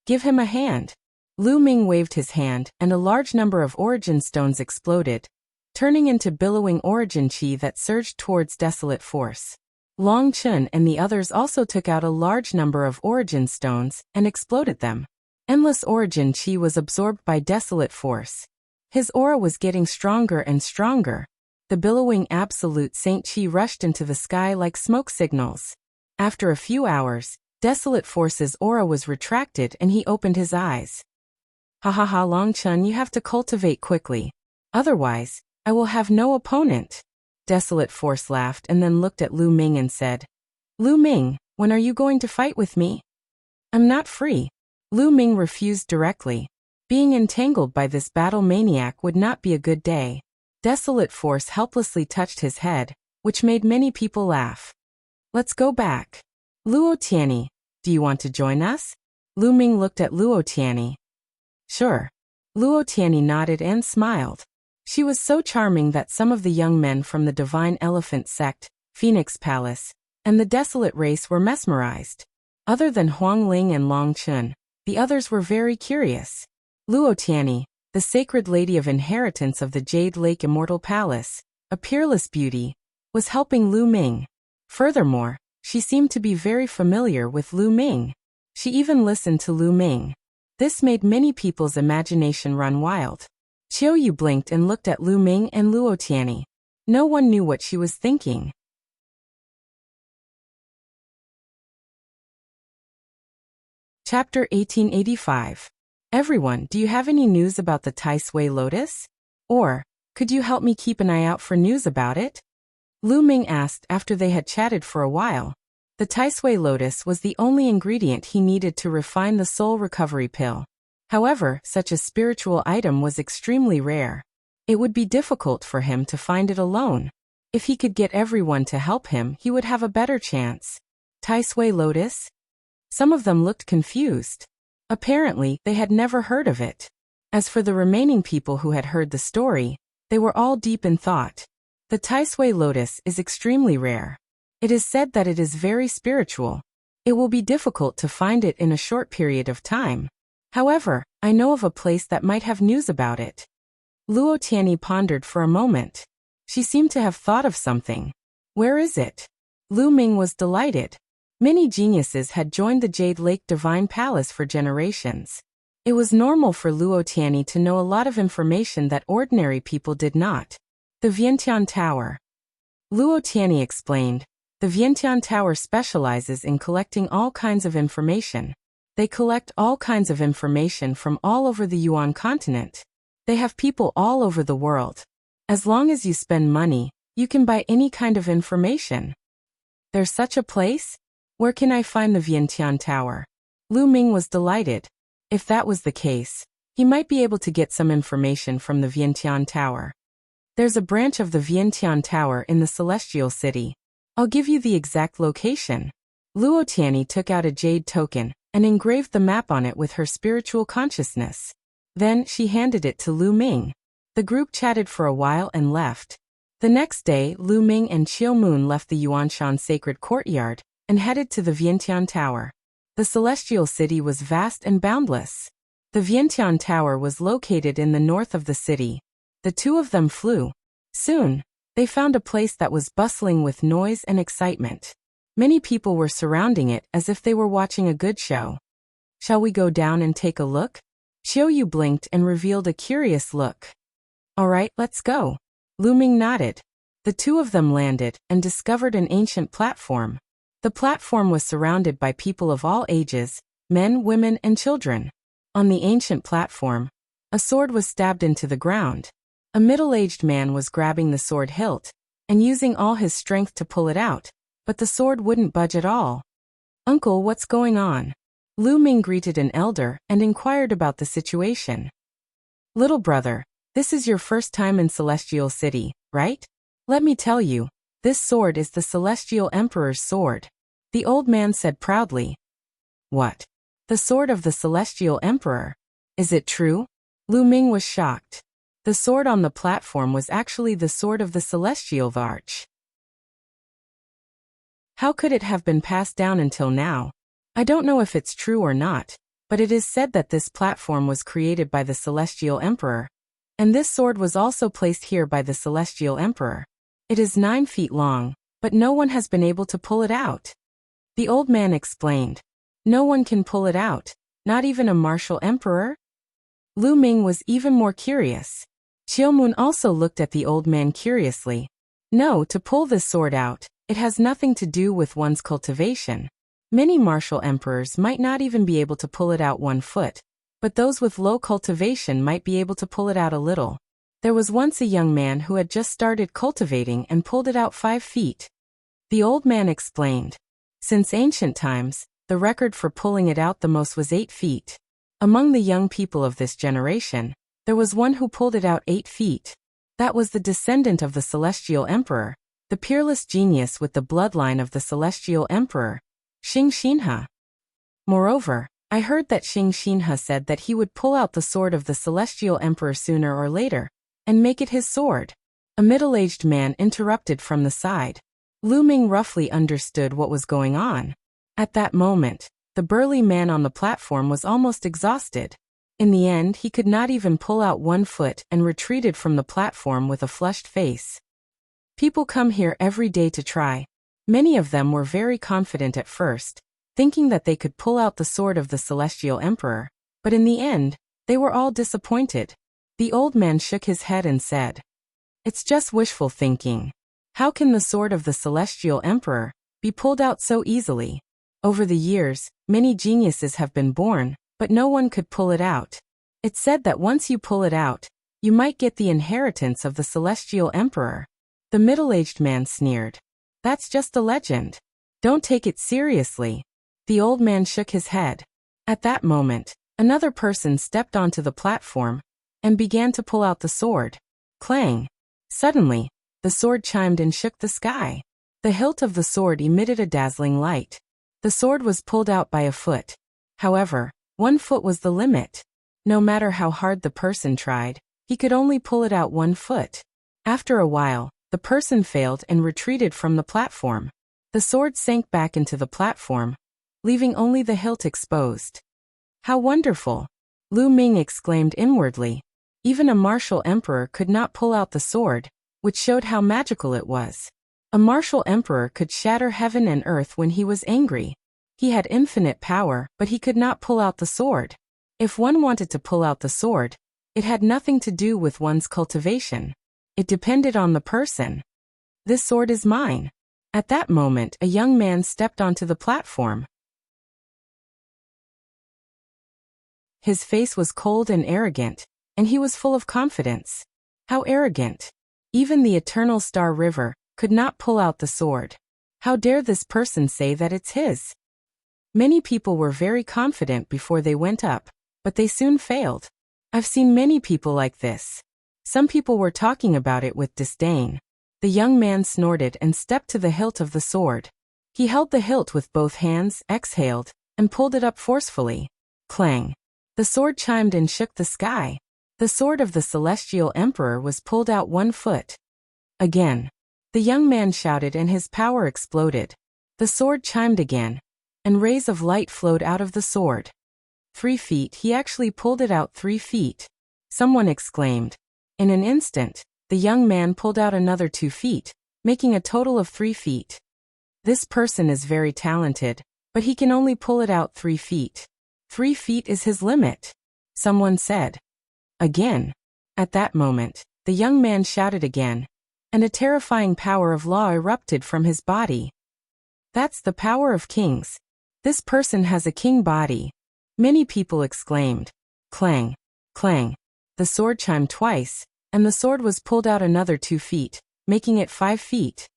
S1: Give him a hand. Lu Ming waved his hand, and a large number of origin stones exploded, turning into billowing origin qi that surged towards Desolate Force. Long Chun and the others also took out a large number of origin stones and exploded them. Endless origin qi was absorbed by Desolate Force. His aura was getting stronger and stronger. The billowing absolute Saint Qi rushed into the sky like smoke signals. After a few hours, Desolate Force's aura was retracted and he opened his eyes. Ha ha ha, Long Chun, you have to cultivate quickly. Otherwise, I will have no opponent. Desolate Force laughed and then looked at Lu Ming and said, Lu Ming, when are you going to fight with me? I'm not free. Lu Ming refused directly. Being entangled by this battle maniac would not be a good day. Desolate Force helplessly touched his head, which made many people laugh. Let's go back. Luo Tianyi, do you want to join us? Lu Ming looked at Luo Tianyi. Sure. Luo Tianyi nodded and smiled. She was so charming that some of the young men from the Divine Elephant Sect, Phoenix Palace, and the Desolate race were mesmerized. Other than Huang Ling and Long Chun, the others were very curious. Luo Tianyi, the sacred lady of inheritance of the Jade Lake Immortal Palace, a peerless beauty, was helping Lu Ming. Furthermore, She seemed to be very familiar with Lu Ming. She even listened to Lu Ming. This made many people's imagination run wild. Qiu Yu blinked and looked at Lu Ming and Luo Tianyi. No one knew what she was thinking. Chapter 1885. Everyone, do you have any news about the Tai Sui lotus? Or, could you help me keep an eye out for news about it? Lu Ming asked after they had chatted for a while. The Tai Sui lotus was the only ingredient he needed to refine the soul recovery pill. However, such a spiritual item was extremely rare. It would be difficult for him to find it alone. If he could get everyone to help him, he would have a better chance. Tai Sui lotus? Some of them looked confused. Apparently, they had never heard of it. As for the remaining people who had heard the story, they were all deep in thought. The Tai Sui lotus is extremely rare. It is said that it is very spiritual. It will be difficult to find it in a short period of time. However, I know of a place that might have news about it. Luo Tianyi pondered for a moment. She seemed to have thought of something. Where is it? Lu Ming was delighted. Many geniuses had joined the Jade Lake Divine Palace for generations. It was normal for Luo Tianyi to know a lot of information that ordinary people did not. The Vientiane Tower. Luo Tianyi explained. The Vientiane Tower specializes in collecting all kinds of information. They collect all kinds of information from all over the Yuan continent. They have people all over the world. As long as you spend money, you can buy any kind of information. There's such a place? Where can I find the Vientiane Tower? Lu Ming was delighted. If that was the case, he might be able to get some information from the Vientiane Tower. There's a branch of the Vientiane Tower in the Celestial City. I'll give you the exact location. Luo Tianyi took out a jade token and engraved the map on it with her spiritual consciousness. Then she handed it to Lu Ming. The group chatted for a while and left. The next day, Lu Ming and Qiu Moon left the Yuanshan Sacred Courtyard and headed to the Vientiane Tower. The Celestial City was vast and boundless. The Vientiane Tower was located in the north of the city. The two of them flew. Soon, they found a place that was bustling with noise and excitement. Many people were surrounding it as if they were watching a good show. Shall we go down and take a look? Qiu Yu blinked and revealed a curious look. All right, let's go. Lu Ming nodded. The two of them landed and discovered an ancient platform. The platform was surrounded by people of all ages, men, women, and children. On the ancient platform, a sword was stabbed into the ground. A middle-aged man was grabbing the sword hilt and using all his strength to pull it out, but the sword wouldn't budge at all. Uncle, what's going on? Lu Ming greeted an elder and inquired about the situation. Little brother, this is your first time in Celestial City, right? Let me tell you, this sword is the Celestial Emperor's sword. The old man said proudly. What? The sword of the Celestial Emperor? Is it true? Lu Ming was shocked. The sword on the platform was actually the sword of the Celestial Varch. How could it have been passed down until now? I don't know if it's true or not, but it is said that this platform was created by the Celestial Emperor. And this sword was also placed here by the Celestial Emperor. It is 9 feet long, but no one has been able to pull it out. The old man explained. No one can pull it out, not even a martial emperor? Lu Ming was even more curious. Qiu Moon also looked at the old man curiously. No, to pull this sword out, it has nothing to do with one's cultivation. Many martial emperors might not even be able to pull it out 1 foot, but those with low cultivation might be able to pull it out a little. There was once a young man who had just started cultivating and pulled it out 5 feet. The old man explained. Since ancient times, the record for pulling it out the most was 8 feet. Among the young people of this generation, there was one who pulled it out 8 feet. That was the descendant of the Celestial Emperor, the peerless genius with the bloodline of the Celestial Emperor, Xing Xinhe. Moreover, I heard that Xing Xinhe said that he would pull out the sword of the Celestial Emperor sooner or later, and make it his sword. A middle-aged man interrupted from the side. Lu Ming roughly understood what was going on. At that moment, the burly man on the platform was almost exhausted. In the end, he could not even pull out 1 foot and retreated from the platform with a flushed face. People come here every day to try. Many of them were very confident at first, thinking that they could pull out the sword of the Celestial Emperor, but in the end, they were all disappointed. The old man shook his head and said, "It's just wishful thinking. How can the sword of the Celestial Emperor be pulled out so easily? Over the years, many geniuses have been born, but no one could pull it out. It's said that once you pull it out, you might get the inheritance of the Celestial Emperor." The middle-aged man sneered. "That's just a legend. Don't take it seriously." The old man shook his head. At that moment, another person stepped onto the platform and began to pull out the sword. Clang! Suddenly, the sword chimed and shook the sky. The hilt of the sword emitted a dazzling light. The sword was pulled out by a foot. However, 1 foot was the limit. No matter how hard the person tried, he could only pull it out 1 foot. After a while, the person failed and retreated from the platform. The sword sank back into the platform, leaving only the hilt exposed. "How wonderful!" Lu Ming exclaimed inwardly. Even a martial emperor could not pull out the sword, which showed how magical it was. A martial emperor could shatter heaven and earth when he was angry. He had infinite power, but he could not pull out the sword. If one wanted to pull out the sword, it had nothing to do with one's cultivation. It depended on the person. "This sword is mine." At that moment, a young man stepped onto the platform. His face was cold and arrogant, and he was full of confidence. How arrogant! Even the eternal Star River could not pull out the sword. How dare this person say that it's his? Many people were very confident before they went up, but they soon failed. I've seen many people like this. Some people were talking about it with disdain. The young man snorted and stepped to the hilt of the sword. He held the hilt with both hands, exhaled, and pulled it up forcefully. Clang! The sword chimed and shook the sky. The sword of the Celestial Emperor was pulled out 1 foot. Again. The young man shouted and his power exploded. The sword chimed again, and rays of light flowed out of the sword. 3 feet. He actually pulled it out 3 feet. Someone exclaimed. In an instant, the young man pulled out another 2 feet, making a total of 3 feet. This person is very talented, but he can only pull it out 3 feet. 3 feet is his limit, someone said. Again. At that moment, the young man shouted again, and a terrifying power of law erupted from his body. That's the power of kings. This person has a king body. Many people exclaimed. Clang! Clang! The sword chimed twice, and the sword was pulled out another 2 feet, making it 5 feet.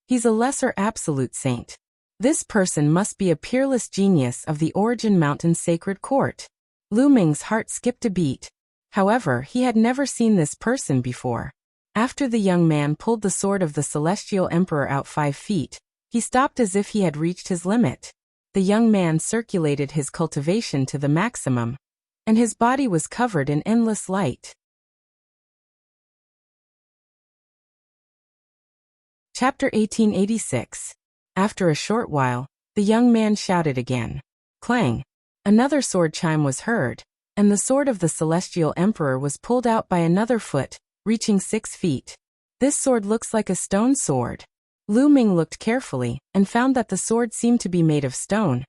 S1: He's a lesser absolute saint. This person must be a peerless genius of the Origin Mountain Sacred Court. Lu Ming's heart skipped a beat. However, he had never seen this person before. After the young man pulled the sword of the Celestial Emperor out 5 feet, he stopped as if he had reached his limit. The young man circulated his cultivation to the maximum, and his body was covered in endless light. Chapter 1886. After a short while, the young man shouted again. Clang! Another sword chime was heard, and the sword of the Celestial Emperor was pulled out by another foot, reaching 6 feet. This sword looks like a stone sword. Lu Ming looked carefully, and found that the sword seemed to be made of stone,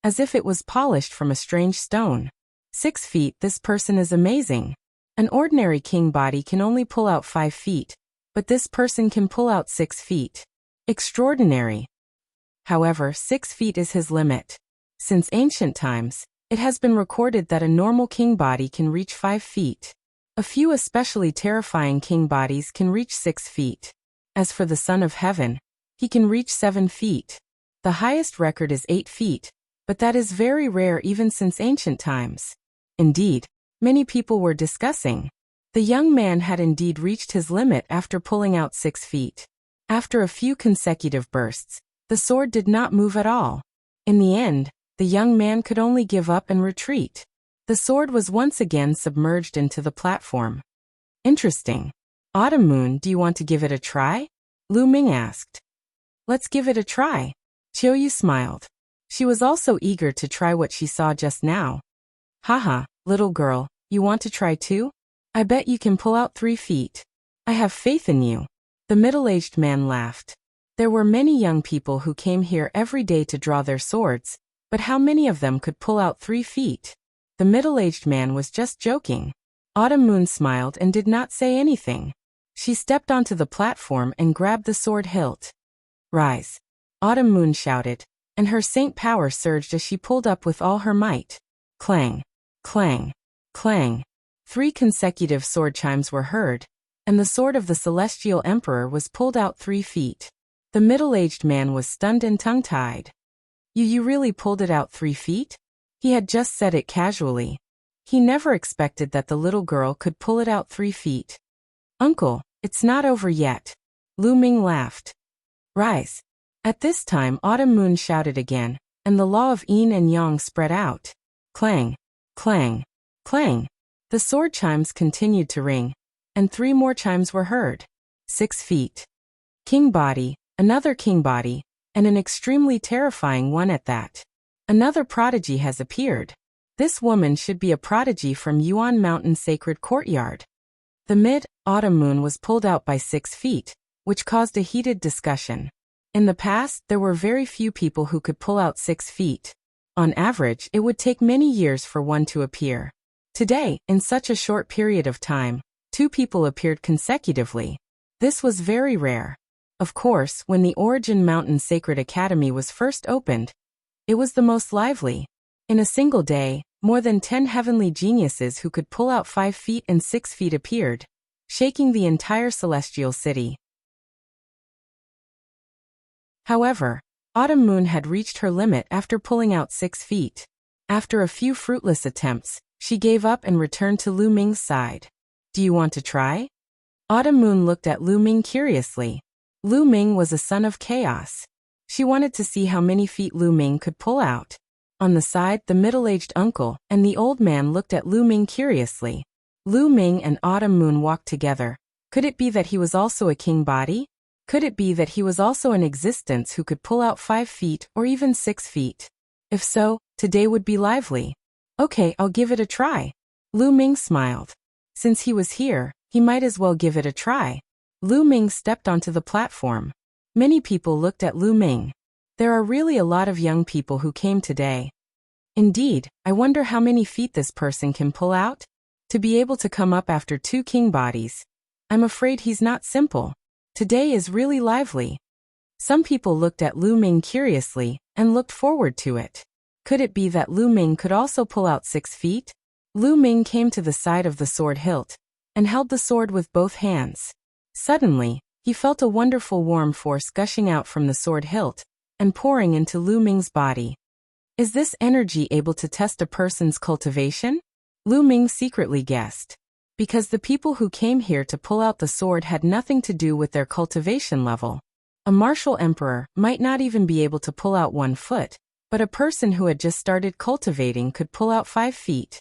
S1: as if it was polished from a strange stone. 6 feet. This person is amazing. An ordinary king body can only pull out 5 feet, but this person can pull out 6 feet. Extraordinary. However, 6 feet is his limit. Since ancient times, it has been recorded that a normal king body can reach 5 feet. A few especially terrifying king bodies can reach 6 feet. As for the Son of Heaven, he can reach 7 feet. The highest record is 8 feet, but that is very rare even since ancient times. Indeed, many people were discussing. The young man had indeed reached his limit after pulling out 6 feet. After a few consecutive bursts, the sword did not move at all. In the end, the young man could only give up and retreat. The sword was once again submerged into the platform. Interesting. Autumn Moon, do you want to give it a try? Lu Ming asked. Let's give it a try. Qiuyu smiled. She was also eager to try what she saw just now. Haha, little girl, you want to try too? I bet you can pull out 3 feet. I have faith in you. The middle-aged man laughed. There were many young people who came here every day to draw their swords, but how many of them could pull out 3 feet? The middle-aged man was just joking. Autumn Moon smiled and did not say anything. She stepped onto the platform and grabbed the sword hilt. "Rise!" Autumn Moon shouted, and her saint power surged as she pulled up with all her might. Clang! Clang! Clang! 3 consecutive sword chimes were heard, and the sword of the Celestial Emperor was pulled out 3 feet. The middle-aged man was stunned and tongue-tied. You really pulled it out 3 feet? He had just said it casually. He never expected that the little girl could pull it out 3 feet. "Uncle, it's not over yet." Lu Ming laughed. "Rise." At this time Autumn Moon shouted again, and the law of yin and yang spread out. Clang! Clang! Clang! The sword chimes continued to ring, and 3 more chimes were heard. 6 feet. King body, another king body, and an extremely terrifying one at that. Another prodigy has appeared. This woman should be a prodigy from Yuan Mountain Sacred Courtyard. The mid-autumn moon was pulled out by 6 feet, which caused a heated discussion. In the past, there were very few people who could pull out 6 feet. On average, it would take many years for one to appear. Today, in such a short period of time, 2 people appeared consecutively. This was very rare. Of course, when the Origin Mountain Sacred Academy was first opened, it was the most lively. In a single day, more than 10 heavenly geniuses who could pull out 5 feet and 6 feet appeared, shaking the entire celestial city. However, Autumn Moon had reached her limit after pulling out 6 feet. After a few fruitless attempts, she gave up and returned to Lu Ming's side. "Do you want to try?" Autumn Moon looked at Lu Ming curiously. Lu Ming was a son of chaos. She wanted to see how many feet Lu Ming could pull out. On the side, the middle-aged uncle and the old man looked at Lu Ming curiously. Lu Ming and Autumn Moon walked together. Could it be that he was also a king body? Could it be that he was also an existence who could pull out 5 feet or even 6 feet? If so, today would be lively. "Okay, I'll give it a try." Lu Ming smiled. Since he was here, he might as well give it a try. Lu Ming stepped onto the platform. Many people looked at Lu Ming. There are really a lot of young people who came today. Indeed, I wonder how many feet this person can pull out? To be able to come up after 2 king bodies. I'm afraid he's not simple. Today is really lively. Some people looked at Lu Ming curiously and looked forward to it. Could it be that Lu Ming could also pull out 6 feet? Lu Ming came to the side of the sword hilt and held the sword with both hands. Suddenly, he felt a wonderful warm force gushing out from the sword hilt and pouring into Lu Ming's body. Is this energy able to test a person's cultivation? Lu Ming secretly guessed. Because the people who came here to pull out the sword had nothing to do with their cultivation level. A martial emperor might not even be able to pull out 1 foot, but a person who had just started cultivating could pull out 5 feet.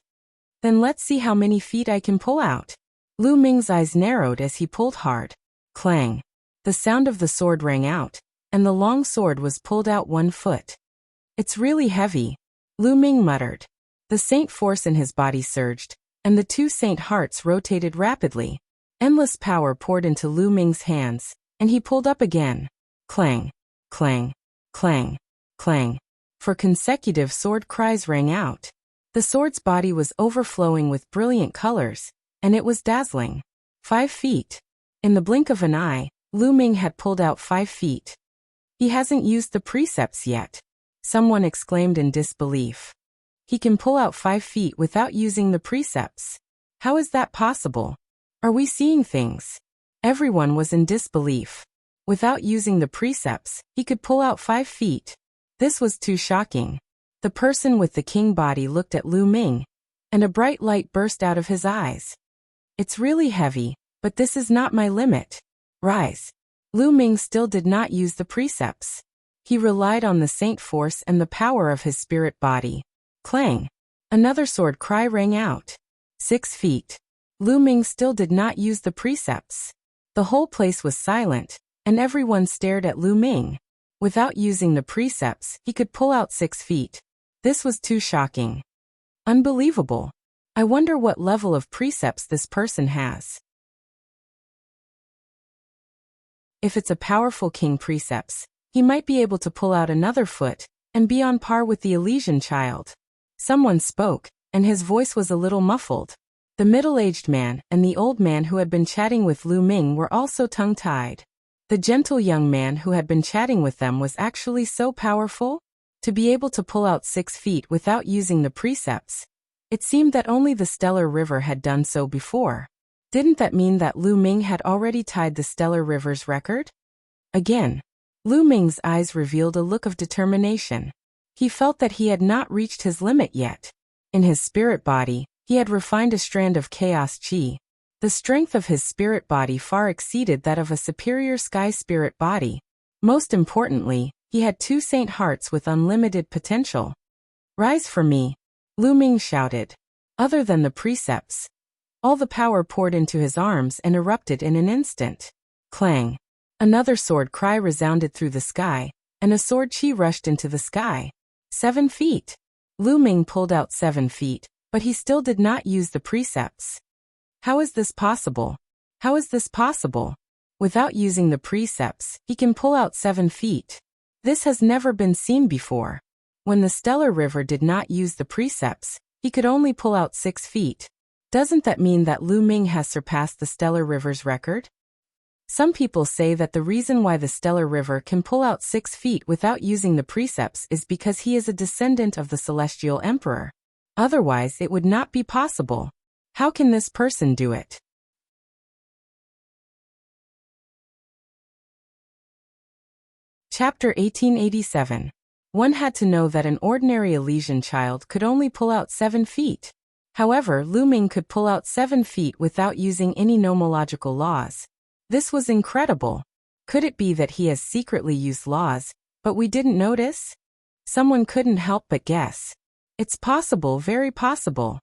S1: Then let's see how many feet I can pull out. Lu Ming's eyes narrowed as he pulled hard. Clang! The sound of the sword rang out, and the long sword was pulled out 1 foot. "It's really heavy," Lu Ming muttered. The saint force in his body surged, and the 2 saint hearts rotated rapidly. Endless power poured into Lu Ming's hands, and he pulled up again. Clang! Clang! Clang! Clang! 4 consecutive sword cries rang out. The sword's body was overflowing with brilliant colors, and it was dazzling. 5 feet. In the blink of an eye, Lu Ming had pulled out 5 feet. "He hasn't used the precepts yet," someone exclaimed in disbelief. "He can pull out 5 feet without using the precepts. How is that possible? Are we seeing things?" Everyone was in disbelief. Without using the precepts, he could pull out 5 feet. This was too shocking. The person with the king body looked at Lu Ming, and a bright light burst out of his eyes. "It's really heavy, but this is not my limit. Rise." Lu Ming still did not use the precepts. He relied on the saint force and the power of his spirit body. Clang! Another sword cry rang out. 6 feet. Lu Ming still did not use the precepts. The whole place was silent, and everyone stared at Lu Ming. Without using the precepts, he could pull out 6 feet. This was too shocking. Unbelievable. I wonder what level of precepts this person has. If it's a powerful king precepts, he might be able to pull out another foot and be on par with the Elysian child. Someone spoke, and his voice was a little muffled. The middle-aged man and the old man who had been chatting with Lu Ming were also tongue-tied. The gentle young man who had been chatting with them was actually so powerful? To be able to pull out 6 feet without using the precepts. It seemed that only the Stellar River had done so before. Didn't that mean that Lu Ming had already tied the Stellar River's record? Again, Lu Ming's eyes revealed a look of determination. He felt that he had not reached his limit yet. In his spirit body, he had refined a strand of chaos chi. The strength of his spirit body far exceeded that of a superior sky spirit body. Most importantly, he had 2 saint hearts with unlimited potential. Rise for me, Lu Ming shouted. Other than the precepts, all the power poured into his arms and erupted in an instant. Clang! Another sword cry resounded through the sky, and a sword chi rushed into the sky. 7 feet! Lu Ming pulled out 7 feet, but he still did not use the precepts. How is this possible? How is this possible? Without using the precepts, he can pull out 7 feet. This has never been seen before. When the Stellar River did not use the precepts, he could only pull out 6 feet. Doesn't that mean that Lu Ming has surpassed the Stellar River's record? Some people say that the reason why the Stellar River can pull out 6 feet without using the precepts is because he is a descendant of the Celestial Emperor. Otherwise, it would not be possible. How can this person do it? Chapter 1887. One had to know that an ordinary Elysian child could only pull out 7 feet. However, Lu Ming could pull out 7 feet without using any nomological laws. This was incredible. Could it be that he has secretly used laws, but we didn't notice? Someone couldn't help but guess. It's possible, very possible.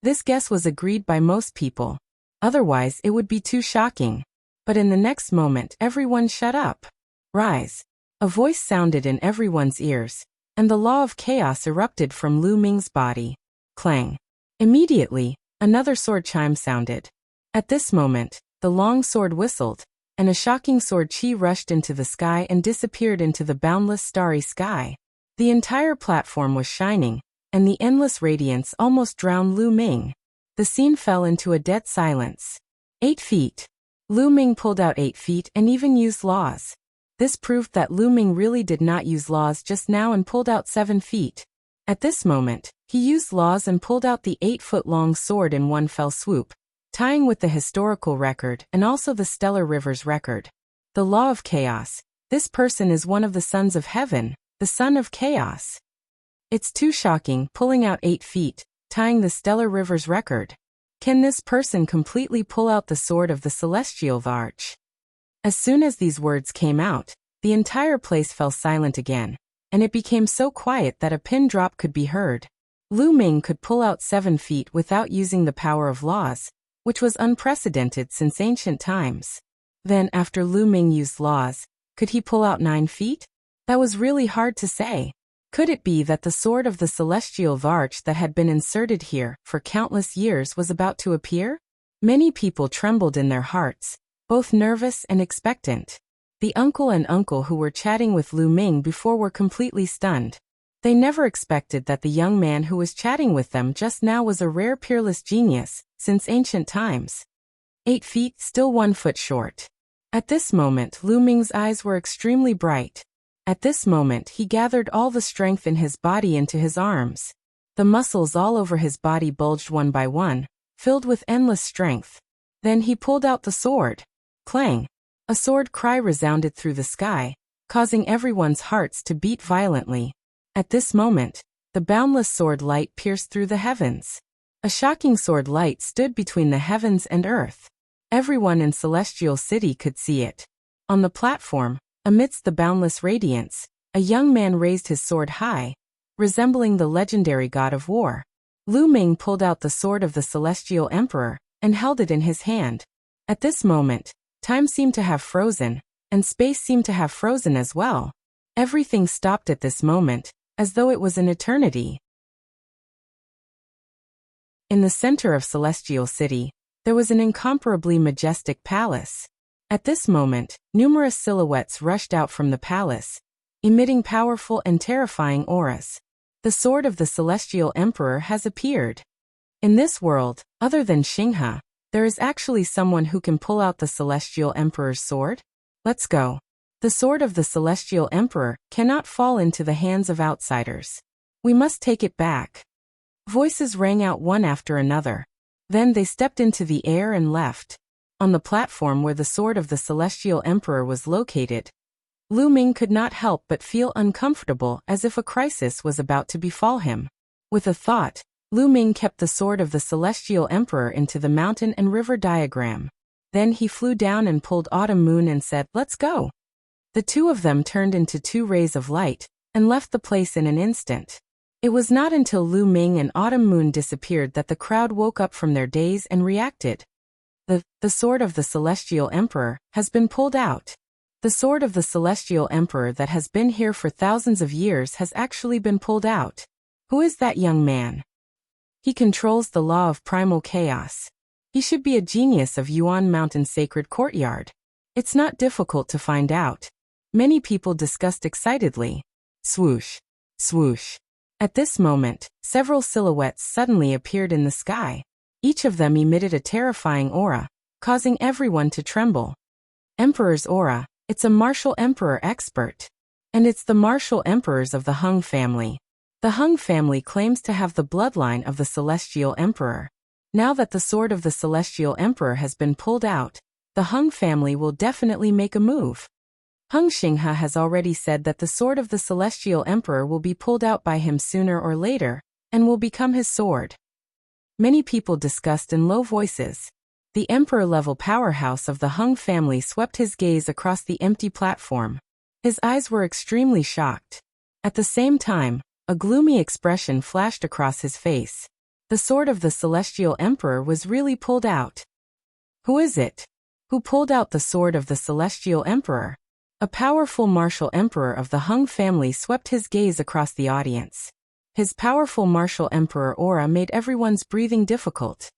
S1: This guess was agreed by most people. Otherwise, it would be too shocking. But in the next moment, everyone shut up. Rise. A voice sounded in everyone's ears, and the law of chaos erupted from Lu Ming's body. Clang. Immediately, another sword chime sounded. At this moment, the long sword whistled, and a shocking sword chi rushed into the sky and disappeared into the boundless starry sky. The entire platform was shining, and the endless radiance almost drowned Lu Ming. The scene fell into a dead silence. 8 feet. Lu Ming pulled out 8 feet and even used laws. This proved that Lu Ming really did not use laws just now and pulled out 7 feet. At this moment, he used laws and pulled out the 8-foot-long sword in one fell swoop, tying with the historical record and also the Stellar River's record. The law of chaos. This person is one of the sons of heaven, the son of chaos. It's too shocking, pulling out 8 feet, tying the Stellar River's record. Can this person completely pull out the sword of the Celestial Arch? As soon as these words came out, the entire place fell silent again, and it became so quiet that a pin drop could be heard. Lu Ming could pull out 7 feet without using the power of laws, which was unprecedented since ancient times. Then, after Lu Ming used laws, could he pull out 9 feet? That was really hard to say. Could it be that the sword of the Celestial Arch that had been inserted here for countless years was about to appear? Many people trembled in their hearts, both nervous and expectant. The uncle and uncle who were chatting with Lu Ming before were completely stunned. They never expected that the young man who was chatting with them just now was a rare peerless genius, since ancient times. 8 feet, still 1 foot short. At this moment, Lu Ming's eyes were extremely bright. At this moment, he gathered all the strength in his body into his arms. The muscles all over his body bulged one by one, filled with endless strength. Then he pulled out the sword. Clang! A sword cry resounded through the sky, causing everyone's hearts to beat violently. At this moment, the boundless sword light pierced through the heavens. A shocking sword light stood between the heavens and earth. Everyone in Celestial City could see it. On the platform, amidst the boundless radiance, a young man raised his sword high, resembling the legendary god of war. Lu Ming pulled out the sword of the Celestial Emperor and held it in his hand. At this moment, time seemed to have frozen, and space seemed to have frozen as well. Everything stopped at this moment, as though it was an eternity. In the center of Celestial City, there was an incomparably majestic palace. At this moment, numerous silhouettes rushed out from the palace, emitting powerful and terrifying auras. The sword of the Celestial Emperor has appeared. In this world, other than Xinghe, there is actually someone who can pull out the Celestial Emperor's sword? Let's go. The sword of the Celestial Emperor cannot fall into the hands of outsiders. We must take it back. Voices rang out one after another. Then they stepped into the air and left. On the platform where the sword of the Celestial Emperor was located, Lu Ming could not help but feel uncomfortable, as if a crisis was about to befall him. With a thought, Lu Ming kept the sword of the Celestial Emperor into the mountain and river diagram. Then he flew down and pulled Autumn Moon and said, "Let's go." The two of them turned into two rays of light and left the place in an instant. It was not until Lu Ming and Autumn Moon disappeared that the crowd woke up from their daze and reacted. The sword of the Celestial Emperor has been pulled out. The sword of the Celestial Emperor that has been here for thousands of years has actually been pulled out. Who is that young man? He controls the law of primal chaos. He should be a genius of Yuan Mountain Sacred Courtyard. It's not difficult to find out. Many people discussed excitedly. Swoosh, swoosh. At this moment, several silhouettes suddenly appeared in the sky. Each of them emitted a terrifying aura, causing everyone to tremble. Emperor's aura, it's a martial emperor expert. And it's the martial emperors of the Hung family. The Hung family claims to have the bloodline of the Celestial Emperor. Now that the sword of the Celestial Emperor has been pulled out, the Hung family will definitely make a move. Hung Xinghe has already said that the sword of the Celestial Emperor will be pulled out by him sooner or later, and will become his sword. Many people discussed in low voices. The emperor-level powerhouse of the Hung family swept his gaze across the empty platform. His eyes were extremely shocked. At the same time, a gloomy expression flashed across his face. The sword of the Celestial Emperor was really pulled out. Who is it? Who pulled out the sword of the Celestial Emperor? A powerful martial emperor of the Hung family swept his gaze across the audience. His powerful martial emperor aura made everyone's breathing difficult.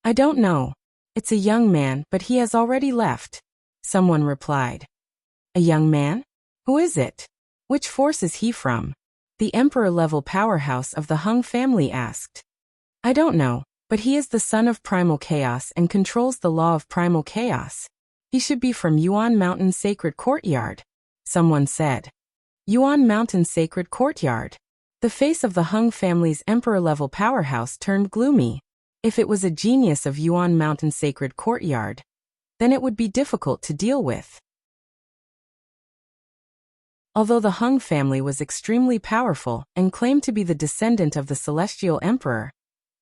S1: I don't know. It's a young man, but he has already left. Someone replied. A young man? Who is it? Which force is he from? The emperor-level powerhouse of the Hung family asked. I don't know, but he is the son of primal chaos and controls the law of primal chaos. He should be from Yuan Mountain Sacred Courtyard. Someone said. Yuan Mountain Sacred Courtyard. The face of the Hung family's emperor-level powerhouse turned gloomy. If it was a genius of Yuan Mountain Sacred Courtyard, then it would be difficult to deal with. Although the Hung family was extremely powerful and claimed to be the descendant of the Celestial Emperor,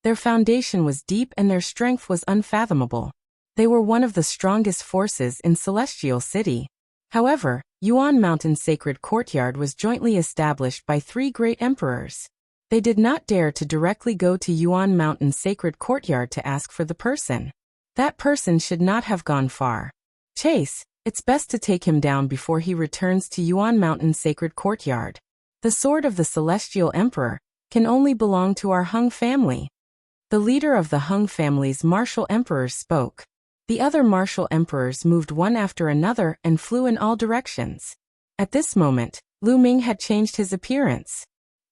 S1: their foundation was deep and their strength was unfathomable. They were one of the strongest forces in Celestial City. However, Yuan Mountain Sacred Courtyard was jointly established by three great emperors. They did not dare to directly go to Yuan Mountain Sacred Courtyard to ask for the person. That person should not have gone far. Chase, it's best to take him down before he returns to Yuan Mountain Sacred Courtyard. The sword of the Celestial Emperor can only belong to our Hung family. The leader of the Hung family's martial emperors spoke. The other martial emperors moved one after another and flew in all directions. At this moment, Lu Ming had changed his appearance.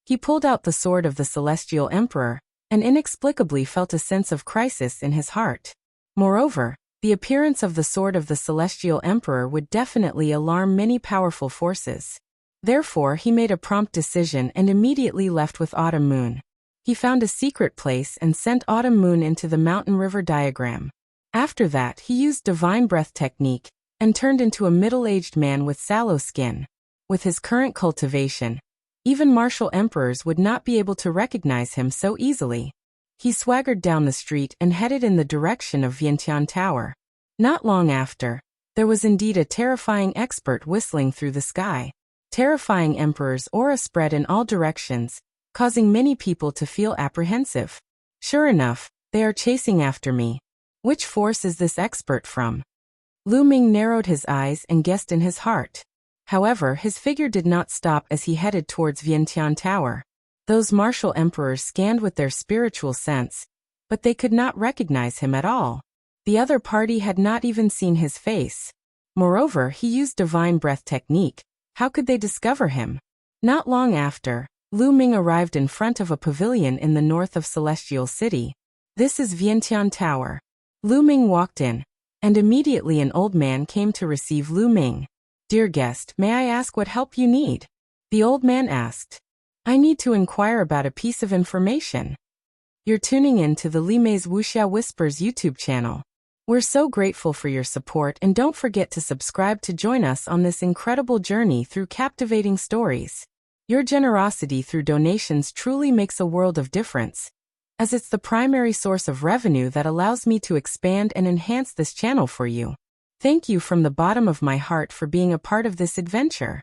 S1: He pulled out the sword of the Celestial Emperor, and inexplicably felt a sense of crisis in his heart. Moreover, the appearance of the sword of the Celestial Emperor would definitely alarm many powerful forces. Therefore, he made a prompt decision and immediately left with Autumn Moon. He found a secret place and sent Autumn Moon into the mountain river diagram. After that, he used Divine Breath technique and turned into a middle-aged man with sallow skin. With his current cultivation, even martial emperors would not be able to recognize him so easily. He swaggered down the street and headed in the direction of Vientiane Tower. Not long after, there was indeed a terrifying expert whistling through the sky. Terrifying emperor's aura spread in all directions, causing many people to feel apprehensive. Sure enough, they are chasing after me. Which force is this expert from? Lu Ming narrowed his eyes and guessed in his heart. However, his figure did not stop as he headed towards Vientiane Tower. Those martial emperors scanned with their spiritual sense, but they could not recognize him at all. The other party had not even seen his face. Moreover, he used divine breath technique. How could they discover him? Not long after, Lu Ming arrived in front of a pavilion in the north of Celestial City. This is Vientiane Tower. Lu Ming walked in, and immediately an old man came to receive Lu Ming. Dear guest, may I ask what help you need? The old man asked. I need to inquire about a piece of information. You're tuning in to the Li Mei's Wuxia Whispers YouTube channel. We're so grateful for your support, and don't forget to subscribe to join us on this incredible journey through captivating stories. Your generosity through donations truly makes a world of difference, as it's the primary source of revenue that allows me to expand and enhance this channel for you. Thank you from the bottom of my heart for being a part of this adventure.